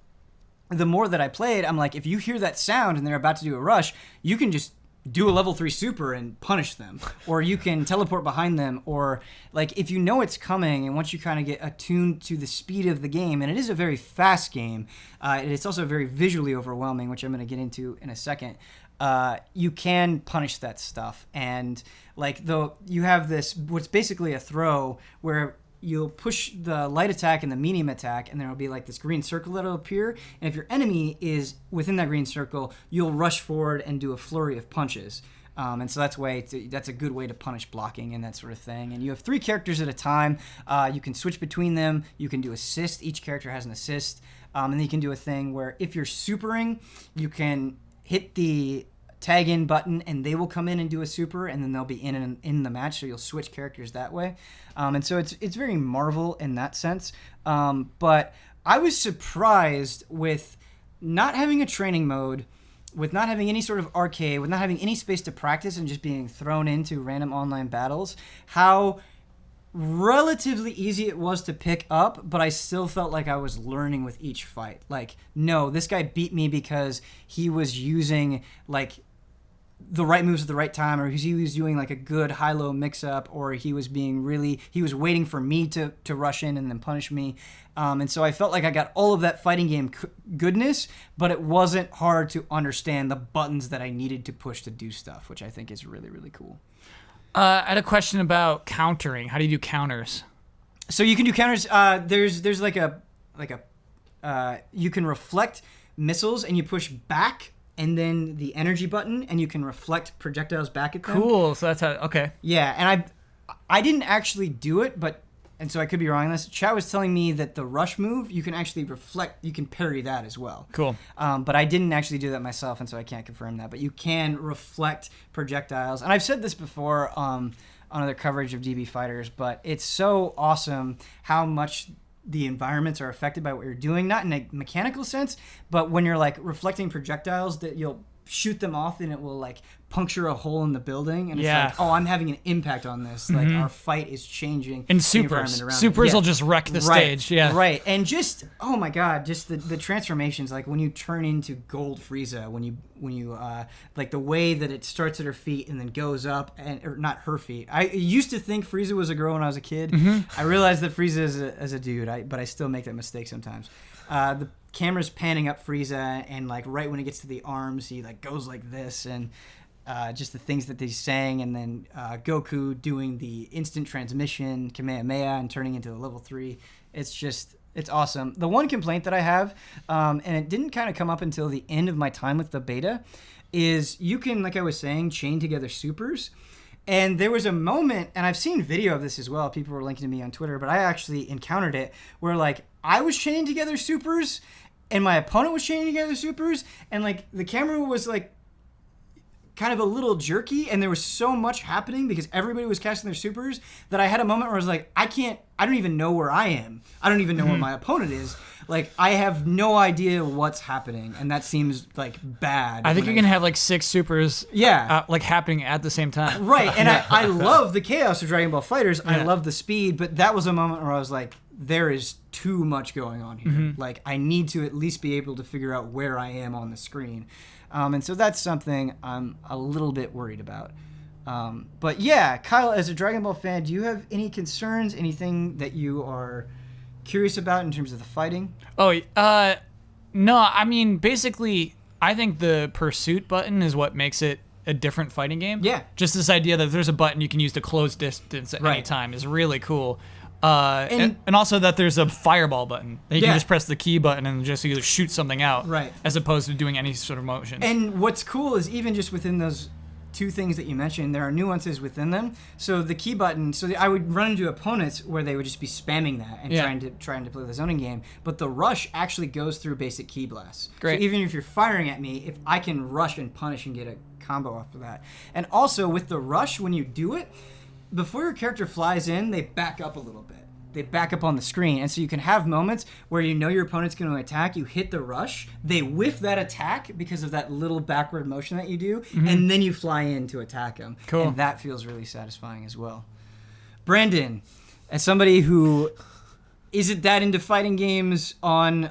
the more that I played, I'm like, if you hear that sound and they're about to do a rush, you can just do a level 3 super and punish them, or you can teleport behind them, or like if you know it's coming, and once you kind of get attuned to the speed of the game, and it is a very fast game, it's also very visually overwhelming, which I'm going to get into in a second. You can punish that stuff. And like, though, you have this, what's basically a throw where you'll push the light attack and the medium attack, and there'll be like this green circle that'll appear. And if your enemy is within that green circle, you'll rush forward and do a flurry of punches. And so that's a good way to punish blocking and that sort of thing. And you have 3 characters at a time. You can switch between them. You can do assist. Each character has an assist. And then you can do a thing where if you're supering, you can hit the tag in button and they will come in and do a super, and then they'll be in the match, so you'll switch characters that way. And so it's very Marvel in that sense. But I was surprised with not having a training mode, with not having any sort of arcade, with not having any space to practice and just being thrown into random online battles, how relatively easy it was to pick up, but I still felt like I was learning with each fight. Like, no, this guy beat me because he was using like the right moves at the right time, or he was doing like a good high-low mix-up, or he was waiting for me to rush in and then punish me. And so I felt like I got all of that fighting game goodness, but it wasn't hard to understand the buttons that I needed to push to do stuff, which I think is really, really cool. I had a question about countering. How do you do counters? So you can do counters. There's like a you can reflect missiles and you push back and then the energy button and you can reflect projectiles back at them. Cool. So that's how. Okay. Yeah, and I didn't actually do it, and so I could be wrong on this. Chat was telling me that the rush move you can actually reflect. You can parry that as well. Cool. But I didn't actually do that myself, and so I can't confirm that. But you can reflect projectiles, and I've said this before on other coverage of DB Fighters, but it's so awesome how much the environments are affected by what you're doing, not in a mechanical sense, but when you're like reflecting projectiles that you'll shoot them off and it will like puncture a hole in the building, and it's like, oh, I'm having an impact on this. Like our fight is changing. And supers will just wreck the stage. Yeah, right. And just oh my god, just the transformations, like when you turn into Gold Frieza, when you like the way that it starts at her feet and then goes up, or not her feet. I used to think Frieza was a girl when I was a kid. I realized that Frieza is a dude, but I still make that mistake sometimes. The camera's panning up Frieza, and like right when he gets to the arms, he like goes like this, and just the things that he's saying, and then Goku doing the instant transmission Kamehameha and turning into a level 3. It's awesome. The one complaint that I have, and it didn't kind of come up until the end of my time with the beta, is you can, like I was saying, chain together supers. And there was a moment, and I've seen video of this as well, people were linking to me on Twitter, but I actually encountered it, where like I was chaining together supers and my opponent was chaining together supers, and like the camera was like kind of a little jerky, and there was so much happening because everybody was casting their supers that I had a moment where I was like, I don't even know where I am. I don't even know where my opponent is. Like, I have no idea what's happening, and that seems like bad. I think you can have like 6 supers like happening at the same time. Right, and I love the chaos of Dragon Ball FighterZ. I love the speed, but that was a moment where I was like, there is too much going on here. Like, I need to at least be able to figure out where I am on the screen. And so that's something I'm a little bit worried about. But yeah, Kyle, as a Dragon Ball fan, do you have any concerns, anything that you are curious about in terms of the fighting? No, I mean, basically, I think the pursuit button is what makes it a different fighting game. Yeah. Just this idea that there's a button you can use to close distance at any time is really cool. And also that there's a fireball button. That you can just press the key button and just either shoot something out, as opposed to doing any sort of motion. And what's cool is even just within those 2 things that you mentioned, there are nuances within them. So the key button, I would run into opponents where they would just be spamming that and trying to play the zoning game. But the rush actually goes through basic key blasts. Great. So even if you're firing at me, if I can rush and punish and get a combo off of that. And also with the rush, when you do it, before your character flies in, they back up a little bit. They back up on the screen, and so you can have moments where you know your opponent's going to attack, you hit the rush, they whiff that attack because of that little backward motion that you do, and then you fly in to attack them. Cool. And that feels really satisfying as well. Brandon, as somebody who isn't that into fighting games on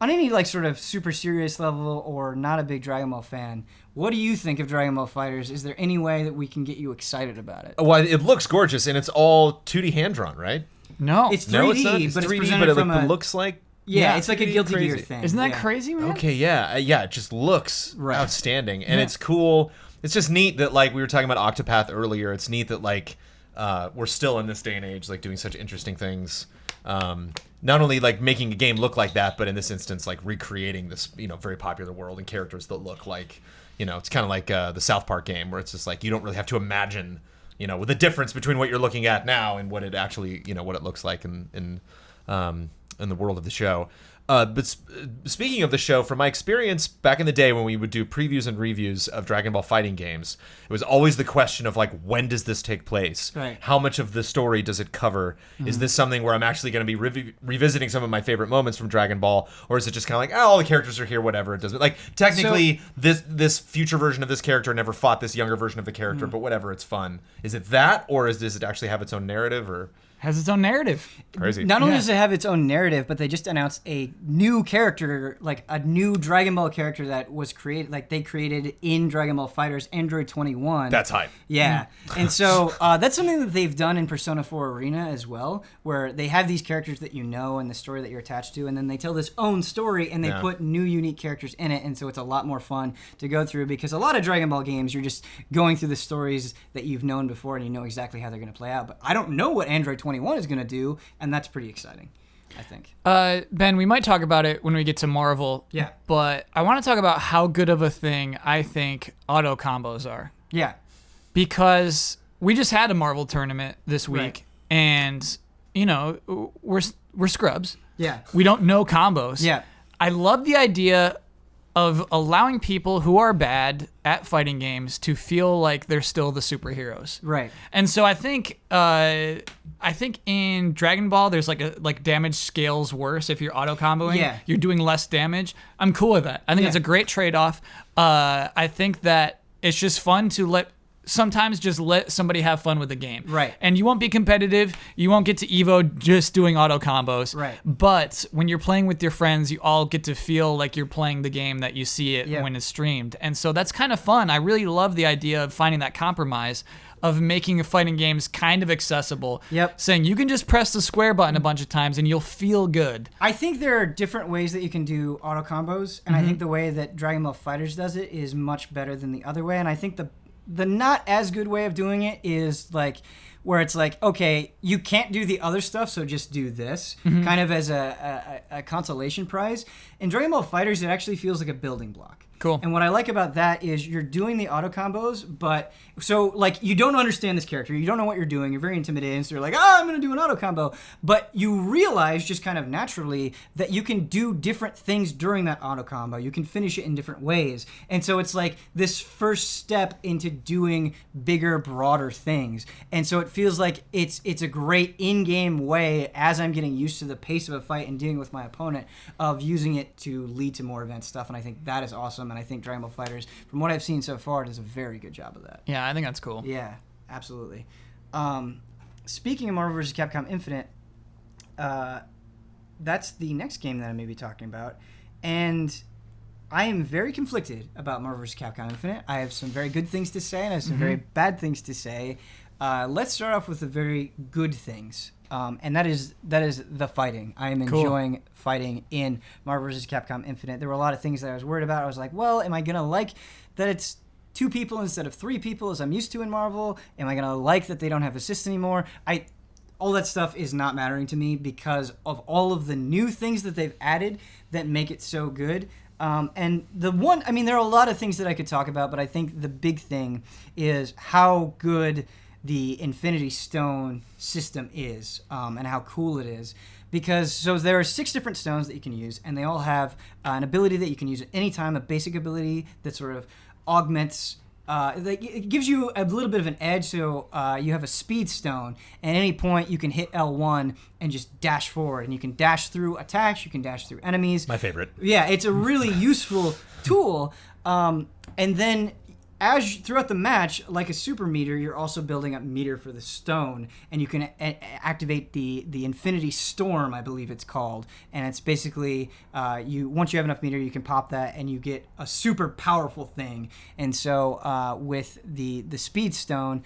any like sort of super serious level or not a big Dragon Ball fan, what do you think of Dragon Ball FighterZ? Is there any way that we can get you excited about it? Well, it looks gorgeous, and it's all 2D hand-drawn, right? No. It's 3D, No, it's not. It's but 3D, it's presented from it looks like... Yeah, it's like a Guilty crazy. Gear thing. Isn't that crazy, man? Okay, yeah. It just looks outstanding, and it's cool. It's just neat that, like, we were talking about Octopath earlier. It's neat that, like, we're still in this day and age, like, doing such interesting things. Not only like making a game look like that, but in this instance, like recreating this, very popular world and characters that look like, it's kind of like the South Park game where it's just like you don't really have to imagine, with the difference between what you're looking at now and what it actually, what it looks like in the world of the show. But speaking of the show, from my experience back in the day when we would do previews and reviews of Dragon Ball fighting games, it was always the question of, like, when does this take place? Right. How much of the story does it cover? Is this something where I'm actually going to be revisiting some of my favorite moments from Dragon Ball? Or is it just kind of like, all the characters are here, whatever, it doesn't... Like, technically, this future version of this character never fought this younger version of the character, but whatever, it's fun. Is it that, or does it actually have its own narrative, or... Has its own narrative. Crazy. Not only does it have its own narrative, but they just announced a new character, like a new Dragon Ball character that was created, like they created in Dragon Ball FighterZ Android 21. That's hype. Yeah. And so that's something that they've done in Persona 4 Arena as well, where they have these characters that you know and the story that you're attached to, and then they tell this own story and they put new unique characters in it, and so it's a lot more fun to go through because a lot of Dragon Ball games, you're just going through the stories that you've known before and you know exactly how they're going to play out. But I don't know what Android 21 is going to do, and that's pretty exciting, I think. Ben, we might talk about it when we get to Marvel. Yeah. But I want to talk about how good of a thing I think auto combos are. Yeah. Because we just had a Marvel tournament this week, Right. and, you know, we're scrubs. Yeah. We don't know combos. Yeah. I love the idea of allowing people who are bad at fighting games to feel like they're still the superheroes. Right. And so I think in Dragon Ball there's like damage scales worse if you're auto comboing. Yeah. You're doing less damage. I'm cool with that. I think it's a great trade-off. I think that it's just fun to sometimes just let somebody have fun with the game. Right. And you won't be competitive. You won't get to Evo just doing auto combos. Right. But when you're playing with your friends, you all get to feel like you're playing the game that you see it when it's streamed. And so that's kind of fun. I really love the idea of finding that compromise of making fighting games kind of accessible. Yep. Saying you can just press the square button a bunch of times and you'll feel good. I think there are different ways that you can do auto combos, and I think the way that Dragon Ball FighterZ does it is much better than the other way, and I think the not as good way of doing it is like where it's like, okay, you can't do the other stuff, so just do this, kind of as a consolation prize. In Dragon Ball FighterZ, it actually feels like a building block. Cool. And what I like about that is you're doing the auto combos, but so like you don't understand this character, you don't know what you're doing, you're very intimidated, and so you're like, I'm gonna do an auto combo, but you realize just kind of naturally that you can do different things during that auto combo. You can finish it in different ways, and so it's like this first step into doing bigger, broader things, and so it feels like it's a great in-game way as I'm getting used to the pace of a fight and dealing with my opponent of using it to lead to more advanced stuff, and I think that is awesome. And I think Dragon Ball FighterZ, from what I've seen so far, does a very good job of that. Yeah, I think that's cool. Yeah, absolutely. Speaking of Marvel vs. Capcom Infinite, that's the next game that I may be talking about. And I am very conflicted about Marvel vs. Capcom Infinite. I have some very good things to say, and I have some very bad things to say. Let's start off with the very good things. And that is the fighting. I am enjoying fighting in Marvel vs. Capcom Infinite. There were a lot of things that I was worried about. I was like, well, am I going to like that it's 2 people instead of 3 people as I'm used to in Marvel? Am I going to like that they don't have assists anymore? All that stuff is not mattering to me because of all of the new things that they've added that make it so good. And there are a lot of things that I could talk about, but I think the big thing is how good the Infinity Stone system is, and how cool it is. Because, so there are 6 different stones that you can use, and they all have an ability that you can use at any time, a basic ability that sort of augments, it gives you a little bit of an edge, so you have a speed stone, and at any point you can hit L1 and just dash forward, and you can dash through attacks, you can dash through enemies. My favorite. Yeah, it's a really useful tool, and then throughout the match, like a super meter, you're also building up meter for the stone, and you can activate the Infinity Storm, I believe it's called, and it's basically once you have enough meter, you can pop that, and you get a super powerful thing. And so with the Speed Stone,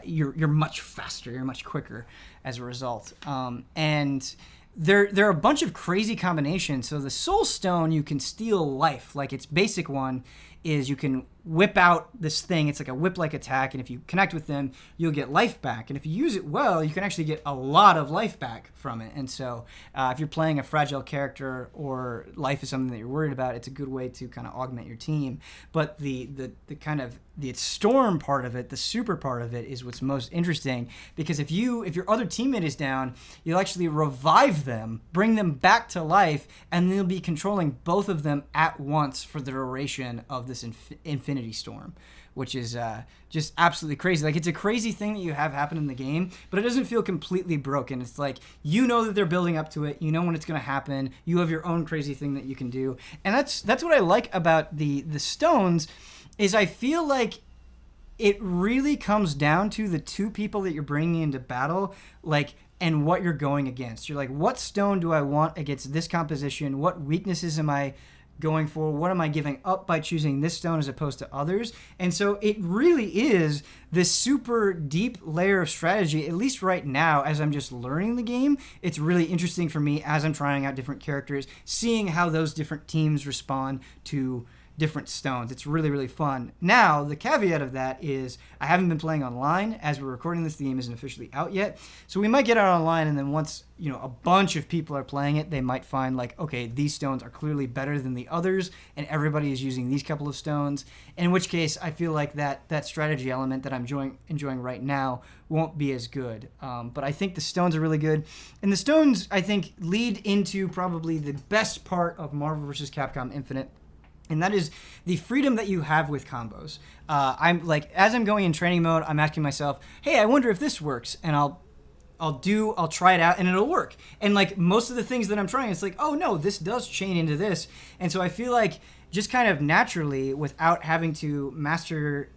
you're much faster, you're much quicker as a result, and there are a bunch of crazy combinations. So the Soul Stone, you can steal life. Like its basic one is you can whip out this thing. It's like a whip-like attack, and if you connect with them, you'll get life back. And if you use it well, you can actually get a lot of life back from it. And so if you're playing a fragile character or life is something that you're worried about, it's a good way to kind of augment your team. But the kind of the storm part of it, the super part of it, is what's most interesting, because if your other teammate is down, you'll actually revive them, bring them back to life, and then you'll be controlling both of them at once for the duration of this Infinity Storm, which is just absolutely crazy. Like, it's a crazy thing that you have happen in the game, but it doesn't feel completely broken. It's like, you know that they're building up to it. You know when it's going to happen. You have your own crazy thing that you can do. And that's what I like about the stones, is I feel like it really comes down to the 2 people that you're bringing into battle, like and what you're going against. You're like, what stone do I want against this composition? What weaknesses am I going for? What am I giving up by choosing this stone as opposed to others? And so it really is this super deep layer of strategy, at least right now as I'm just learning the game. It's really interesting for me as I'm trying out different characters, seeing how those different teams respond to different stones. It's really, really fun. Now, the caveat of that is I haven't been playing online. As we're recording this, the game isn't officially out yet. So we might get out online, and then once, a bunch of people are playing it, they might find like, okay, these stones are clearly better than the others, and everybody is using these couple of stones. In which case, I feel like that strategy element that I'm enjoying right now won't be as good. But I think the stones are really good. And the stones, I think, lead into probably the best part of Marvel vs. Capcom Infinite. And that is the freedom that you have with combos. I'm like, as I'm going in training mode, I'm asking myself, hey, I wonder if this works. And I'll try it out and it'll work. And like most of the things that I'm trying, it's like, oh no, this does chain into this. And so I feel like just kind of naturally, without having to master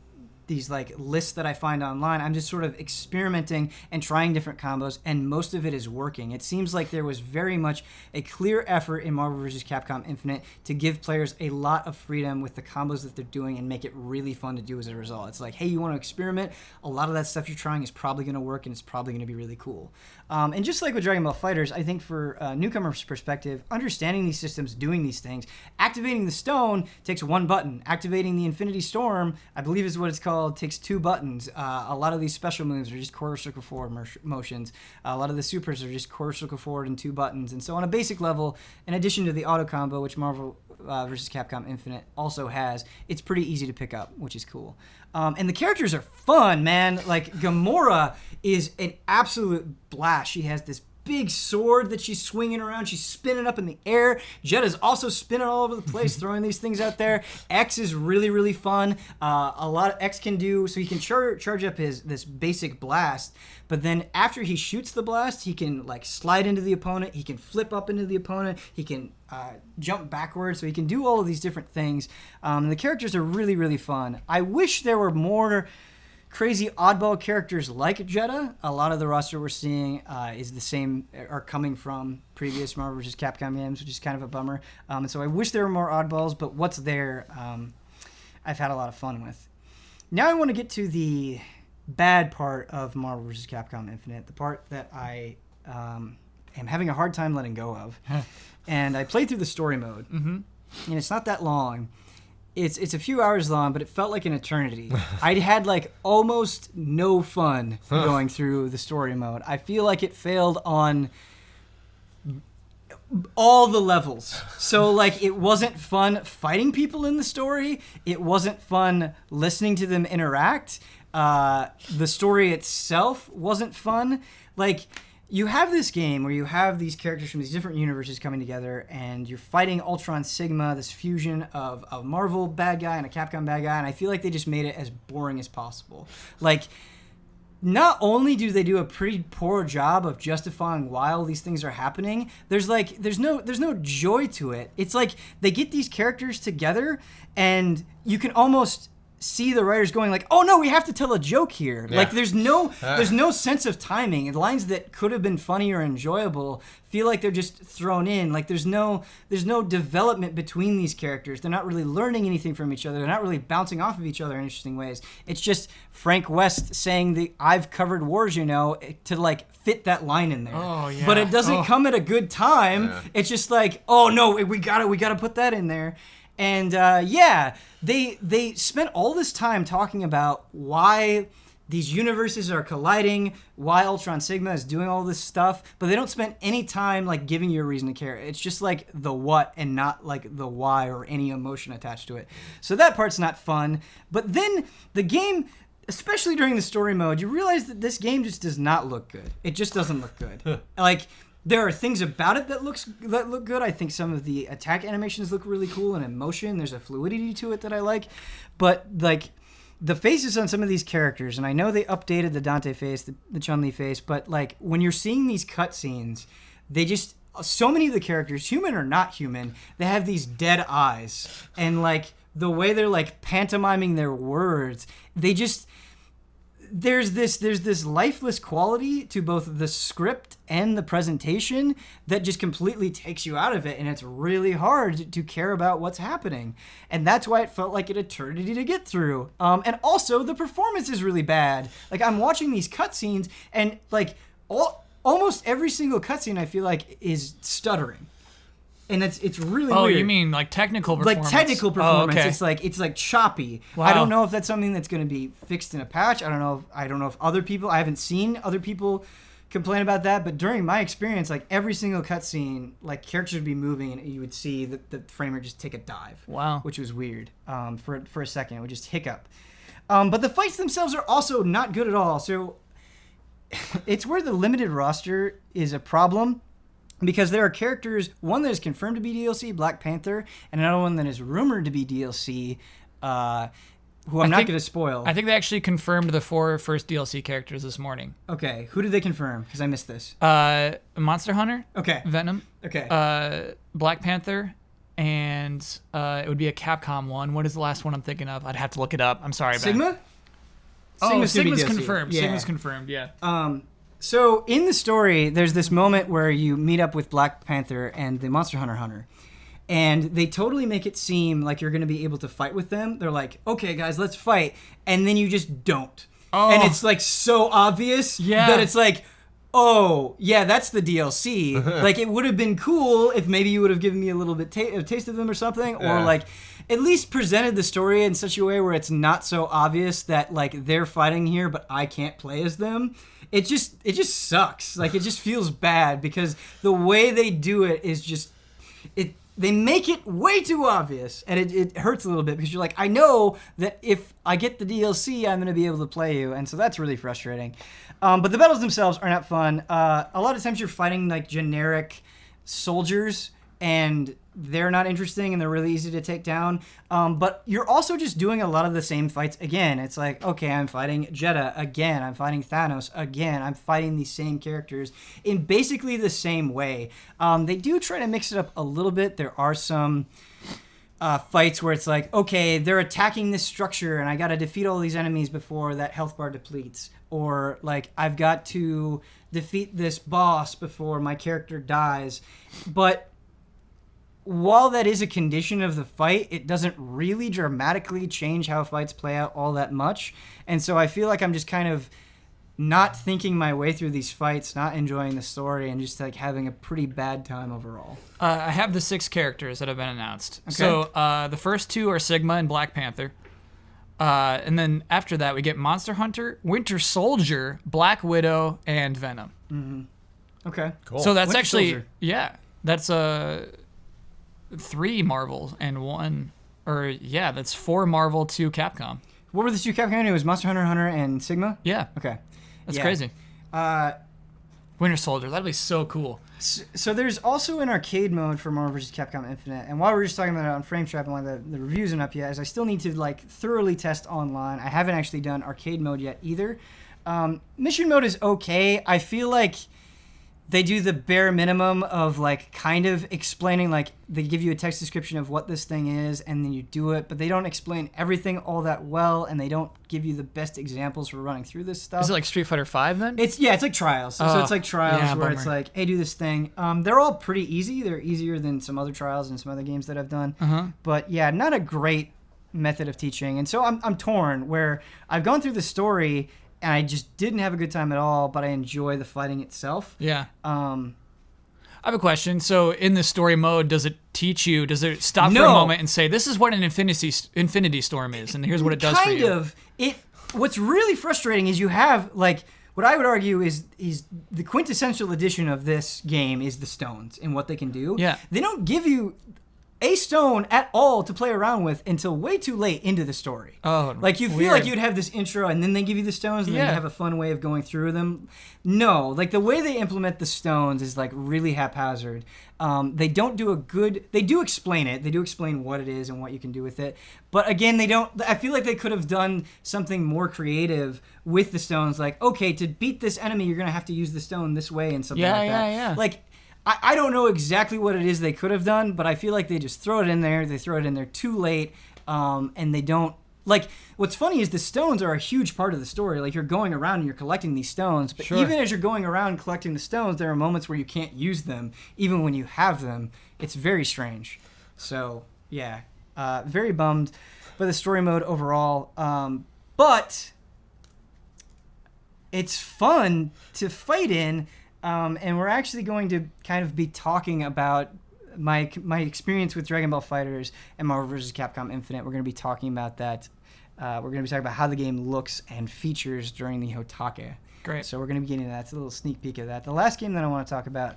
these like lists that I find online, I'm just sort of experimenting and trying different combos, and most of it is working. It seems like there was very much a clear effort in Marvel vs. Capcom Infinite to give players a lot of freedom with the combos that they're doing and make it really fun to do as a result. It's like, hey, you want to experiment? A lot of that stuff you're trying is probably going to work, and it's probably going to be really cool. And just like with Dragon Ball FighterZ, I think for a newcomer's perspective, understanding these systems, doing these things, activating the stone takes one button. Activating the Infinity Storm, I believe is what it's called, takes two buttons. A lot of these special moves are just quarter circle forward motions. A lot of the supers are just quarter circle forward and two buttons. And so on a basic level, in addition to the auto combo, which Marvel vs. Capcom Infinite also has, it's pretty easy to pick up, which is cool. And the characters are fun, man. Like, Gamora is an absolute blast. She has this big sword that she's swinging around. She's spinning up in the air. Jetta's also spinning all over the place, throwing these things out there. X is really, really fun. A lot of X can do, so he can charge up this basic blast, but then after he shoots the blast, he can like slide into the opponent. He can flip up into the opponent. He can jump backwards, so he can do all of these different things. The characters are really, really fun. I wish there were more crazy oddball characters like Jetta. A lot of the roster we're seeing is the same, are coming from previous Marvel vs. Capcom games, which is kind of a bummer. And so I wish there were more oddballs, but what's there, I've had a lot of fun with. Now I want to get to the bad part of Marvel vs. Capcom Infinite, the part that I am having a hard time letting go of. And I played through the story mode, and it's not that long. It's a few hours long, but it felt like an eternity. I had like almost no fun going through the story mode. I feel like it failed on all the levels. So like it wasn't fun fighting people in the story. It wasn't fun listening to them interact. The story itself wasn't fun. Like, you have this game where you have these characters from these different universes coming together, and you're fighting Ultron Sigma, this fusion of a Marvel bad guy and a Capcom bad guy, and I feel like they just made it as boring as possible. Like, not only do they do a pretty poor job of justifying why all these things are happening, there's no joy to it. It's like they get these characters together, and you can almost see the writers going like, oh no, we have to tell a joke here. Yeah. Like there's no sense of timing, and lines that could have been funny or enjoyable feel like they're just thrown in. Like there's no development between these characters. They're not really learning anything from each other. They're not really bouncing off of each other in interesting ways. It's just Frank West saying the I've covered wars, to like fit that line in there. Oh yeah. But it doesn't come at a good time. Yeah. It's just like, oh no, we gotta put that in there. And they spent all this time talking about why these universes are colliding, why Ultron Sigma is doing all this stuff, but they don't spend any time like giving you a reason to care. It's just like the what and not like the why or any emotion attached to it. So that part's not fun. But then the game, especially during the story mode, you realize that this game just does not look good. It just doesn't look good. Like, there are things about it that look good. I think some of the attack animations look really cool and in motion. There's a fluidity to it that I like. But like the faces on some of these characters, and I know they updated the Dante face, the Chun-Li face, but like when you're seeing these cutscenes, so many of the characters, human or not human, they have these dead eyes. And like the way they're like pantomiming their words, there's this lifeless quality to both the script and the presentation that just completely takes you out of it, and it's really hard to care about what's happening, and that's why it felt like an eternity to get through. And also the performance is really bad. Like, I'm watching these cutscenes, and like almost every single cutscene I feel like is stuttering. And it's really weird. Oh, you mean like technical performance? Like technical performance. Oh, okay. It's like choppy. Wow. I don't know if that's something that's going to be fixed in a patch. I don't know if other people. I haven't seen other people complain about that. But during my experience, like every single cutscene, like characters would be moving, and you would see the frame rate just take a dive. Wow. Which was weird. For a second, it would just hiccup. But the fights themselves are also not good at all. So it's where the limited roster is a problem. Because there are characters, one that is confirmed to be DLC, Black Panther, and another one that is rumored to be DLC, who I'm not going to spoil. I think they actually confirmed the 4 first DLC characters this morning. Okay, who did they confirm? Because I missed this. Monster Hunter. Okay. Venom. Okay. Black Panther, and it would be a Capcom one. What is the last one I'm thinking of? I'd have to look it up. I'm sorry, Ben. Sigma? Sigma's DLC. confirmed. Yeah. Sigma's confirmed, yeah. So in the story, there's this moment where you meet up with Black Panther and the Monster Hunter. And they totally make it seem like you're going to be able to fight with them. They're like, okay, guys, let's fight. And then you just don't. Oh. And it's like so obvious that it's like, oh, yeah, that's the DLC. Like, it would have been cool if maybe you would have given me a little bit a taste of them or something. Or like at least presented the story in such a way where it's not so obvious that like they're fighting here, but I can't play as them. It just sucks. Like, it just feels bad because the way they do it is just they make it way too obvious, and it hurts a little bit because you're like, I know that if I get the DLC, I'm going to be able to play you, and so that's really frustrating. But the battles themselves are not fun. A lot of times you're fighting like generic soldiers, and they're not interesting, and they're really easy to take down. But you're also just doing a lot of the same fights again. It's like, okay, I'm fighting Jeddah again. I'm fighting Thanos again. I'm fighting these same characters in basically the same way. They do try to mix it up a little bit. There are some fights where it's like, okay, they're attacking this structure, and I got to defeat all these enemies before that health bar depletes. Or, like, I've got to defeat this boss before my character dies. But while that is a condition of the fight, it doesn't really dramatically change how fights play out all that much. And so I feel like I'm just kind of not thinking my way through these fights, not enjoying the story, and just like having a pretty bad time overall. I have the 6 characters that have been announced. Okay. So the first 2 are Sigma and Black Panther. And then after that, we get Monster Hunter, Winter Soldier, Black Widow, and Venom. Mm-hmm. Okay. Cool. So that's Winter actually, Soldier. yeah, that's 3 Marvel and 1, or yeah, that's 4 Marvel, 2 Capcom. What were the 2 Capcom? It was Monster Hunter and Sigma? Yeah. Okay. That's Yeah. crazy. Winter Soldier, that'd be so cool. So there's also an arcade mode for Marvel vs. Capcom Infinite, and while we're just talking about it on Frame Trap and why the reviews aren't up yet, is I still need to like thoroughly test online. I haven't actually done arcade mode yet either. Mission mode is okay. I feel like they do the bare minimum of like kind of explaining, like they give you a text description of what this thing is and then you do it, but they don't explain everything all that well, and they don't give you the best examples for running through this stuff. Is it like Street Fighter V then? It's like Trials. So it's like Trials where it's like, hey, do this thing. They're all pretty easy. They're easier than some other Trials and some other games that I've done. But yeah, not a great method of teaching. And so I'm torn where I've gone through the story and I just didn't have a good time at all, but I enjoy the fighting itself. Yeah. I have a question. So in the story mode, does it teach you, does it stop for a moment and say, this is what an infinity storm is, and here's what it does for you? Kind of. What's really frustrating is you have, like, what I would argue is the quintessential edition of this game is the stones and what they can do. Yeah. They don't give you a stone at all to play around with until way too late into the story. Oh, like you feel like you'd have this intro and then they give you the stones and then you have a fun way of going through them. No, like the way they implement the stones is like really haphazard. They don't do they do explain it. They do explain what it is and what you can do with it. But again, I feel like they could have done something more creative with the stones. Like, okay, to beat this enemy, you're going to have to use the stone this way and something like that. Yeah. Like, I don't know exactly what it is they could have done, but I feel like they just throw it in there. They throw it in there too late, and they don't like, what's funny is the stones are a huge part of the story. Like, you're going around and you're collecting these stones, but Sure. even as you're going around collecting the stones, there are moments where you can't use them, even when you have them. It's very strange. So, yeah, very bummed by the story mode overall. But it's fun to fight in, and we're actually going to kind of be talking about my experience with Dragon Ball FighterZ and Marvel vs. Capcom Infinite. We're going to be talking about that. We're going to be talking about how the game looks and features during the HOTTAKE. Great. So we're going to be getting to that. It's a little sneak peek of that. The last game that I want to talk about,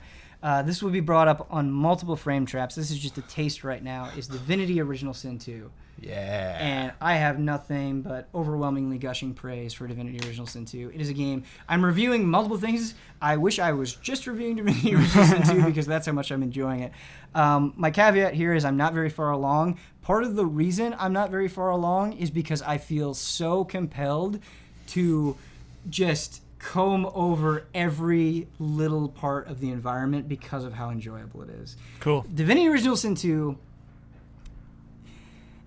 this will be brought up on multiple frame traps. This is just a taste right now, is Divinity Original Sin 2. Yeah. And I have nothing but overwhelmingly gushing praise for Divinity Original Sin 2. It is a game. I'm reviewing multiple things. I wish I was just reviewing Divinity Original Sin 2 because that's how much I'm enjoying it. My caveat here is I'm not very far along. Part of the reason I'm not very far along is because I feel so compelled to just comb over every little part of the environment because of how enjoyable it is. Cool. Divinity Original Sin 2,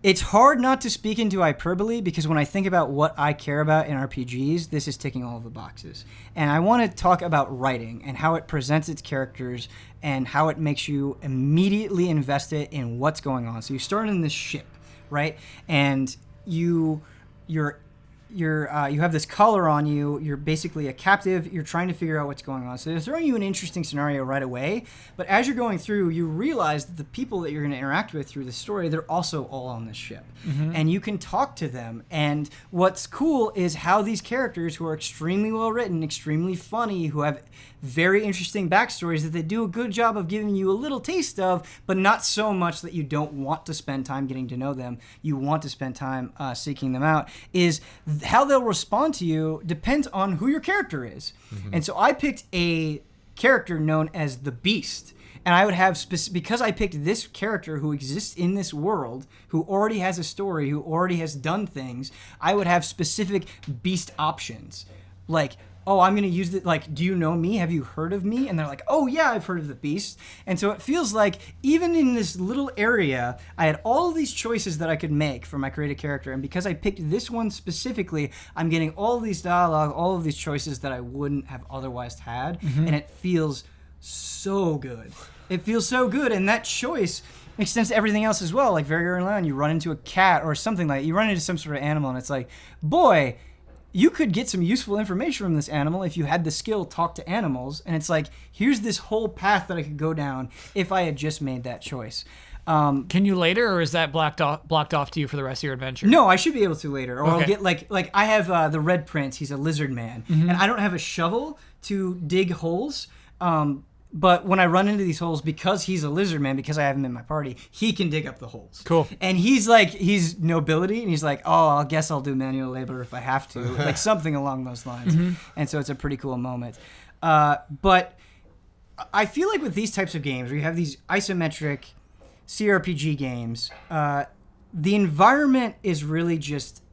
it's hard not to speak into hyperbole because when I think about what I care about in RPGs, this is ticking all of the boxes. And I want to talk about writing and how it presents its characters and how it makes you immediately invested in what's going on. So you start in this ship, right? And you have this collar on you. You're basically a captive. You're trying to figure out what's going on. So they're throwing you an interesting scenario right away. But as you're going through, you realize that the people that you're going to interact with through the story, they're also all on this ship. Mm-hmm. And you can talk to them. And what's cool is how these characters, who are extremely well written, extremely funny, who have very interesting backstories that they do a good job of giving you a little taste of, but not so much that you don't want to spend time getting to know them. You want to spend time seeking them out. Is how they'll respond to you depends on who your character is. Mm-hmm. And so I picked a character known as the Beast. And I would have, because I picked this character who exists in this world, who already has a story, who already has done things, I would have specific Beast options. Like, oh, I'm going to use it, like, do you know me? Have you heard of me? And they're like, oh, yeah, I've heard of the Beast. And so it feels like even in this little area, I had all of these choices that I could make for my creative character. And because I picked this one specifically, I'm getting all of these dialogue, all of these choices that I wouldn't have otherwise had. Mm-hmm. And it feels so good. It feels so good. And that choice extends to everything else as well. Like very early on, you run into a cat or something like that. You run into some sort of animal, and it's like, boy, you could get some useful information from this animal if you had the skill talk to animals. And it's like, here's this whole path that I could go down if I had just made that choice. Can you later, or is that blocked off to you for the rest of your adventure? No, I should be able to later. Or Okay. I'll get like I have the Red Prince. He's a lizard man. Mm-hmm. And I don't have a shovel to dig holes. But when I run into these holes, because he's a lizard man, because I have him in my party, he can dig up the holes. Cool. And he's nobility, and he's like, oh, I guess I'll do manual labor if I have to. Like something along those lines. Mm-hmm. And so it's a pretty cool moment. But I feel like with these types of games, where you have these isometric CRPG games, the environment is really just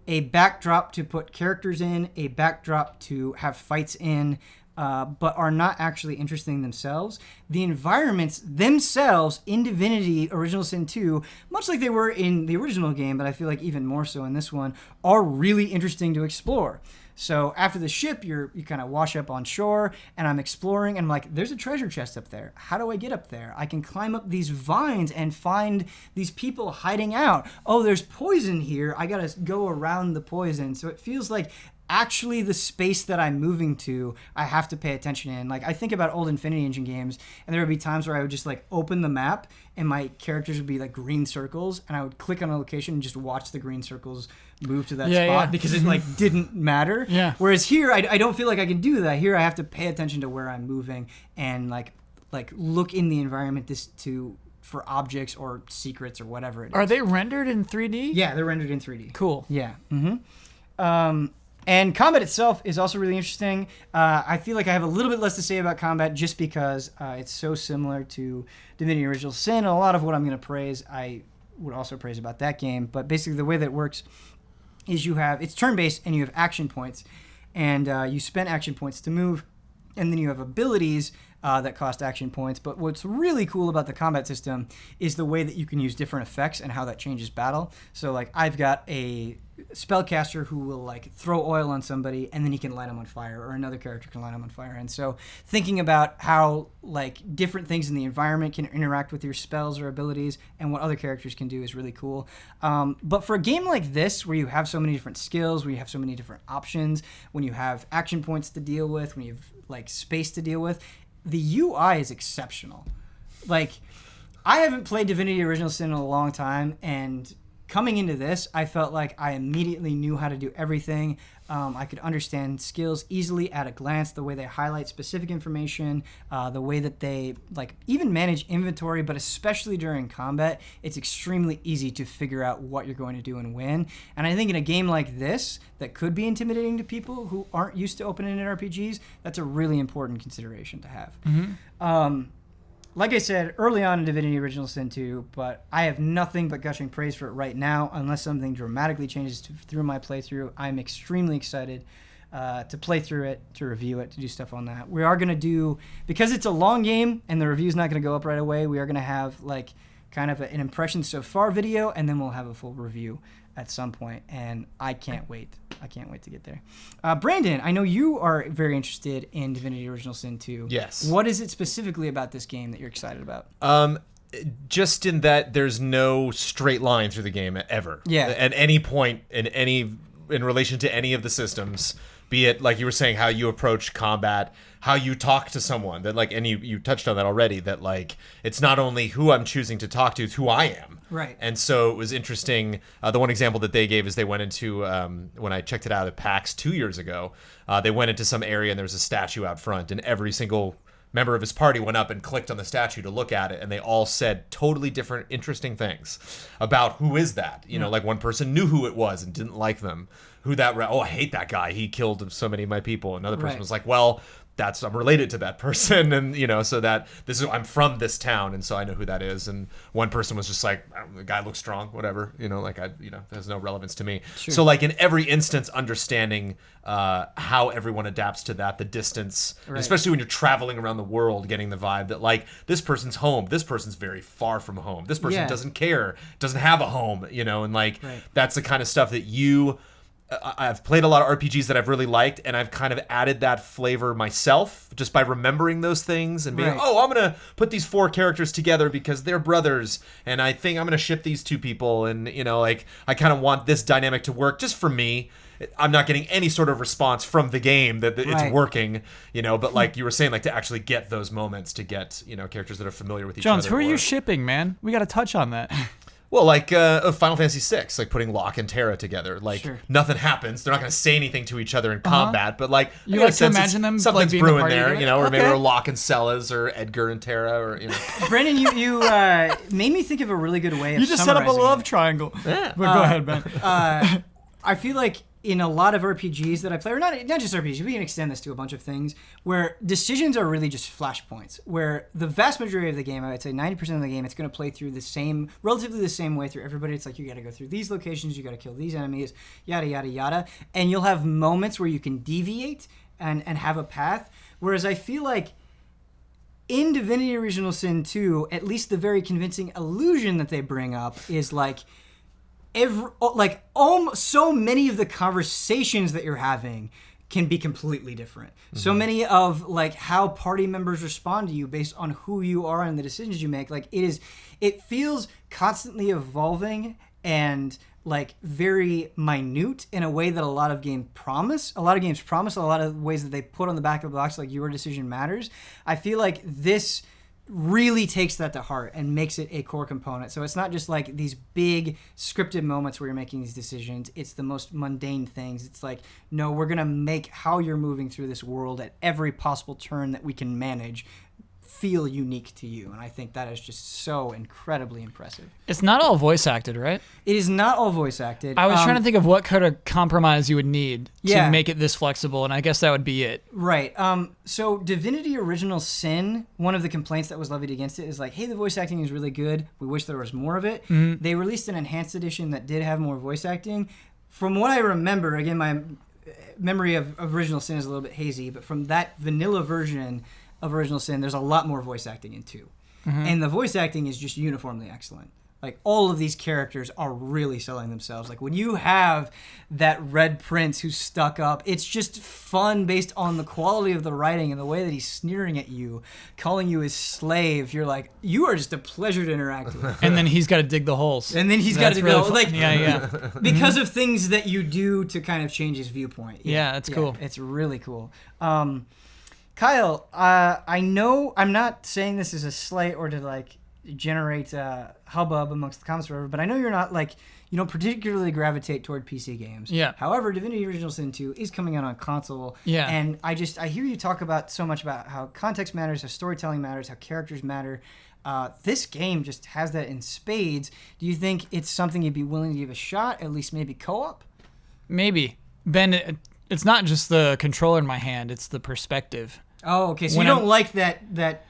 a backdrop to put characters in, a backdrop to have fights in, but are not actually interesting themselves. The environments themselves in Divinity Original Sin 2, much like they were in the original game, but I feel like even more so in this one, are really interesting to explore. So after the ship, you kind of wash up on shore, and I'm exploring, and I'm like, there's a treasure chest up there. How do I get up there? I can climb up these vines and find these people hiding out. Oh, there's poison here. I gotta go around the poison. So it feels like actually the space that I'm moving to, I have to pay attention in. Like, I think about old Infinity Engine games, and there would be times where I would just like open the map and my characters would be like green circles, and I would click on a location and just watch the green circles move to that spot because it like didn't matter. Yeah. Whereas here, I don't feel like I can do that. Here, I have to pay attention to where I'm moving and like look in the environment for objects or secrets or whatever it is. Are they rendered in 3D? Yeah, they're rendered in 3D. Cool. Yeah. Mm-hmm. And combat itself is also really interesting. I feel like I have a little bit less to say about combat just because it's so similar to Divinity Original Sin. And a lot of what I'm going to praise, I would also praise about that game. But basically the way that it works is it's turn-based and you have action points. And you spend action points to move. And then you have abilities that cost action points. But what's really cool about the combat system is the way that you can use different effects and how that changes battle. So like I've got a spellcaster who will like throw oil on somebody and then he can light them on fire, or another character can light them on fire. And so thinking about how like different things in the environment can interact with your spells or abilities and what other characters can do is really cool. But for a game like this, where you have so many different skills, where you have so many different options, when you have action points to deal with, when you have like space to deal with, the UI is exceptional. Like, I haven't played Divinity Original Sin in a long time, and coming into this, I felt like I immediately knew how to do everything. I could understand skills easily at a glance, the way they highlight specific information, the way that they like even manage inventory, but especially during combat, it's extremely easy to figure out what you're going to do and when. And I think in a game like this, that could be intimidating to people who aren't used to open-ended RPGs, that's a really important consideration to have. Like I said early on in Divinity Original Sin 2, but I have nothing but gushing praise for it right now, unless something dramatically changes through my playthrough. I'm extremely excited to play through it, to review it, to do stuff on that. We are going to do, because it's a long game and the review's not going to go up right away, we are going to have like kind of an impression so far video, and then we'll have a full review at some point, and I can't wait. I can't wait to get there. Brandon, I know you are very interested in Divinity Original Sin 2. Yes. What is it specifically about this game that you're excited about? Just in that there's no straight line through the game ever. Yeah. At any point in relation to any of the systems, be it like you were saying, how you approach combat, how you talk to someone, that like, and you touched on that already, that like it's not only who I'm choosing to talk to, it's who I am. Right. And so it was interesting. The one example that they gave is they went into, when I checked it out at PAX 2 years ago, they went into some area and there was a statue out front, and every single member of his party went up and clicked on the statue to look at it, and they all said totally different, interesting things about who is that. You know, like one person knew who it was and didn't like them. I hate that guy. He killed so many of my people. Another person was like, well, I'm related to that person, and you know, so that I'm from this town, and so I know who that is. And one person was just like, the guy looks strong, whatever, you know, like there's no relevance to me. Sure. So like in every instance, understanding how everyone adapts to that, the distance, especially when you're traveling around the world, getting the vibe that like this person's home, this person's very far from home, this person doesn't care, doesn't have a home, you know, and like that's the kind of stuff that I've played a lot of RPGs that I've really liked, and I've kind of added that flavor myself just by remembering those things and being, I'm going to put these 4 characters together because they're brothers, and I think I'm going to ship these 2 people, and, you know, like, I kind of want this dynamic to work just for me. I'm not getting any sort of response from the game that it's working, you know, but like you were saying, like to actually get those moments, to get, you know, characters that are familiar with each other. Jones, who are you shipping, man? We got to touch on that. Well, like Final Fantasy VI, like putting Locke and Terra together. Like, nothing happens. They're not going to say anything to each other in combat, but like, you like to imagine them something's like brewing there, you know, or maybe Locke and Sellers, or Edgar and Terra, or, you know. Brandon, you made me think of a really good way of You just set up a love triangle. Yeah. But go ahead, Ben. I feel like in a lot of RPGs that I play, or not just RPGs, we can extend this to a bunch of things, where decisions are really just flashpoints, where the vast majority of the game, I would say 90% of the game, it's going to play through relatively the same way through everybody. It's like, you got to go through these locations, you got to kill these enemies, yada, yada, yada. And you'll have moments where you can deviate and have a path. Whereas I feel like in Divinity Original Sin 2, at least the very convincing illusion that they bring up is like, so many of the conversations that you're having can be completely different. Mm-hmm. So many of like how party members respond to you based on who you are and the decisions you make. Like it feels constantly evolving and like very minute in a way that a lot of games promise. A lot of ways that they put on the back of the box, like your decision matters. I feel like this really takes that to heart and makes it a core component. So it's not just like these big scripted moments where you're making these decisions. It's the most mundane things. It's like, no, we're going to make how you're moving through this world at every possible turn that we can manage feel unique to you. And I think that is just so incredibly impressive. It's not all voice acted, right? It is not all voice acted. I was trying to think of what kind of compromise you would need to make it this flexible, and I guess that would be it. Right. So Divinity Original Sin, one of the complaints that was levied against it is like, hey, the voice acting is really good. We wish there was more of it. Mm-hmm. They released an enhanced edition that did have more voice acting. From what I remember, again, my memory of Original Sin is a little bit hazy, but from that vanilla version, of Original Sin, there's a lot more voice acting in 2. And the voice acting is just uniformly excellent. Like, all of these characters are really selling themselves. Like, when you have that Red Prince who's stuck up, it's just fun based on the quality of the writing and the way that he's sneering at you, calling you his slave. You're like, you are just a pleasure to interact with. And then he's got to dig the holes. And then he's got to go, like, yeah. because of things that you do to kind of change his viewpoint. Yeah, that's cool. It's really cool. Kyle, I know I'm not saying this as a slight or to, like, generate hubbub amongst the comments or whatever, but I know you're not, like, you don't particularly gravitate toward PC games. Yeah. However, Divinity Original Sin 2 is coming out on console. Yeah. And I hear you talk about so much about how context matters, how storytelling matters, how characters matter. This game just has that in spades. Do you think it's something you'd be willing to give a shot, at least maybe co-op? Maybe. Ben, it's not just the controller in my hand, it's the perspective. Oh, okay. So When you don't like that.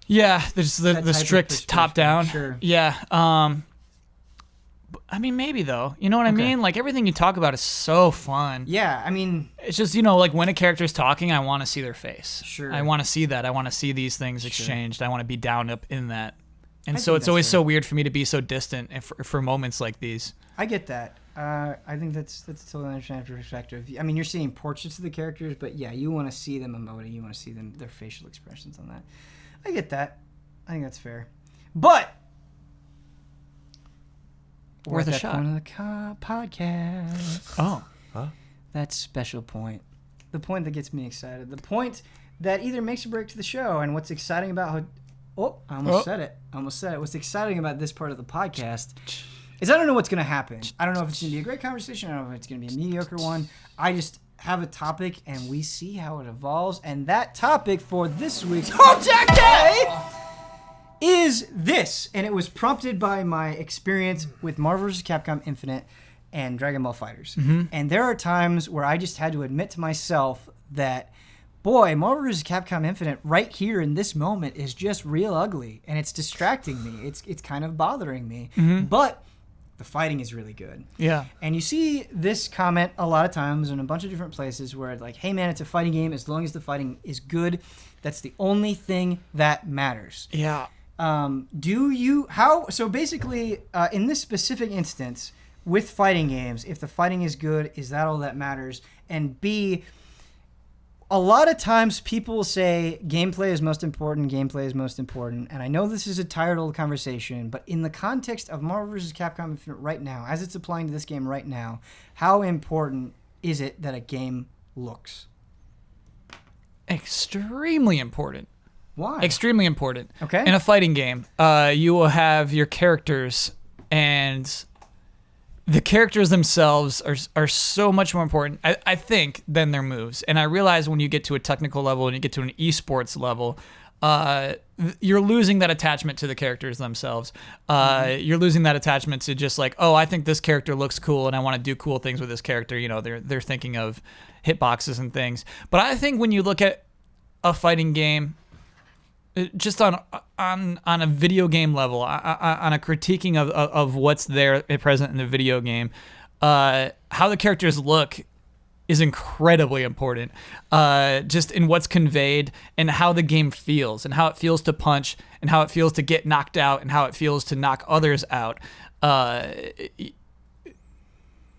Yeah, there's That the type of strict perspective, top-down. sure. Yeah. I mean, maybe, though. You know what I mean? Like, everything you talk about is so fun. Yeah, I mean, It's just, like, when a character's talking, I want to see their face. Sure. I want to see that. I want to see these things exchanged. I want to be down up in that. And I so think it's that's always fair. so weird for me to be so distant for moments like these. I get that. I think that's a totally understandable perspective. I mean, you're seeing portraits of the characters, but yeah, you want to see them emoting. You want to see their facial expressions on that. I get that. I think that's fair. But we're Worth at a that shot. point of the podcast. Oh. That special point. The point that gets me excited. The point that either makes or breaks the show. And what's exciting about how... Oh, I almost said it. What's exciting about this part of the podcast is I don't know what's going to happen. I don't know if it's going to be a great conversation. I don't know if it's going to be a mediocre one. I just have a topic, and we see how it evolves. And that topic for this week's HOTTAKE is this. And it was prompted by my experience with Marvel vs. Capcom Infinite and Dragon Ball FighterZ. And there are times where I just had to admit to myself that, boy, Marvel vs. Capcom Infinite right here in this moment is just real ugly, and it's distracting me. It's kind of bothering me. But the fighting is really good. Yeah. And you see this comment a lot of times in a bunch of different places where it's like, hey man, it's a fighting game. As long as the fighting is good, that's the only thing that matters. Yeah. So basically, in this specific instance, with fighting games, if the fighting is good, is that all that matters? And B, a lot of times people will say gameplay is most important, and I know this is a tired old conversation, but in the context of Marvel vs. Capcom Infinite right now, as it's applying to this game right now, how important is it that a game looks? Extremely important. Why? Extremely important. Okay. In a fighting game, you will have your characters, and the characters themselves are so much more important, I think, than their moves. And I realize when you get to a technical level and you get to an esports level, you're losing that attachment to the characters themselves. You're losing that attachment to just like, oh, I think this character looks cool and I want to do cool things with this character. They're thinking of hitboxes and things. But I think when you look at a fighting game, just on a video game level, on a critiquing of what's there present in the video game, how the characters look is incredibly important. Just in what's conveyed and how the game feels, and how it feels to punch, and how it feels to get knocked out, and how it feels to knock others out.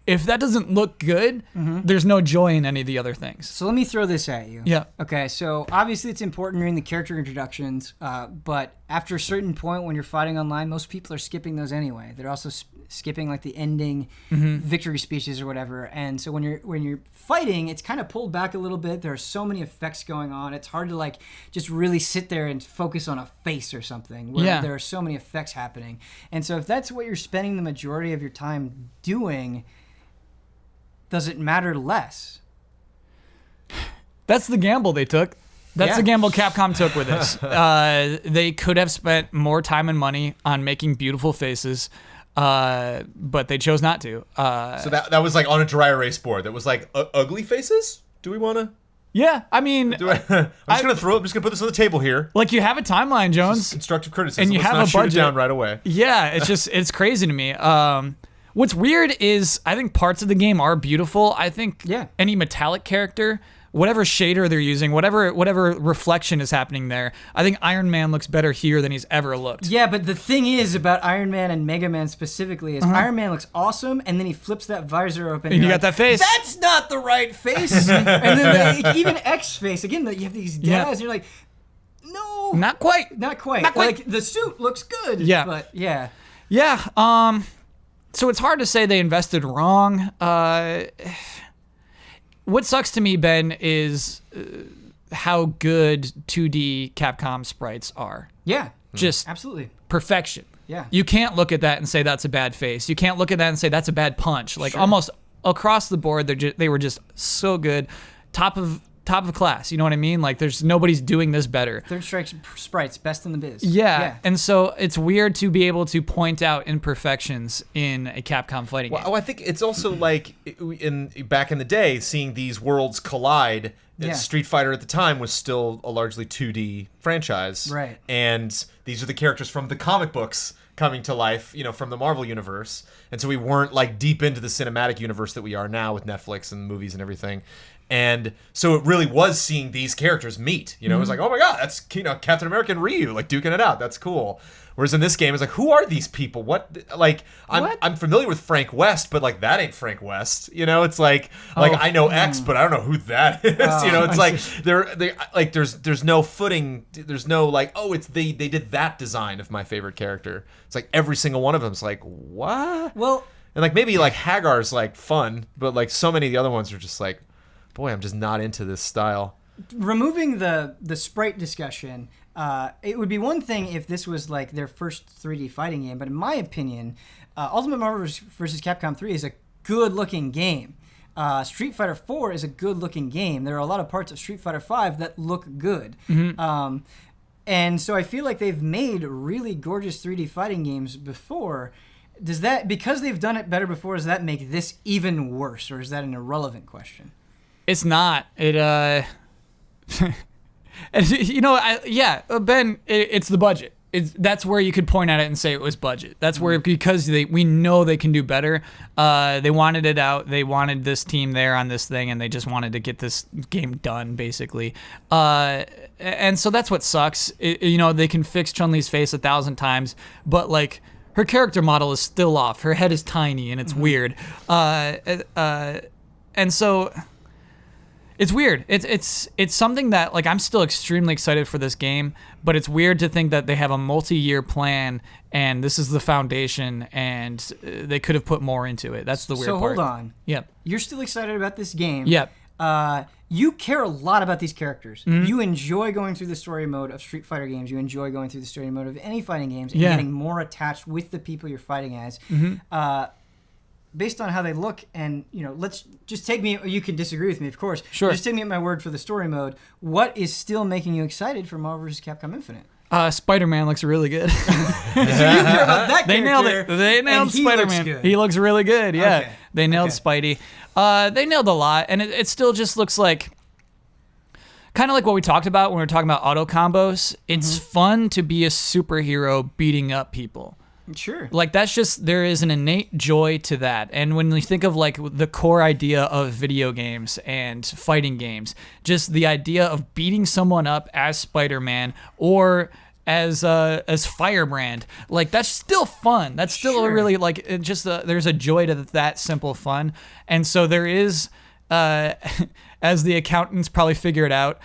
If that doesn't look good, there's no joy in any of the other things. So let me throw this at you. Yeah. Okay, so obviously it's important during the character introductions, but after a certain point when you're fighting online, most people are skipping those anyway. They're also skipping like the ending victory speeches or whatever. And so when you're fighting, it's kind of pulled back a little bit. There are so many effects going on. It's hard to like just really sit there and focus on a face or something where there are so many effects happening. And so if that's what you're spending the majority of your time doing, does it matter less? That's the gamble they took. That's the gamble Capcom took with this. They could have spent more time and money on making beautiful faces, but they chose not to. So that was like on a dry erase board. That was like ugly faces. Do we want to? Yeah, I mean, I'm just gonna put this on the table here. like you have a timeline, Jones, Constructive criticism. and you Let's have not a shoot it budget down right away. Yeah, it's crazy to me. What's weird is I think parts of the game are beautiful. I think any metallic character whatever shader they're using, whatever reflection is happening there. I think Iron Man looks better here than he's ever looked. Yeah, but the thing is about Iron Man and Mega Man specifically is Iron Man looks awesome, and then he flips that visor open. And you got that face. That's not the right face. And then even X face again. You have these dead eyes, and you're like, no, Not quite. not quite. Not quite. Like the suit looks good. Yeah. but yeah. Yeah. So it's hard to say they invested wrong. What sucks to me, Ben, is how good 2D Capcom sprites are. Yeah, Just absolutely. perfection. Yeah. You can't look at that and say that's a bad face. You can't look at that and say that's a bad punch. Like almost across the board, they were just so good, top of class. You know what I mean? Like nobody's doing this better. Third Strike sprites, best in the biz. Yeah. And so it's weird to be able to point out imperfections in a Capcom fighting game. Well, I think it's also like back in the day, seeing these worlds collide. Yeah. Street Fighter at the time was still a largely 2D franchise, Right. And these are the characters from the comic books coming to life, from the Marvel universe, and so we weren't like deep into the cinematic universe that we are now with Netflix and movies and everything. And so it really was seeing these characters meet. It was like, oh my god, that's Captain America and Ryu like duking it out. That's cool. Whereas in this game, it's like, who are these people? What? Like, I'm familiar with Frank West, but like that ain't Frank West. It's like I know X, but I don't know who that is. It's like they like there's no footing. There's no like, oh, it's they did that design of my favorite character. It's like every single one of them's like, what? Well, and like maybe like Hagar's like fun, but like so many of the other ones are just like, boy, I'm just not into this style. removing the sprite discussion, it would be one thing if this was like their first 3D fighting game, but in my opinion, Ultimate Marvel vs. Capcom 3 is a good-looking game. Street Fighter 4 is a good-looking game. There are a lot of parts of Street Fighter 5 that look good. Mm-hmm. And so I feel like they've made really gorgeous 3D fighting games before. Does that, because they've done it better before, does that make this even worse, or is that an irrelevant question? It's not. It and, Ben, it's the budget. That's where you could point at it and say it was budget. That's where, because we know they can do better. They wanted it out. They wanted this team there on this thing, and they just wanted to get this game done, basically. And so that's what sucks. They can fix Chun-Li's face 1,000 times, but like her character model is still off. Her head is tiny, and it's weird. And so it's weird. It's something that like I'm still extremely excited for this game, but it's weird to think that they have a multi-year plan and this is the foundation, and they could have put more into it. That's the weird part. So hold on. Yep. You're still excited about this game. Yep. You care a lot about these characters. Mm-hmm. You enjoy going through the story mode of Street Fighter games. You enjoy going through the story mode of any fighting games and getting more attached with the people you're fighting as. Mm-hmm. Based on how they look, and let's just take me. You can disagree with me, of course. Sure. Just take me at my word for the story mode. What is still making you excited for Marvel vs. Capcom Infinite? Spider-Man looks really good. So you care about that They nailed character, it. They nailed and he Spider-Man. looks good. He looks really good. Yeah. Okay. They nailed Spidey. They nailed a lot, and it still just looks like kind of like what we talked about when we were talking about auto combos. It's fun to be a superhero beating up people. Sure. Like that's just, there is an innate joy to that. And when you think of like the core idea of video games and fighting games, just the idea of beating someone up as Spider-Man or as Firebrand, like that's still fun. That's still a really like there's a joy to that simple fun. And so there is, as the accountants probably figured out,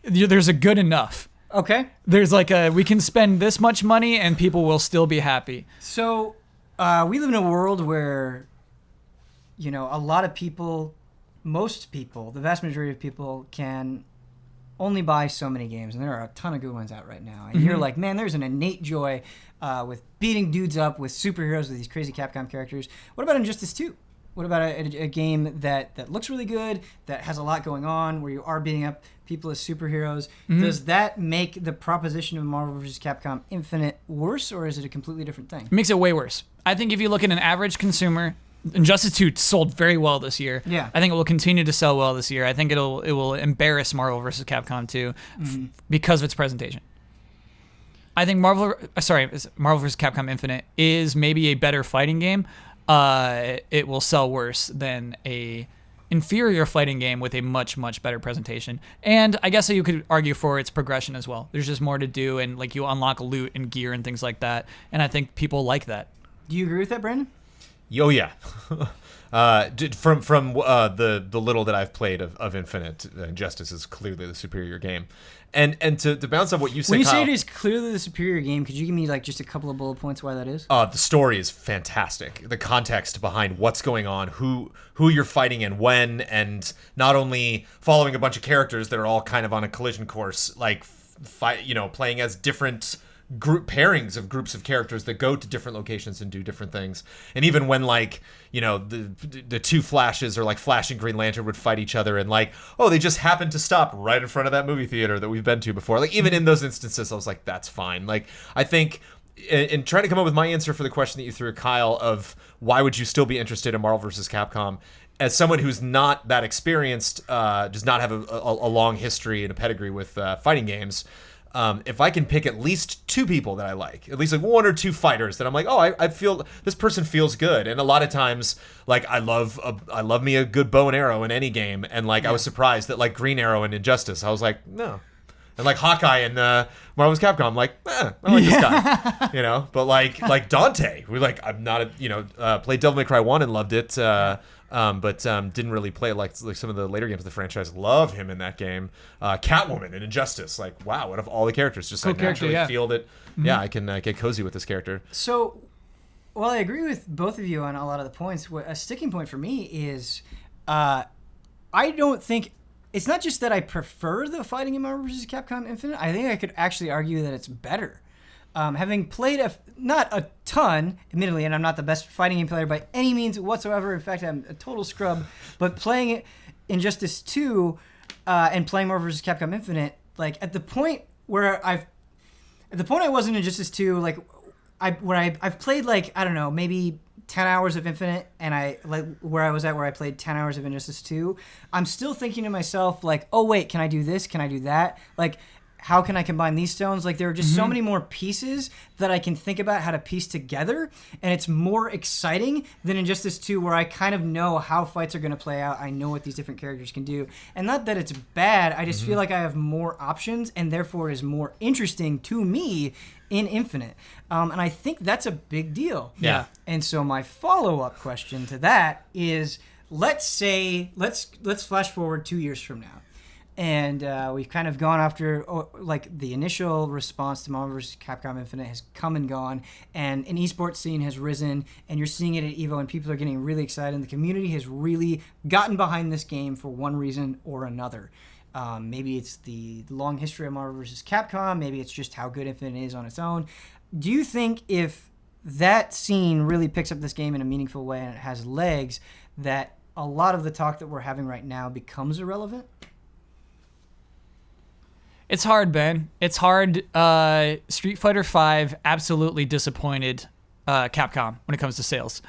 there's a good enough. Okay. There's like we can spend this much money and people will still be happy. So we live in a world where, a lot of people, most people, the vast majority of people can only buy so many games, and there are a ton of good ones out right now. And you're like, man, there's an innate joy with beating dudes up with superheroes with these crazy Capcom characters. What about Injustice 2? What about a game that looks really good, that has a lot going on, where you are beating up people as superheroes? Does that make the proposition of Marvel vs. Capcom Infinite worse, or is it a completely different thing? It makes it way worse. I think if you look at an average consumer, Injustice 2 sold very well this year. Yeah. I think it will continue to sell well this year. I think it will embarrass Marvel vs. Capcom 2 because of its presentation. I think Marvel vs. Capcom Infinite is maybe a better fighting game. It will sell worse than a inferior fighting game with a much, much better presentation. And I guess you could argue for its progression as well. There's just more to do, and like you unlock loot and gear and things like that. And I think people like that. Do you agree with that, Brandon? Oh yeah. From the little that I've played of Infinite, Injustice is clearly the superior game. And to bounce off what you said, When you Kyle, say it is clearly the superior game, could you give me like just a couple of bullet points why that is? the story is fantastic. The context behind what's going on, who you're fighting and when, and not only following a bunch of characters that are all kind of on a collision course, like playing as different pairings of groups of characters that go to different locations and do different things. And even when the two Flashes or like Flash and Green Lantern would fight each other, and like, oh, they just happened to stop right in front of that movie theater that we've been to before. Like, even in those instances, I was like, that's fine. Like, I think in trying to come up with my answer for the question that you threw at Kyle of why would you still be interested in Marvel vs. Capcom, as someone who's not that experienced, does not have a long history and a pedigree with fighting games, if I can pick at least two people that I like, at least like one or two fighters that I'm like, oh, I feel this person feels good. And a lot of times, like, I love me a good bow and arrow in any game. And like, I was surprised that like Green Arrow in Injustice, I was like, no. And like Hawkeye and Marvel vs. Capcom, I'm like, I like this guy, But like Dante, I'm not played Devil May Cry 1 and loved it. But didn't really play like some of the later games of the franchise. Love him in that game. Catwoman in Injustice, like, wow, out of all the characters, just cool like naturally character, feel that, I can get cozy with this character. So, while I agree with both of you on a lot of the points, a sticking point for me is I don't think it's not just that I prefer the fighting in Marvel vs. Capcom Infinite. I think I could actually argue that it's better. Having played not a ton, admittedly, and I'm not the best fighting game player by any means whatsoever. In fact, I'm a total scrub. But playing it Injustice 2 and playing Marvel vs. Capcom Infinite, like at the point I was in Injustice 2, like I've played like, I don't know, maybe 10 hours of Infinite, and where I played 10 hours of Injustice 2, I'm still thinking to myself like, oh wait, can I do this? Can I do that? Like, how can I combine these stones? Like, there are just so many more pieces that I can think about how to piece together, and it's more exciting than Injustice 2, where I kind of know how fights are going to play out. I know what these different characters can do. And not that it's bad, I just feel like I have more options, and therefore is more interesting to me in Infinite. And I think that's a big deal. Yeah. And so my follow-up question to that is, let's flash forward 2 years from now. And we've kind of gone after, like, the initial response to Marvel vs. Capcom Infinite has come and gone, and an esports scene has risen, and you're seeing it at EVO, and people are getting really excited, and the community has really gotten behind this game for one reason or another. Maybe it's the long history of Marvel vs. Capcom, maybe it's just how good Infinite is on its own. Do you think if that scene really picks up this game in a meaningful way and it has legs, that a lot of the talk that we're having right now becomes irrelevant? It's hard, Ben. It's hard. Street Fighter V absolutely disappointed Capcom when it comes to sales.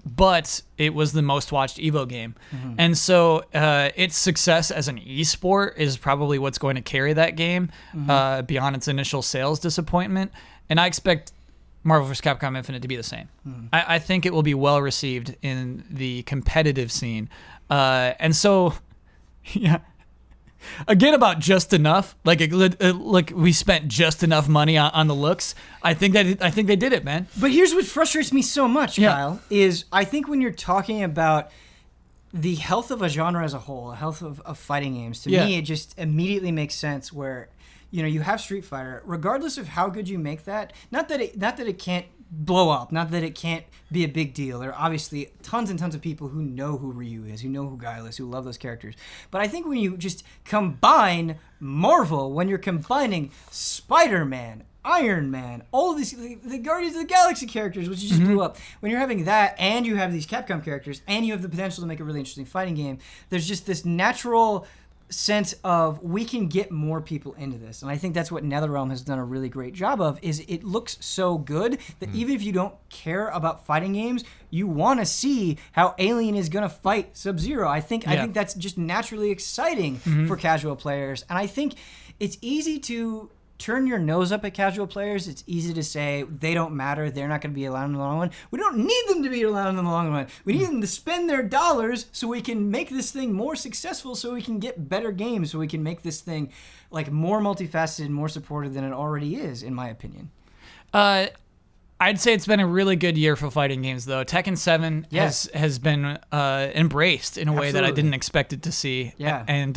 But it was the most watched EVO game. And so its success as an esport is probably what's going to carry that game beyond its initial sales disappointment. And I expect Marvel vs. Capcom Infinite to be the same. I think it will be well received in the competitive scene. And so, yeah. Again, about just enough, like we spent just enough money on the looks. I think they did it, man. But here's what frustrates me so much, Kyle, is I think when you're talking about the health of a genre as a whole, the health of fighting games, to me, it just immediately makes sense where, you have Street Fighter, regardless of how good you make that, not that it can't blow up, not that it can't be a big deal. There are obviously tons and tons of people who know who Ryu is, who know who Guile is, who love those characters. But I think when you just combine Marvel, when you're combining Spider-Man, Iron Man, all of these, the Guardians of the Galaxy characters, which just blew up, when you're having that and you have these Capcom characters and you have the potential to make a really interesting fighting game, there's just this natural sense of we can get more people into this. And I think that's what NetherRealm has done a really great job of, is it looks so good that even if you don't care about fighting games, you want to see how Alien is going to fight Sub-Zero. I think that's just naturally exciting for casual players. And I think it's easy to turn your nose up at casual players, it's easy to say they don't matter, they're not going to be allowed in the long run. We don't need them to be allowed in the long run. We need them to spend their dollars so we can make this thing more successful, so we can get better games, so we can make this thing like more multifaceted, more supported than it already is, in my opinion. I'd say it's been a really good year for fighting games, though. Tekken 7 has been embraced in a way that I didn't expect it to see. Yeah. And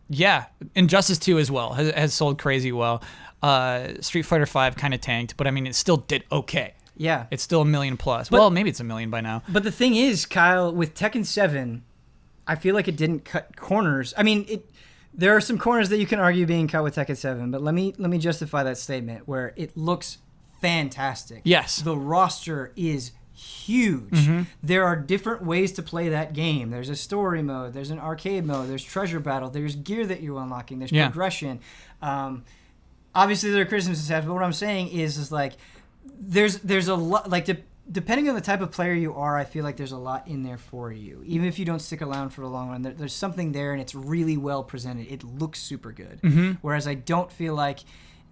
yeah, Injustice 2 as well has sold crazy well. Street Fighter 5 kind of tanked, but I mean, it still did okay. Yeah. It's still 1 million plus. Well, maybe it's 1 million by now. But the thing is, Kyle, with Tekken 7, I feel like it didn't cut corners. I mean, there are some corners that you can argue being cut with Tekken 7, but let me justify that statement where it looks fantastic. Yes. The roster is huge. Mm-hmm. There are different ways to play that game. There's a story mode, there's an arcade mode, there's treasure battle, there's gear that you're unlocking, there's progression. Obviously there are criticisms to have, but what I'm saying is like there's a lot, like depending on the type of player you are, I feel like there's a lot in there for you. Even if you don't stick around for the long run, there's something there, and it's really well presented. It looks super good. Mm-hmm. Whereas I don't feel like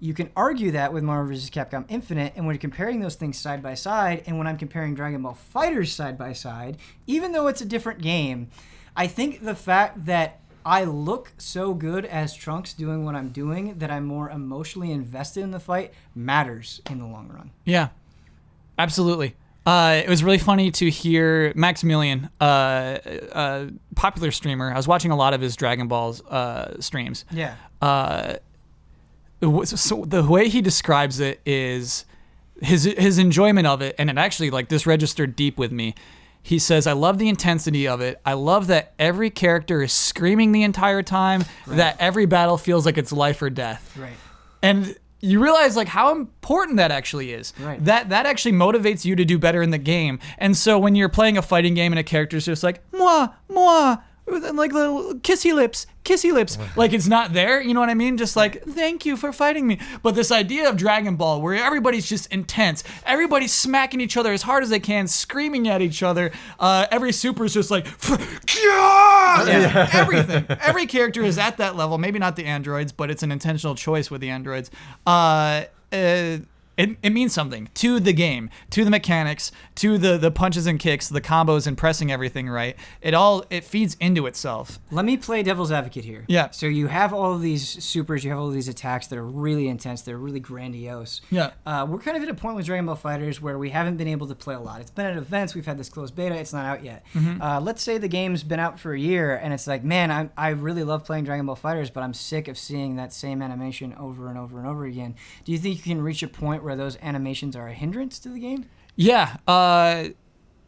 you can argue that with Marvel vs. Capcom Infinite, and when you're comparing those things side by side, and when I'm comparing Dragon Ball FighterZ side by side, even though it's a different game, I think the fact that I look so good as Trunks doing what I'm doing, that I'm more emotionally invested in the fight, matters in the long run. Yeah, absolutely. It was really funny to hear Maximilian, a popular streamer. I was watching a lot of his Dragon Ball streams. Yeah. So the way he describes it is his enjoyment of it, and it actually, like, this registered deep with me. He says, I love the intensity of it. I love that every character is screaming the entire time, that every battle feels like it's life or death. Right. And you realize, like, how important that actually is. Right. That actually motivates you to do better in the game. And so when you're playing a fighting game and a character's just like, moi, moi, like little kissy lips, like it's not there, you know what I mean? Just like, thank you for fighting me. But this idea of Dragon Ball where everybody's just intense, everybody's smacking each other as hard as they can, screaming at each other, every super is just like, everything. Every character is at that level, maybe not the androids, but it's an intentional choice with the androids. It means something to the game, to the mechanics, to the punches and kicks, the combos and pressing everything right. It feeds into itself. Let me play devil's advocate here. Yeah. So you have all of these supers, you have all of these attacks that are really intense, they're really grandiose. Yeah. We're kind of at a point with Dragon Ball FighterZ where we haven't been able to play a lot. It's been at events, we've had this closed beta, it's not out yet. Mm-hmm. Let's say the game's been out for a year, and it's like, man, I really love playing Dragon Ball FighterZ, but I'm sick of seeing that same animation over and over and over again. Do you think you can reach a point where those animations are a hindrance to the game? Yeah.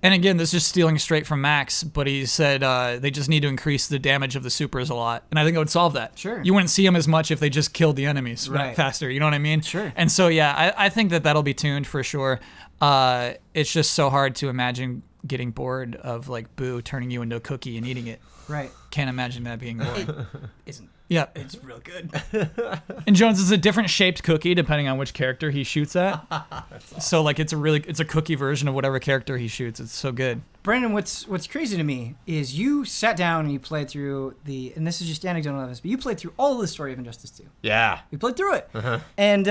And again, this is stealing straight from Max, but he said they just need to increase the damage of the supers a lot. And I think it would solve that. Sure. You wouldn't see them as much if they just killed the enemies faster. You know what I mean? Sure. And so, yeah, I think that'll be tuned for sure. It's just so hard to imagine getting bored of, like, Boo turning you into a cookie and eating it. Right. Can't imagine that being boring. Isn't. Yeah. It's real good. And Jones is a different shaped cookie depending on which character he shoots at. Awesome. So, like, it's a cookie version of whatever character he shoots. It's so good. Brandon, what's crazy to me is you sat down and you played through and this is just anecdotal evidence, but you played through all of the story of Injustice 2. Yeah. You played through it. And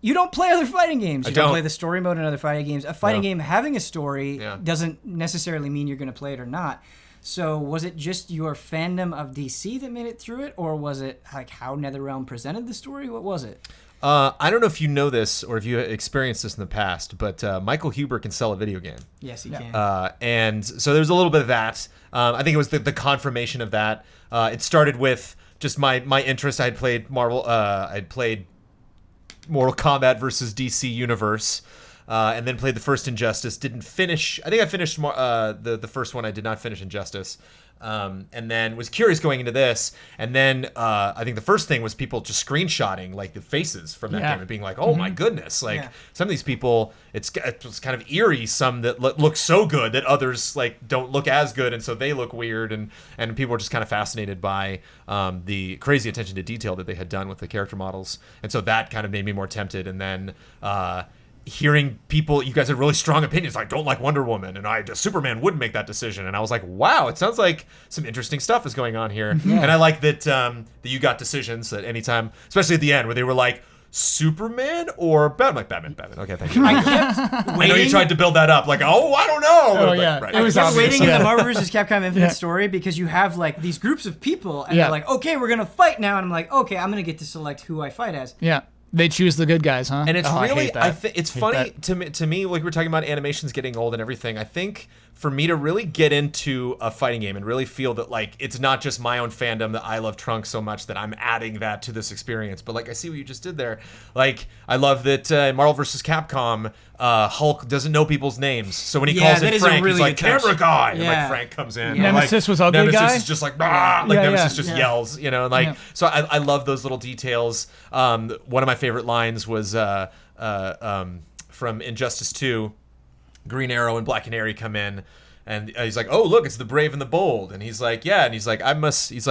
you don't play other fighting games. You don't play the story mode in other fighting games. A fighting game having a story doesn't necessarily mean you're going to play it or not. So was it just your fandom of DC that made it through it, or was it like how NetherRealm presented the story? What was it? I don't know if you know this or if you experienced this in the past, but Michael Huber can sell a video game. Yes, he can. And so there's a little bit of that. I think it was the confirmation of that. It started with just my interest. I had played Mortal Kombat versus DC Universe. And then played the first Injustice. Didn't finish. I think I finished the first one. I did not finish Injustice. And then was curious going into this. And then I think the first thing was people just screenshotting like the faces from that game and being like, "Oh my goodness!" Like some of these people, it's kind of eerie. Some that look so good that others like don't look as good, and so they look weird. And people were just kind of fascinated by the crazy attention to detail that they had done with the character models. And so that kind of made me more tempted. And then. hearing people, you guys had really strong opinions. I don't like Wonder Woman, and Superman wouldn't make that decision. And I was like, wow, it sounds like some interesting stuff is going on here. And I like that that you got decisions at any time, especially at the end where they were like, Superman or Batman? Batman. Okay, thank you. I kept waiting. I know you tried to build that up, like, oh, I don't know. Oh, Like, yeah. right. It was I kept obvious. waiting in Yeah. the Marvel vs. Capcom Infinite Yeah. story because you have like these groups of people and Yeah. they're like, okay, we're gonna fight now, and I'm like, okay, I'm gonna get to select who I fight as. Yeah. They choose the good guys, huh? And it's I really, hate that. it's Hate funny that. to me, like we were talking about animations getting old and everything. I think for me to really get into a fighting game and really feel that like it's not just my own fandom that I love Trunks so much that I'm adding that to this experience. But like I see what you just did there. Like I love that in Marvel vs. Capcom, Hulk doesn't know people's names, so when he calls that in is a Frank, really he's like good touch. camera guy, and Yeah. like Frank comes in. Yeah. and, like, Nemesis was ugly Nemesis guy? is just like bah! Like Yeah, Nemesis yeah. just Yeah. yells, you know, and like Yeah. so I love those little details. One of my favorite lines was from Injustice 2, Green Arrow and Black Canary come in, and he's like, "Oh, look, it's the brave and the bold." And he's like, "Yeah." And he's like, he's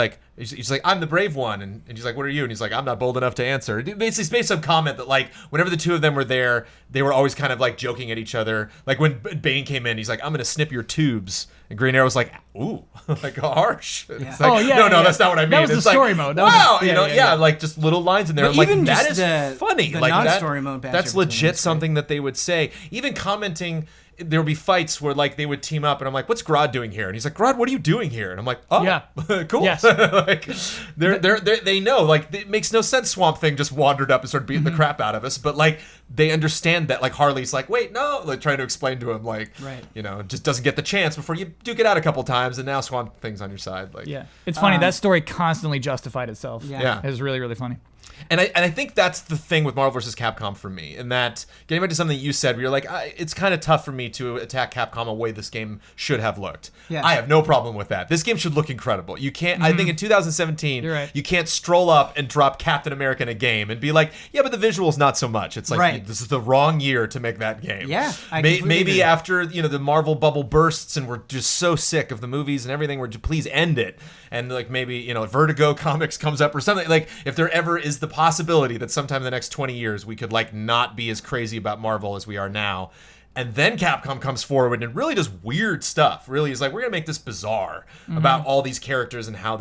like, "I'm the brave one." And he's like, "What are you?" And he's like, "I'm not bold enough to answer." Basically, he made some comment that like whenever the two of them were there, they were always kind of like joking at each other. Like when Bane came in, he's like, "I'm gonna snip your tubes." And Green Arrow's like, "Ooh, like harsh." It's like, Oh, yeah, no, yeah. that's not what I mean. That was the It's like, story mode. That was wow, the- you yeah, know, yeah, yeah. like just little lines in there. But I'm like, even that just is the- funny. the Like non-story mode banter that's between them legit is something that they would say. Even commenting, there would be fights where like they would team up, and I'm like, "What's Grodd doing here?" And he's like, "Grodd, what are you doing here?" And I'm like, "Oh, Yeah. cool." Yes. Like they know. Like it makes no sense. Swamp Thing just wandered up and started beating the crap out of us, but like they understand that. Like Harley's like, "Wait, no," like trying to explain to him, like, Right. you know, just doesn't get the chance before you duke it out a couple times, and now Swamp Thing's on your side. Like, Yeah. It's funny. That story constantly justified itself. Yeah. Yeah. It was really, really funny. And I think that's the thing with Marvel vs. Capcom for me, in that getting back to something you said, where you're like, it's kind of tough for me to attack Capcom a way this game should have looked. Yeah. I have no problem with that. This game should look incredible. You can't. I think in 2017, You're right. you can't stroll up and drop Captain America in a game and be like, yeah, but the visuals not so much. It's like Right. this is the wrong year to make that game. Yeah, I Maybe completely agree. after the Marvel bubble bursts and we're just so sick of the movies and everything, we're just please end it. And like maybe Vertigo Comics comes up or something. Like if there ever is the possibility that sometime in the next 20 years we could like not be as crazy about Marvel as we are now, and then Capcom comes forward and really does weird stuff. Really is like, we're gonna make this bizarre about all these characters and how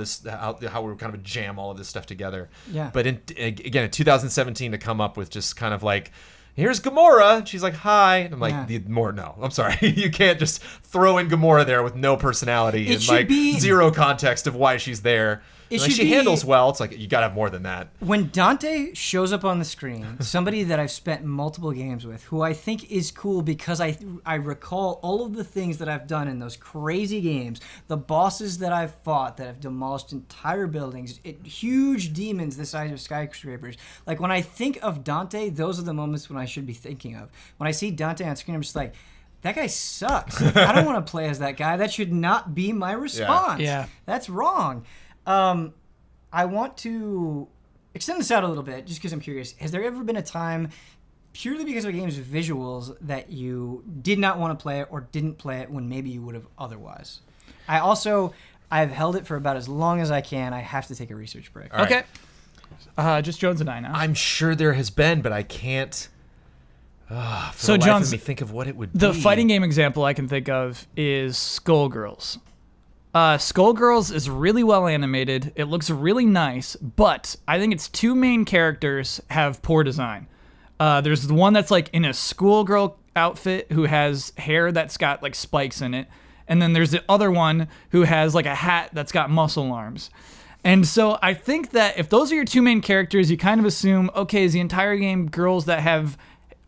we're kind of jam all of this stuff together. Yeah. But again in 2017 to come up with just kind of like, here's Gamora. And she's like, hi. And I'm like, Yeah. no, I'm sorry. You can't just throw in Gamora there with no personality It and should like be- zero context of why she's there. It Like, should she be- handles well. It's like, you gotta have more than that. When Dante shows up on the screen, somebody that I've spent multiple games with, who I think is cool because I recall all of the things that I've done in those crazy games, the bosses that I've fought that have demolished entire buildings, huge demons the size of skyscrapers. Like when I think of Dante, those are the moments when I should be thinking of. When I see Dante on screen, I'm just like, that guy sucks. I don't want to play as that guy. That should not be my response. Yeah. That's wrong. I want to extend this out a little bit just because I'm curious. Has there ever been a time, purely because of a game's visuals, that you did not want to play it or didn't play it when maybe you would have otherwise? I've held it for about as long as I can. I have to take a research break. All right. Okay. Just Jones and I now. I'm sure there has been, but I can't. For So, the life Jones, of me think of what it would The be. fighting game example I can think of is Skullgirls. Skullgirls is really well animated. It looks really nice, but I think its two main characters have poor design. There's the one that's like in a schoolgirl outfit who has hair that's got like spikes in it. And then there's the other one who has like a hat that's got muscle arms. And so I think that if those are your two main characters, you kind of assume, okay, is the entire game girls that have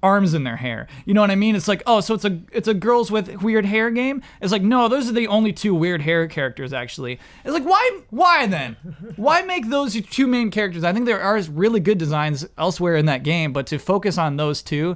arms in their hair? You know what I mean? It's like, oh, so it's a girls with weird hair game? It's like, no, those are the only two weird hair characters actually. It's like, why then? Why make those your two main characters? I think there are really good designs elsewhere in that game, but to focus on those two,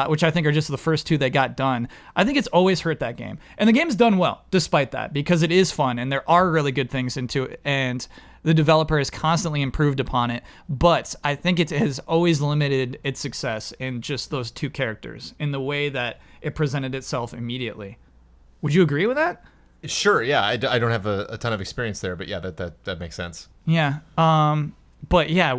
which I think are just the first two that got done, I think it's always hurt that game. And the game's done well despite that, because it is fun and there are really good things into it, and the developer has constantly improved upon it, but I think it has always limited its success in just those two characters in the way that it presented itself immediately. Would you agree with that? Sure, yeah. I don't have a ton of experience there, but yeah, that makes sense. Yeah. But yeah,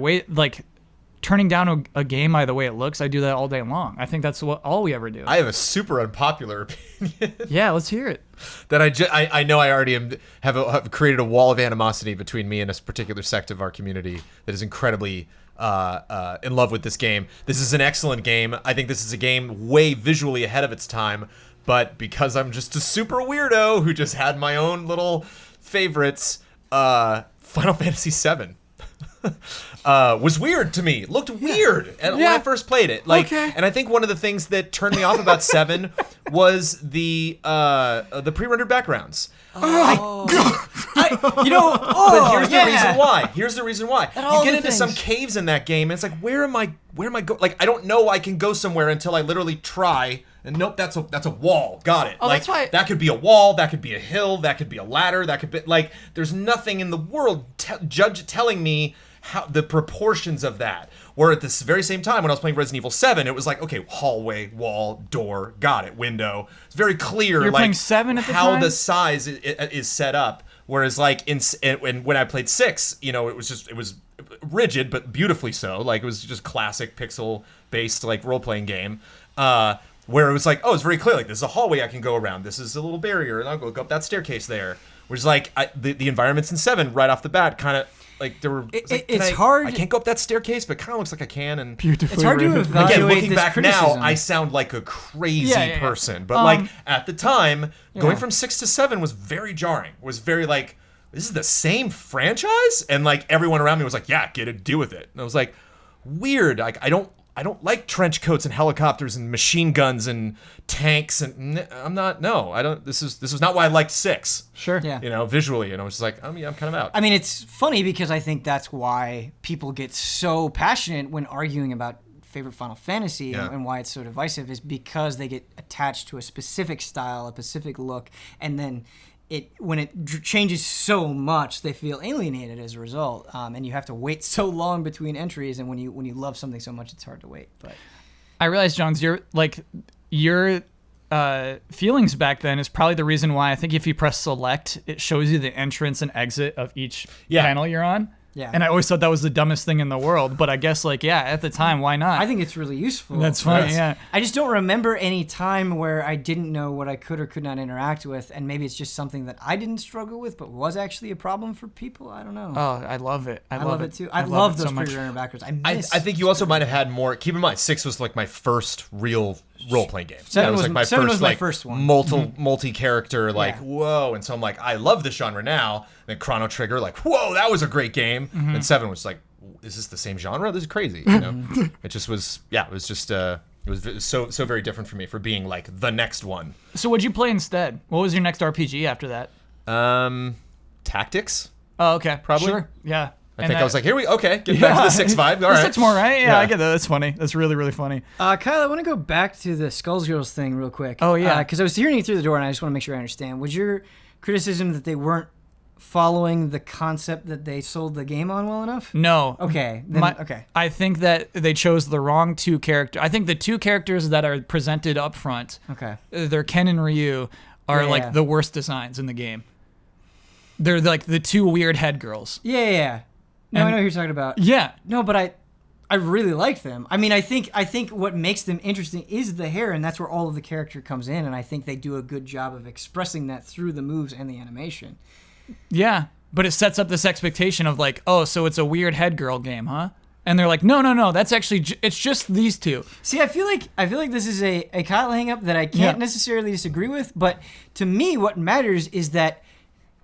turning down a game by the way it looks, I do that all day long. I think that's all we ever do. I have a super unpopular opinion. Yeah, let's hear it. That I know I already have created a wall of animosity between me and a particular sect of our community that is incredibly in love with this game. This is an excellent game. I think this is a game way visually ahead of its time, but because I'm just a super weirdo who just had my own little favorites, Final Fantasy VII was weird to me. Looked weird when I first played it. And I think one of the things that turned me off about 7 was the pre-rendered backgrounds. But here's the reason why. Here's the reason why. You get into some caves in that game, and it's like, where am I going? Like, I don't know I can go somewhere until I literally try. And nope, that's a wall. Got it. Oh, like, that's why. that could be a wall, that could be a hill, that could be a ladder, that could be like. There's nothing in the world telling me how the proportions of that. Where at this very same time when I was playing Resident Evil 7, it was like, okay, hallway, wall, door, got it, window. It's very clear. You're like, playing 7 at the how time? the size is set up. Whereas like when I played 6, it was rigid but beautifully so. Like, it was just classic pixel based like role playing game. Where it was like, oh, it's very clear. Like, this is a hallway I can go around. This is a little barrier, and I'll go up that staircase there. Which is like the environments in 7 right off the bat kind of. Like, there were. It's hard. I can't go up that staircase, but it kind of looks like I can. And Beautifully. It's hard to written. evaluate again, looking this back criticism. now, I sound like a crazy person. But like at the time, going from 6 to 7 was very jarring. Was very like, this is the same franchise, and like everyone around me was like, yeah, get it, deal with it. And I was like, weird. Like, I don't like trench coats and helicopters and machine guns and tanks, and I'm not. No, I don't. This was not why I liked 6. Sure. Yeah. Visually, and I was just like, I'm kind of out. I mean, it's funny because I think that's why people get so passionate when arguing about favorite Final Fantasy and why it's so divisive is because they get attached to a specific style, a specific look, and then when it changes so much, they feel alienated as a result, and you have to wait so long between entries. And when you love something so much, it's hard to wait. But I realize, Jones, your feelings back then is probably the reason why I think if you press select, it shows you the entrance and exit of each panel you're on. Yeah. And I always thought that was the dumbest thing in the world, but I guess at the time, why not? I think it's really useful. That's funny, yeah. I just don't remember any time where I didn't know what I could or could not interact with, and maybe it's just something that I didn't struggle with, but was actually a problem for people. I don't know. Oh, I love it. I love it too. I love those pre-rendered backwards. I think you also might have had more. Keep in mind, 6 was like my first real role-playing game. 7 was like my seven first, was my like, first one. Multi-character, like, whoa. And so I'm like, I love this genre now. And then Chrono Trigger, like, whoa, that was a great game. And 7 was like, is this the same genre? This is crazy. It just was. Yeah, it was just. It was so very different for me for being like the next one. So what'd you play instead? What was your next RPG after that? Tactics. Oh, okay. Probably. Sure. Yeah. I think I was like, here we get back to the 6 vibe. All right. 6 more, right? Yeah, I get that. That's funny. That's really, really funny. Kyle, I want to go back to the Skulls Girls thing real quick. Oh, yeah. Because I was hearing you through the door, and I just want to make sure I understand. Was your criticism that they weren't following the concept that they sold the game on well enough? No. Okay. Then, okay. I think that they chose the wrong 2 characters. I think the 2 characters that are presented up front, they're Ken and Ryu, are the worst designs in the game. They're like the 2 weird head girls. Yeah. No, I know who you're talking about. Yeah. No, but I really like them. I mean, I think what makes them interesting is the hair, and that's where all of the character comes in, and I think they do a good job of expressing that through the moves and the animation. Yeah, but it sets up this expectation of like, oh, so it's a weird head girl game, huh? And they're like, no, that's actually it's just these 2. See, I feel like this is a Kyle hang-up that I can't necessarily disagree with, but to me, what matters is that,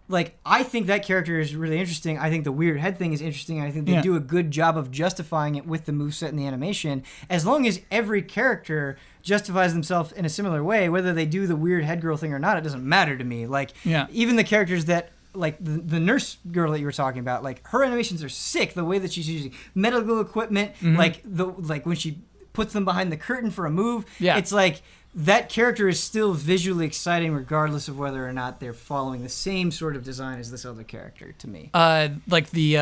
like, I think that character is really interesting. I think the weird head thing is interesting. I think they do a good job of justifying it with the moveset and the animation. As long as every character justifies themselves in a similar way, whether they do the weird head girl thing or not, it doesn't matter to me. Like, even the characters that, like, the nurse girl that you were talking about, like, her animations are sick. The way that she's using medical equipment, like when she puts them behind the curtain for a move, it's like that character is still visually exciting regardless of whether or not they're following the same sort of design as this other character to me. Like the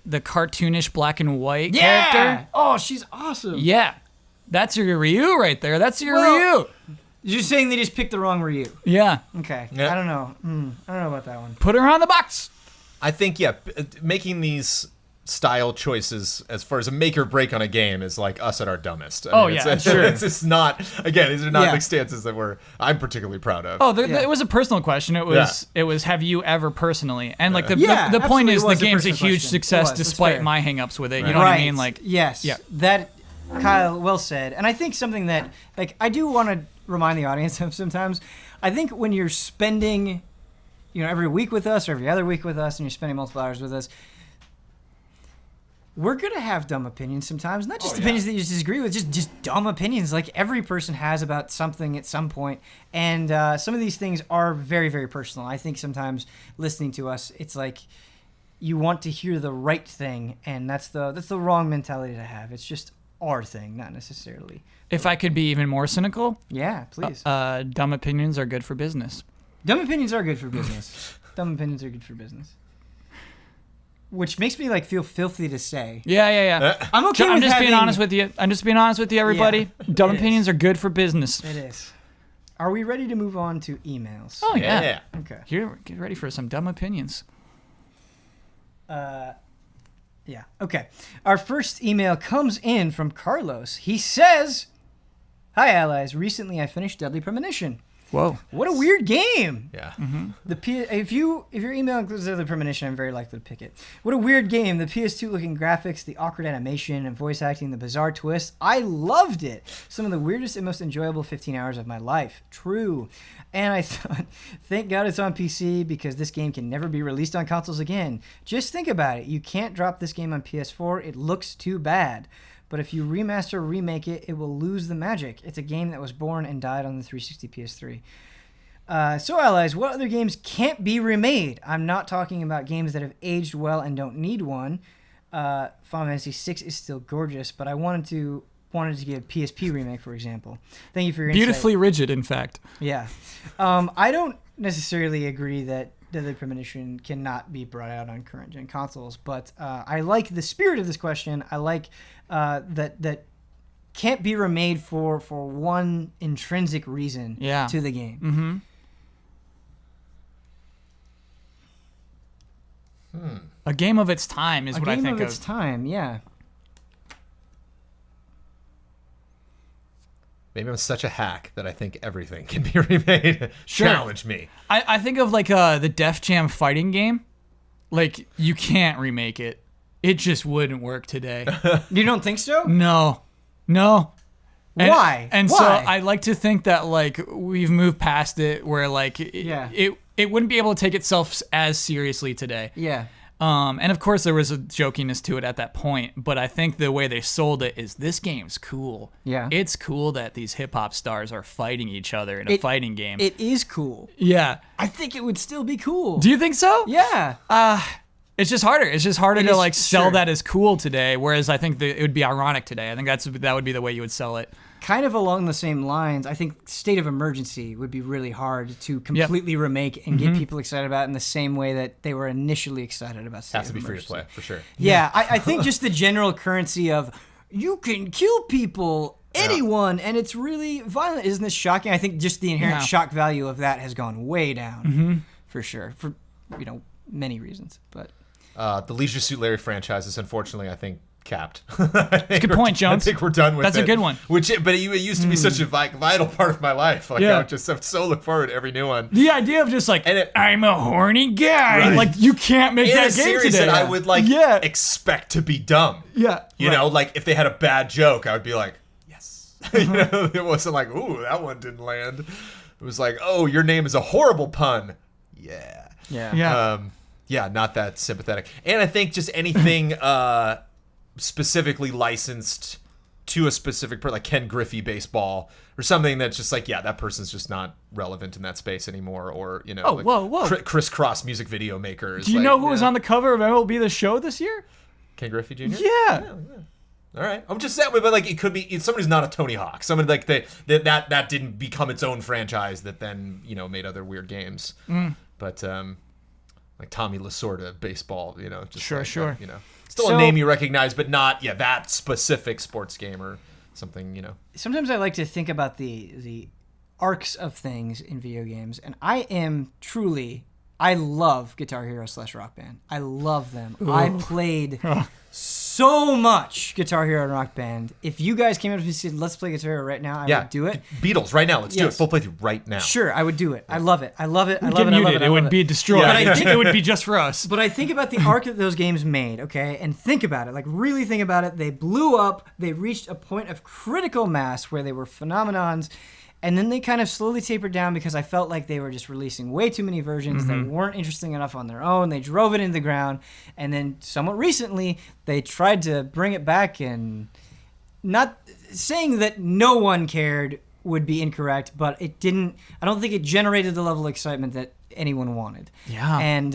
cartoonish black and white character. Oh, she's awesome. Yeah. That's your Ryu right there. That's your Ryu. You're saying they just picked the wrong Ryu. Yeah. Okay. Yeah. I don't know. I don't know about that one. Put her on the box. I think making these style choices as far as a make or break on a game is like us at our dumbest. I mean, it's just not. Again, these are not like stances that I'm particularly proud of. Oh, it was a personal question. It was have you ever personally? And like the point is the game's a huge success despite my hangups with it. You know what I mean? Like yes, that Kyle well said. And I think something that like I do want to remind the audience of sometimes. I think when you're spending, every week with us or every other week with us, and you're spending multiple hours with us. We're going to have dumb opinions sometimes. Not just opinions that you disagree with, just dumb opinions like every person has about something at some point. And some of these things are very, very personal. I think sometimes listening to us, it's like you want to hear the right thing, and that's the wrong mentality to have. It's just our thing, not necessarily. If I could be even more cynical. Yeah, please. Dumb opinions are good for business. Dumb opinions are good for business. Dumb opinions are good for business. Which makes me feel filthy to say. Yeah. I'm okay. I'm just being honest with you. Everybody. Dumb opinions are good for business. It is. Are we ready to move on to emails? Oh yeah. Okay. Here, get ready for some dumb opinions. Yeah. Okay. Our first email comes in from Carlos. He says, "Hi allies. Recently I finished Deadly Premonition. Whoa. What a weird game." Yeah. Mm-hmm. If your email includes Deadly Premonition, I'm very likely to pick it. What a weird game. The PS2 looking graphics, the awkward animation and voice acting, the bizarre twist. I loved it. Some of the weirdest and most enjoyable 15 hours of my life. True. And I thought, thank God it's on PC because this game can never be released on consoles again. Just think about it. You can't drop this game on PS4. It looks too bad. But if you remaster or remake it, it will lose the magic. It's a game that was born and died on the 360 PS3. So, allies, what other games can't be remade? I'm not talking about games that have aged well and don't need one. Final Fantasy VI is still gorgeous, but I wanted to get a PSP remake, for example. Thank you for your insight. Beautifully rigid, in fact. Yeah. I don't necessarily agree that Deadly Premonition cannot be brought out on current-gen consoles, but I like the spirit of this question. I like that can't be remade for one intrinsic reason to the game. Mm-hmm. A game of its time is what I think of. A game of its time, yeah. Maybe I'm such a hack that I think everything can be remade. Sure. Challenge me. I think of the Def Jam fighting game. Like, you can't remake it. It just wouldn't work today. You don't think so? No. Why? And Why? so I like to think that we've moved past it where it wouldn't be able to take itself as seriously today. Yeah. And of course there was a jokiness to it at that point, but I think the way they sold it is this game's cool. Yeah. It's cool that these hip hop stars are fighting each other in a fighting game. It is cool. Yeah. I think it would still be cool. Do you think so? Yeah. It's just harder. It's just harder to sell that as cool today, whereas I think it would be ironic today. I think that would be the way you would sell it. Kind of along the same lines, I think State of Emergency would be really hard to completely remake and get people excited about in the same way that they were initially excited about State of Emergency. Has to be free to play, for sure. Yeah, I think just the general currency of you can kill people, anyone, and it's really violent. Isn't this shocking? I think just the inherent shock value of that has gone way down, for sure, for many reasons. But the Leisure Suit Larry franchise is unfortunately, I think, capped. Good point, Jones. I think we're done with That's it. a good one. But it used to be such a vital part of my life. I so look forward to every new one. The idea of just I'm a horny guy. Right. You can't make that game today. That I would expect to be dumb. Yeah. You know, if they had a bad joke, I would be like, yes. It wasn't like, ooh, that one didn't land. It was like, oh, your name is a horrible pun. Yeah. Yeah. Yeah, not that sympathetic. And I think just anything specifically licensed to a specific person, like Ken Griffey baseball or something that's just that person's just not relevant in that space anymore. Or, whoa. crisscross music video makers. Do you know who was on the cover of MLB The Show this year? Ken Griffey Jr.? Yeah. All right. I'm just saying, but it could be somebody's not a Tony Hawk. Somebody that didn't become its own franchise that then, made other weird games. But, like Tommy Lasorda baseball, just sure. Still a name you recognize, but not that specific sports game or something, Sometimes I like to think about the arcs of things in video games, and I am truly I love Guitar Hero / Rock Band. I love them. I played so much Guitar Hero and Rock Band. If you guys came up to me and said, let's play Guitar Hero right now, I would do it. Beatles, right now. Let's do it. Full playthrough right now. Sure, I would do it. I love it. I love it. I We'd love get it. I love muted. it. It would be destroyed. Yeah. But I think it would be just for us. But I think about the arc that those games made, okay? And think about it. Like, really think about it. They blew up. They reached a point of critical mass where they were phenomenons. And then they kind of slowly tapered down because I felt like they were just releasing way too many versions that weren't interesting enough on their own. They drove it into the ground. And then somewhat recently, they tried to bring it back, and not saying that no one cared would be incorrect, but it didn't. I don't think it generated the level of excitement that anyone wanted. Yeah. And,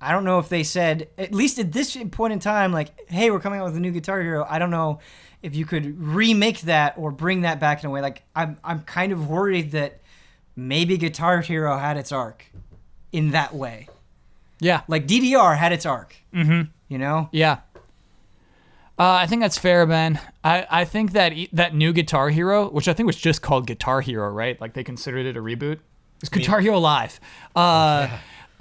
I don't know if they said, at least at this point in time, like, hey, we're coming out with a new Guitar Hero. I don't know if you could remake that or bring that back in a way. Like, I'm kind of worried that maybe Guitar Hero had its arc in that way. Yeah. Like, DDR had its arc. Mm-hmm. You know? Yeah. I think that's fair, Ben. I think that that new Guitar Hero, which I think was just called Guitar Hero, right? Like, they considered it a reboot. It's Guitar Hero Live.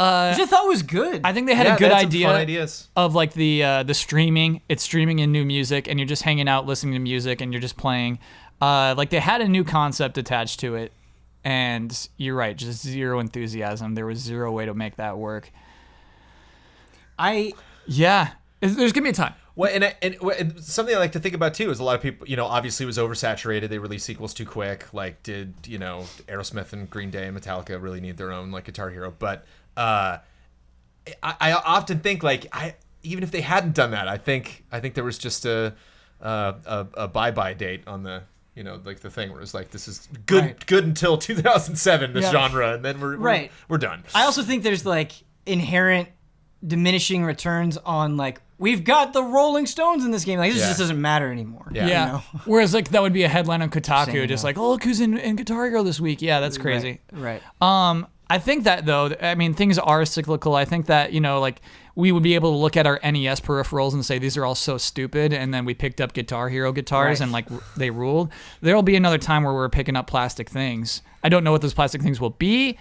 Which I thought was good. I think they had a good they had some idea fun ideas. of like the streaming. It's streaming in new music, and you're just hanging out listening to music, and you're just playing. Like, they had a new concept attached to it, and you're right, just zero enthusiasm. There was zero way to make that work. Yeah, there's gonna be a time. Well, and something I like to think about too is a lot of people, obviously it was oversaturated. They released sequels too quick. Like, did Aerosmith and Green Day and Metallica really need their own like Guitar Hero? But I often think, like, even if they hadn't done that, I think there was just a bye-bye date on the like the thing where it's like, this is good until 2007, this genre, and then we're done. I also think there's like inherent diminishing returns on, like, we've got the Rolling Stones in this game. Like, this just doesn't matter anymore. Yeah. Whereas, like, that would be a headline on Kotaku, just like, oh, look who's in Guitar Hero this week. Yeah, that's crazy. Right. I think that, though, I mean, things are cyclical. I think that, like, we would be able to look at our NES peripherals and say, these are all so stupid, and then we picked up Guitar Hero guitars and, like, they ruled. There'll be another time where we're picking up plastic things. I don't know what those plastic things will be.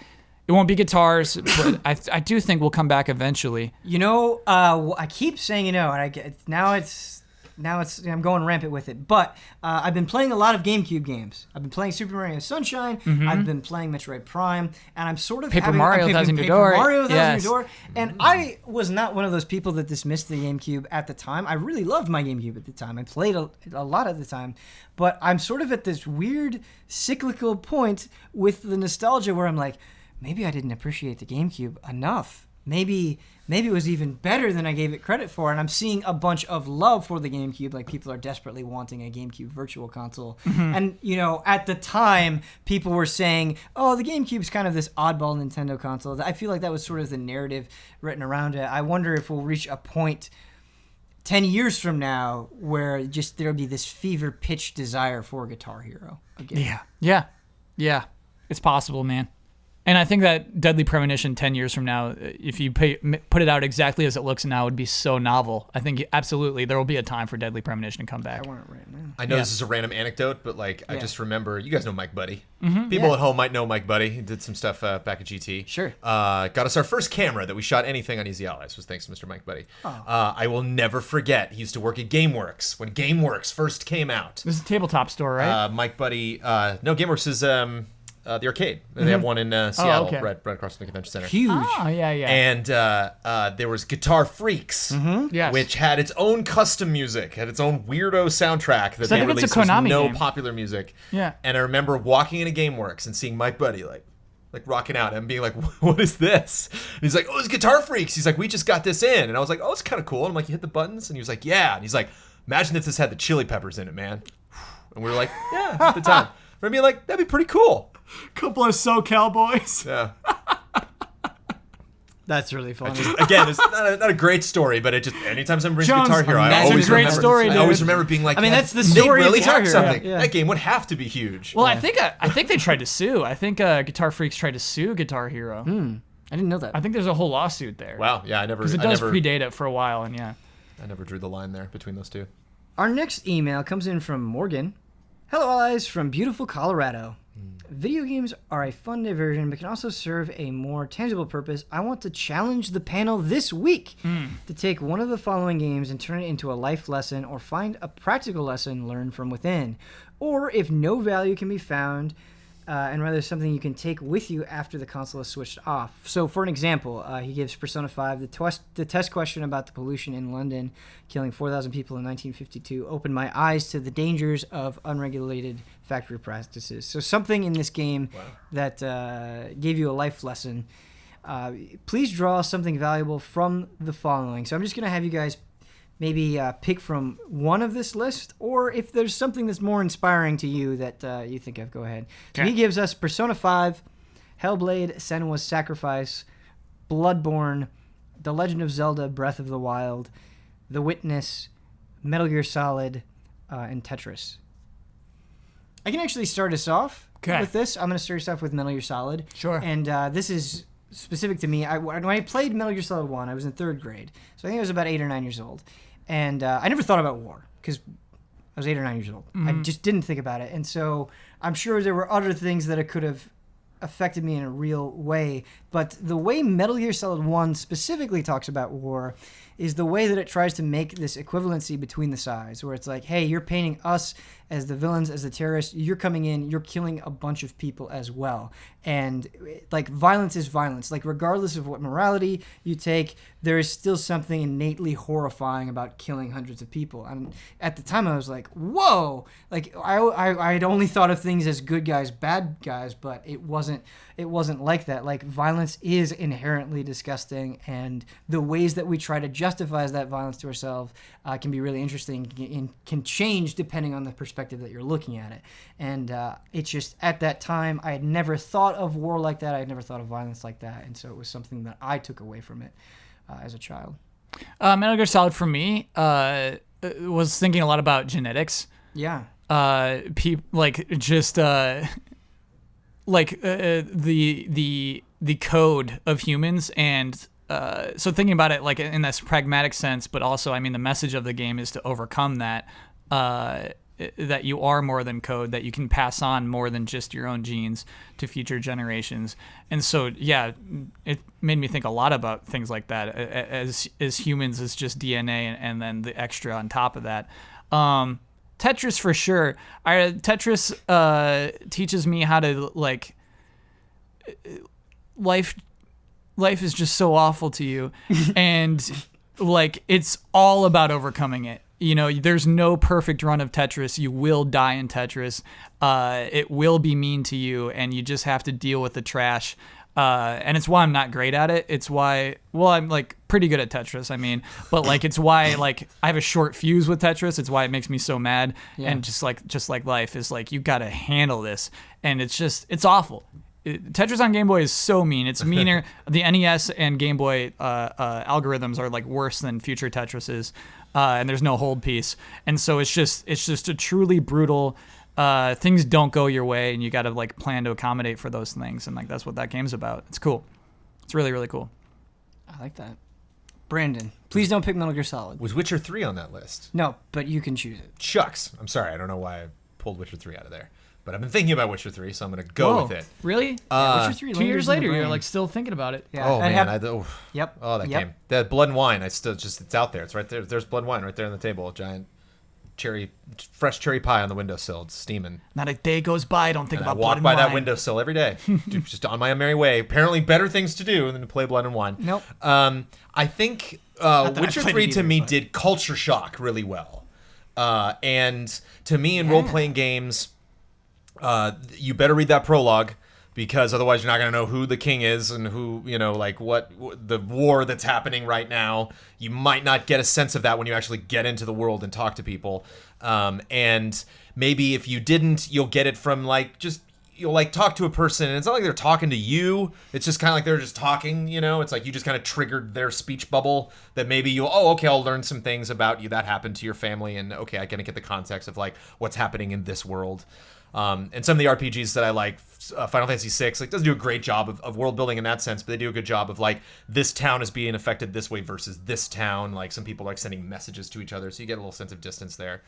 It won't be guitars, but I do think we'll come back eventually. I keep saying and now I'm going rampant with it. But I've been playing a lot of GameCube games. I've been playing Super Mario Sunshine. Mm-hmm. I've been playing Metroid Prime, and I'm sort of Paper Mario Thousand Year Door. And I was not one of those people that dismissed the GameCube at the time. I really loved my GameCube at the time. I played a lot at the time. But I'm sort of at this weird cyclical point with the nostalgia where I'm like, maybe I didn't appreciate the GameCube enough. Maybe it was even better than I gave it credit for. And I'm seeing a bunch of love for the GameCube. Like, people are desperately wanting a GameCube Virtual Console. Mm-hmm. And, at the time, people were saying, oh, the GameCube's kind of this oddball Nintendo console. I feel like that was sort of the narrative written around it. I wonder if we'll reach a point 10 years from now where just there'll be this fever-pitched desire for Guitar Hero again. Yeah. It's possible, man. And I think that Deadly Premonition 10 years from now, if you put it out exactly as it looks now, would be so novel. I think absolutely there will be a time for Deadly Premonition to come back. I want it right now. I know this is a random anecdote, but like I just remember, you guys know Mike Buddy. Mm-hmm. People at home might know Mike Buddy. He did some stuff back at GT. Sure. Got us our first camera that we shot anything on Easy Allies, was thanks to Mr. Mike Buddy. Oh. I will never forget, he used to work at GameWorks when GameWorks first came out. This is a tabletop store, right? Mike Buddy, no, GameWorks is the arcade. They have one in Seattle, right across from the convention center. Huge. Oh, yeah. And there was Guitar Freaks, yes, which had its own custom music, had its own weirdo soundtrack that they released. There was no popular music. Yeah. And I remember walking into GameWorks and seeing Mike Buddy like rocking out and being like, what is this? And he's like, oh, it's Guitar Freaks. He's like, we just got this in. And I was like, oh, it's kind of cool. And I'm like, you hit the buttons? And he was like, yeah. And he's like, imagine if this had the Chili Peppers in it, man. And we were like, yeah, at the time. We're being like, that'd be pretty cool. Couple of SoCal boys. Yeah. That's really funny. Again, it's not a great story, but it just, anytime someone brings Guitar Hero, I always remember being like, I mean, that's the story really of Guitar have Hero. something. Yeah. That game would have to be huge. Well, I think they tried to sue. I think Guitar Freaks tried to sue Guitar Hero. I didn't know that. I think there's a whole lawsuit there. Wow, yeah, I never. Because it does predate it for a while, and yeah. I never drew the line there between those two. Our next email comes in from Morgan. Hello, allies from beautiful Colorado. Video games are a fun diversion, but can also serve a more tangible purpose. I want to challenge the panel this week to take one of the following games and turn it into a life lesson or find a practical lesson learned from within. Or if no value can be found, and rather something you can take with you after the console is switched off. So for an example, he gives Persona 5, the test question about the pollution in London, killing 4,000 people in 1952, opened my eyes to the dangers of unregulated factory practices. So something in this game that gave you a life lesson. Please draw something valuable from the following. So I'm just going to have you guys maybe pick from one of this list, or if there's something that's more inspiring to you that you think of, go ahead. So he gives us Persona 5, Hellblade, Senua's Sacrifice, Bloodborne, The Legend of Zelda, Breath of the Wild, The Witness, Metal Gear Solid, and Tetris. I can actually start us off with this. I'm going to start us off with Metal Gear Solid. Sure. And this is specific to me. When I played Metal Gear Solid 1, I was in 3rd grade. So I think I was about 8 or 9 years old. And I never thought about war because I was 8 or 9 years old. I just didn't think about it. And so I'm sure there were other things that it could have affected me in a real way. But the way Metal Gear Solid 1 specifically talks about war is the way that it tries to make this equivalency between the sides, where it's like, hey, you're painting us as the villains, as the terrorists. You're coming in, you're killing a bunch of people as well. And like, violence is violence. Like, regardless of what morality you take, there is still something innately horrifying about killing hundreds of people. And at the time I was like, whoa, like I'd only thought of things as good guys, bad guys, but it wasn't like that. Like, violence is inherently disgusting, and the ways that we try to justify that violence to ourselves can be really interesting and can change depending on the perspective that you're looking at it. And it's just, at that time, I had never thought of war like that. I had never thought of violence like that. And so it was something that I took away from it as a child. Metal Gear Solid for me was thinking a lot about genetics. Yeah. The code of humans, and so thinking about it like in this pragmatic sense, but also, I mean, the message of the game is to overcome that, that you are more than code, that you can pass on more than just your own genes to future generations. And so, yeah, it made me think a lot about things like that as humans, as just DNA and then the extra on top of that. Tetris for sure. Tetris teaches me how to, like, life is just so awful to you, and like, it's all about overcoming it. You know, there's no perfect run of Tetris. You will die in Tetris. It will be mean to you, and you just have to deal with the trash. And it's why I'm not great at it. It's why, well, I'm like pretty good at Tetris, I mean, but like, it's why, like, I have a short fuse with Tetris. It's why it makes me so mad. Yeah. And just like life is like, you got to handle this. And it's awful. Tetris on Game Boy is so mean. It's meaner. The NES and Game Boy algorithms are like worse than future Tetrises, and there's no hold piece. And so it's just a truly brutal. Things don't go your way, and you got to like plan to accommodate for those things. And like, that's what that game's about. It's cool. It's really, really cool. I like that. Brandon, please don't pick Metal Gear Solid. Was Witcher 3 on that list? No, but you can choose it. Shucks. I'm sorry. I don't know why I pulled Witcher 3 out of there. But I've been thinking about Witcher 3, so I'm going to go with it. Really? Witcher 3 2 years later, you're like still thinking about it. Yeah. Oh, man. Yep. Oh, that game. That Blood and Wine, it's out there. It's right there. There's Blood and Wine right there on the table. Giant fresh cherry pie on the windowsill. It's steaming. Not a day goes by I don't think about Blood and Wine. I walk by that windowsill every day. Just on my merry way. Apparently better things to do than to play Blood and Wine. Nope. I think Witcher 3 to me did culture shock really well. And to me, in role-playing games, you better read that prologue, because otherwise you're not going to know who the king is and who, you know, like what the war that's happening right now. You might not get a sense of that when you actually get into the world and talk to people. And maybe if you didn't, you'll get it from like, just, you'll like talk to a person and it's not like they're talking to you. It's just kind of like they're just talking, you know, it's like you just kind of triggered their speech bubble that maybe I'll learn some things about you that happened to your family. And okay, I can get the context of like what's happening in this world. And some of the RPGs that I like, Final Fantasy VI, like, doesn't do a great job of world building in that sense, but they do a good job of like, this town is being affected this way versus this town. Like, some people like sending messages to each other, so you get a little sense of distance there.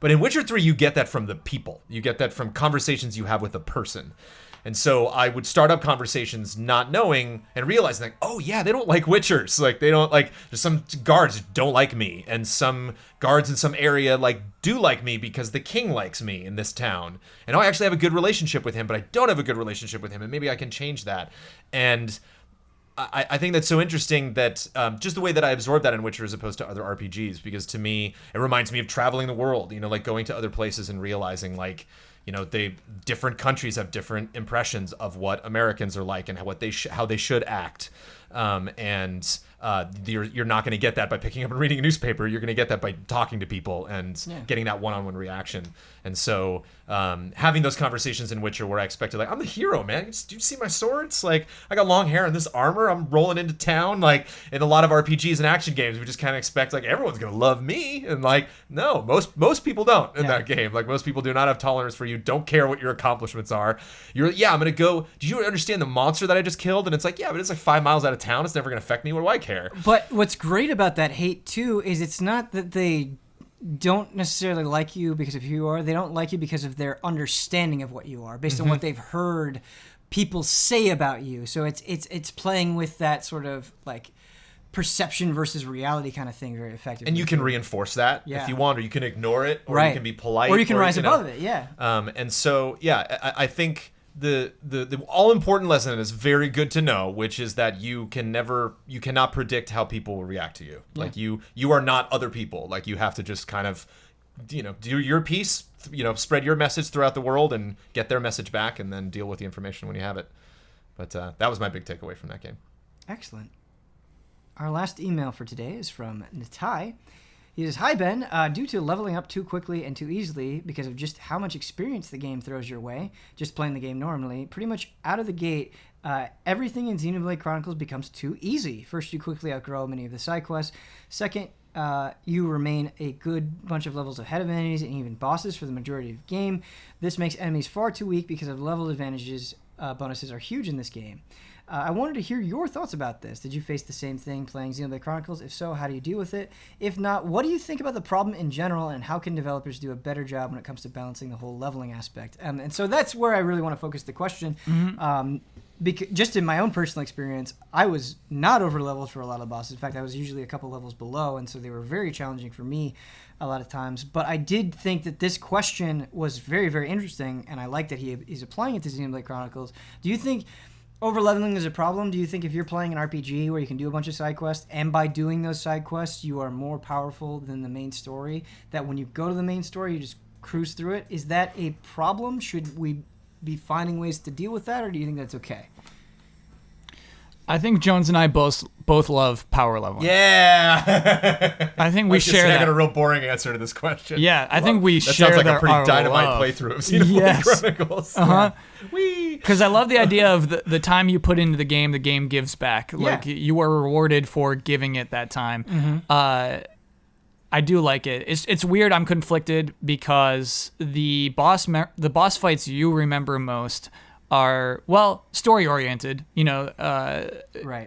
But in Witcher 3, you get that from the people. You get that from conversations you have with a person. And so I would start up conversations not knowing and realizing, like, oh yeah, they don't like Witchers. Like, they don't like, there's some guards don't like me, and some guards in some area like do like me because the king likes me in this town. And I actually have a good relationship with him, but I don't have a good relationship with him, and maybe I can change that. And I think that's so interesting that just the way that I absorb that in Witcher as opposed to other RPGs, because to me, it reminds me of traveling the world, you know, like going to other places and realizing, like, you know, different countries have different impressions of what Americans are like and how they should act. You're not going to get that by picking up and reading a newspaper. You're going to get that by talking to people and getting that one-on-one reaction. And so having those conversations in Witcher where I expected, like, I'm the hero, man. Do you see my swords? Like, I got long hair and this armor. I'm rolling into town. Like, in a lot of RPGs and action games, we just kind of expect, like, everyone's going to love me. And, like, no, most people don't in that game. Like, most people do not have tolerance for you, don't care what your accomplishments are. I'm going to go, did you understand the monster that I just killed? And it's like, yeah, but it's like 5 miles out of town. It's never going to affect me. What do I care? But what's great about that hate, too, is it's not that they don't necessarily like you because of who you are. They don't like you because of their understanding of what you are, based on what they've heard people say about you. So it's playing with that sort of, like, perception versus reality kind of thing very effectively. And you can reinforce that if you want, or you can ignore it, or you can be polite. Or you can rise above it, And so, I think the all important lesson is very good to know, which is that you cannot predict how people will react to you. Like, you are not other people. Like, you have to just kind of, you know, do your piece, you know, spread your message throughout the world and get their message back, and then deal with the information when you have it. But that was my big takeaway from that game. Excellent. Our last email for today is from Natai. He says, "Hi, Ben. Due to leveling up too quickly and too easily because of just how much experience the game throws your way, just playing the game normally, pretty much out of the gate, everything in Xenoblade Chronicles becomes too easy. First, you quickly outgrow many of the side quests. Second, you remain a good bunch of levels ahead of enemies and even bosses for the majority of the game. This makes enemies far too weak because of level advantages. Bonuses are huge in this game. I wanted to hear your thoughts about this. Did you face the same thing playing Xenoblade Chronicles? If so, how do you deal with it? If not, what do you think about the problem in general, and how can developers do a better job when it comes to balancing the whole leveling aspect?" And so that's where I really want to focus the question. Because just in my own personal experience, I was not over leveled for a lot of bosses. In fact, I was usually a couple levels below, and so they were very challenging for me a lot of times. But I did think that this question was very, very interesting, and I like that he's applying it to Xenoblade Chronicles. Do you think over-leveling is a problem? Do you think if you're playing an RPG where you can do a bunch of side quests, and by doing those side quests you are more powerful than the main story, that when you go to the main story you just cruise through it? Is that a problem? Should we be finding ways to deal with that, or do you think that's okay? I think Jones and I both love power leveling. Yeah. I think we share that. I got a real boring answer to this question. Yeah, I think we that share sounds like our a pretty dynamite love. playthrough of Xenoblade Chronicles. Because I love the idea of the time you put into the game gives back. Like, you are rewarded for giving it that time. I do like it. It's weird. I'm conflicted because the boss fights you remember most are, well, story oriented, you know,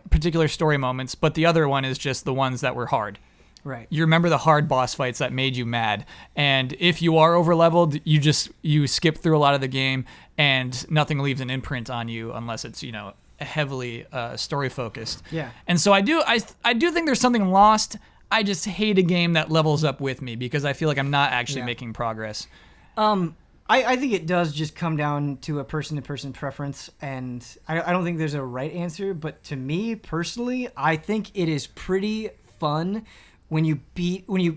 particular story moments, but the other one is just the ones that were hard. Right. You remember the hard boss fights that made you mad. And if you are over leveled, you skip through a lot of the game and nothing leaves an imprint on you unless it's, you know, heavily story focused. Yeah. And so I do think there's something lost. I just hate a game that levels up with me because I feel like I'm not actually making progress. I think it does just come down to a person-to-person preference, and I don't think there's a right answer, but to me, personally, I think it is pretty fun when you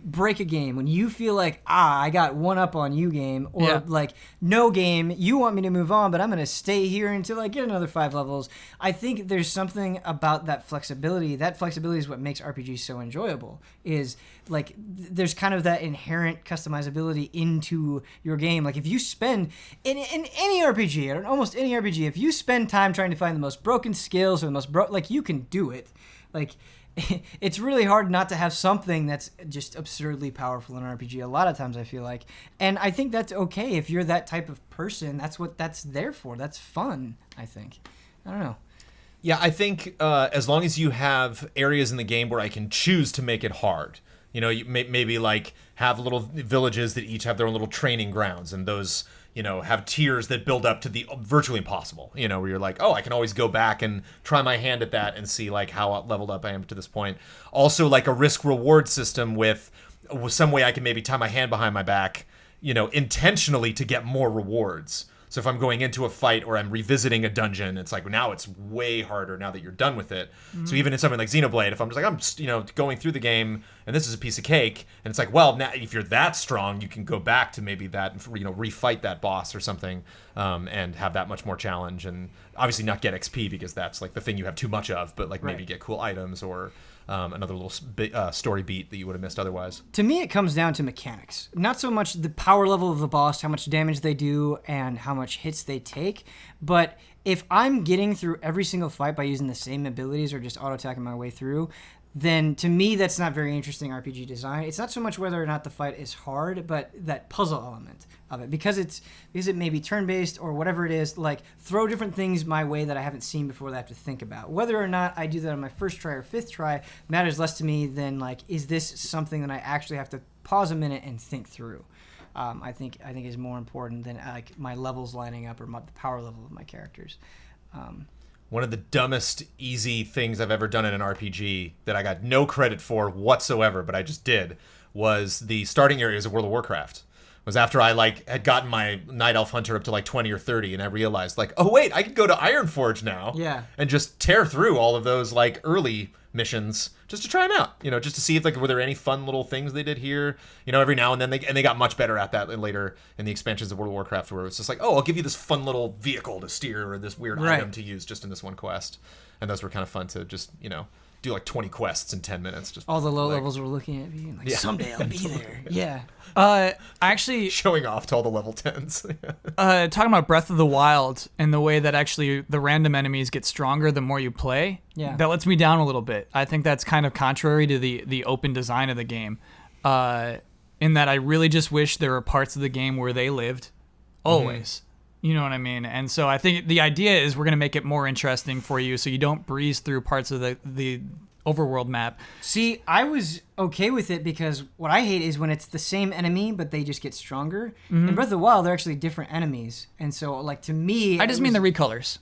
break a game, when you feel like, I got one up on you, game, or like, no, game, you want me to move on, but I'm going to stay here until I get another 5 levels. I think there's something about that flexibility. That flexibility is what makes RPGs so enjoyable, is like, there's kind of that inherent customizability into your game. Like, if you spend, in any RPG, or in almost any RPG, if you spend time trying to find the most broken skills or the most like, you can do it. Like, it's really hard not to have something that's just absurdly powerful in an RPG a lot of times, I feel like. And I think that's okay if you're that type of person. That's what that's there for. That's fun, I think. I don't know. Yeah, I think as long as you have areas in the game where I can choose to make it hard, You know, you maybe like have little villages that each have their own little training grounds, and those, you know, have tiers that build up to the virtually impossible. You know, where you're like, oh, I can always go back and try my hand at that and see like how leveled up I am to this point. Also, like a risk reward system with some way I can maybe tie my hand behind my back, you know, intentionally to get more rewards. So if I'm going into a fight or I'm revisiting a dungeon, it's like now it's way harder now that you're done with it. Mm-hmm. So even in something like Xenoblade, if I'm just like, I'm, you know, going through the game and this is a piece of cake, and it's like, well, now if you're that strong, you can go back to maybe that, you know, refight that boss or something, and have that much more challenge, and obviously not get XP because that's like the thing you have too much of, but like maybe get cool items or another little story beat that you would have missed otherwise. To me, it comes down to mechanics. Not so much the power level of the boss, how much damage they do, and how much hits they take. But if I'm getting through every single fight by using the same abilities or just auto-attacking my way through, then to me, that's not very interesting RPG design. It's not so much whether or not the fight is hard, but that puzzle element of it. Because it may be turn-based or whatever it is, like, throw different things my way that I haven't seen before that I have to think about. Whether or not I do that on my first try or fifth try matters less to me than, like, is this something that I actually have to pause a minute and think through? I think is more important than, like, my levels lining up or the power level of my characters. One of the dumbest, easy things I've ever done in an RPG that I got no credit for whatsoever, but I just did, was the starting areas of World of Warcraft. Was after I like had gotten my Night Elf Hunter up to like 20 or 30, and I realized like, oh wait, I could go to Ironforge now, and just tear through all of those like early missions just to try them out, you know, just to see if like were there any fun little things they did here, you know, every now and then they got much better at that later in the expansions of World of Warcraft, where it's just like, oh, I'll give you this fun little vehicle to steer or this weird item to use just in this one quest, and those were kind of fun to just, you know, do like 20 quests in 10 minutes. Just all the low levels were looking at me like, someday I'll be there. Yeah. Actually showing off to all the level 10s. Talking about Breath of the Wild and the way that actually the random enemies get stronger the more you play, that lets me down a little bit. I think that's kind of contrary to the open design of the game, in that I really just wish there were parts of the game where they lived always. You know what I mean? And so I think the idea is we're going to make it more interesting for you so you don't breeze through parts of the overworld map. See, I was okay with it because what I hate is when it's the same enemy, but they just get stronger. Mm-hmm. In Breath of the Wild, they're actually different enemies. And so, like, to me... I just mean the recolors.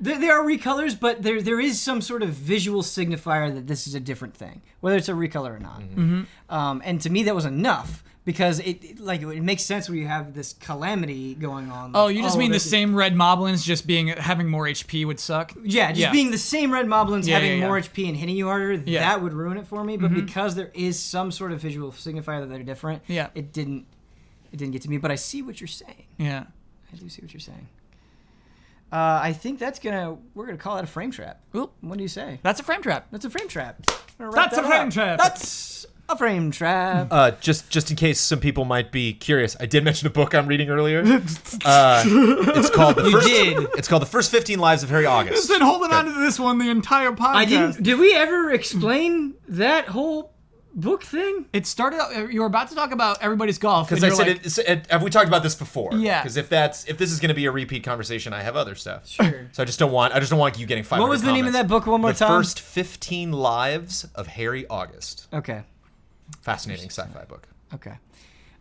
There are recolors, but there is some sort of visual signifier that this is a different thing, whether it's a recolor or not. Mm-hmm. And to me, that was enough. Because it makes sense when you have this calamity going on. Oh, you just mean the same red moblins just having more HP would suck? Yeah, being the same red moblins having more HP and hitting you harder, that would ruin it for me. But because there is some sort of visual signifier that they're different, it didn't get to me. But I see what you're saying. Yeah. I do see what you're saying. I think we're gonna call that a frame trap. Oop. What do you say? That's a frame trap. That's a frame trap. That's a frame trap. That's a frame trap. Just in case some people might be curious, I did mention a book I'm reading earlier. It's called The First 15 Lives of Harry August. I've been holding on to this one the entire podcast. Did we ever explain that whole book thing? It started out, you were about to talk about Everybody's Golf. Because I said, have we talked about this before? Yeah. Because if this is going to be a repeat conversation, I have other stuff. Sure. So I just don't want you getting 500 What was the name of that book one more time? The First 15 Lives of Harry August. Okay. Fascinating sci-fi book. Okay.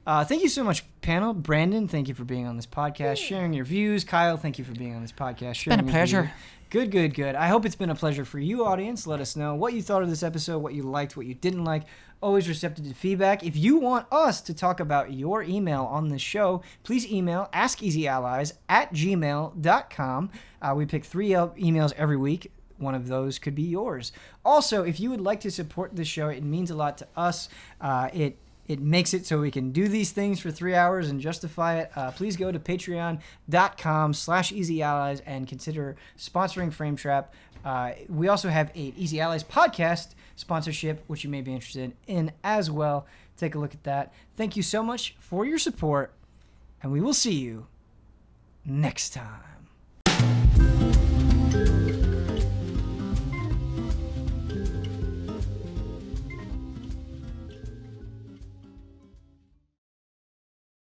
Thank you so much, panel. Brandon, thank you for being on this podcast, sharing your views. Kyle, thank you for being on this podcast, sharing been a pleasure. Good. I hope it's been a pleasure for you, audience. Let us know what you thought of this episode, what you liked, what you didn't like. Always receptive to feedback. If you want us to talk about your email on this show, please email askeasyallies@gmail.com. We pick 3 emails every week. One of those could be yours. Also, if you would like to support the show, it means a lot to us. It makes it so we can do these things for 3 hours and justify it. Please go to patreon.com/easyallies and consider sponsoring Frame Trap. We also have a Easy Allies podcast sponsorship, which you may be interested in as well. Take a look at that. Thank you so much for your support, and we will see you next time.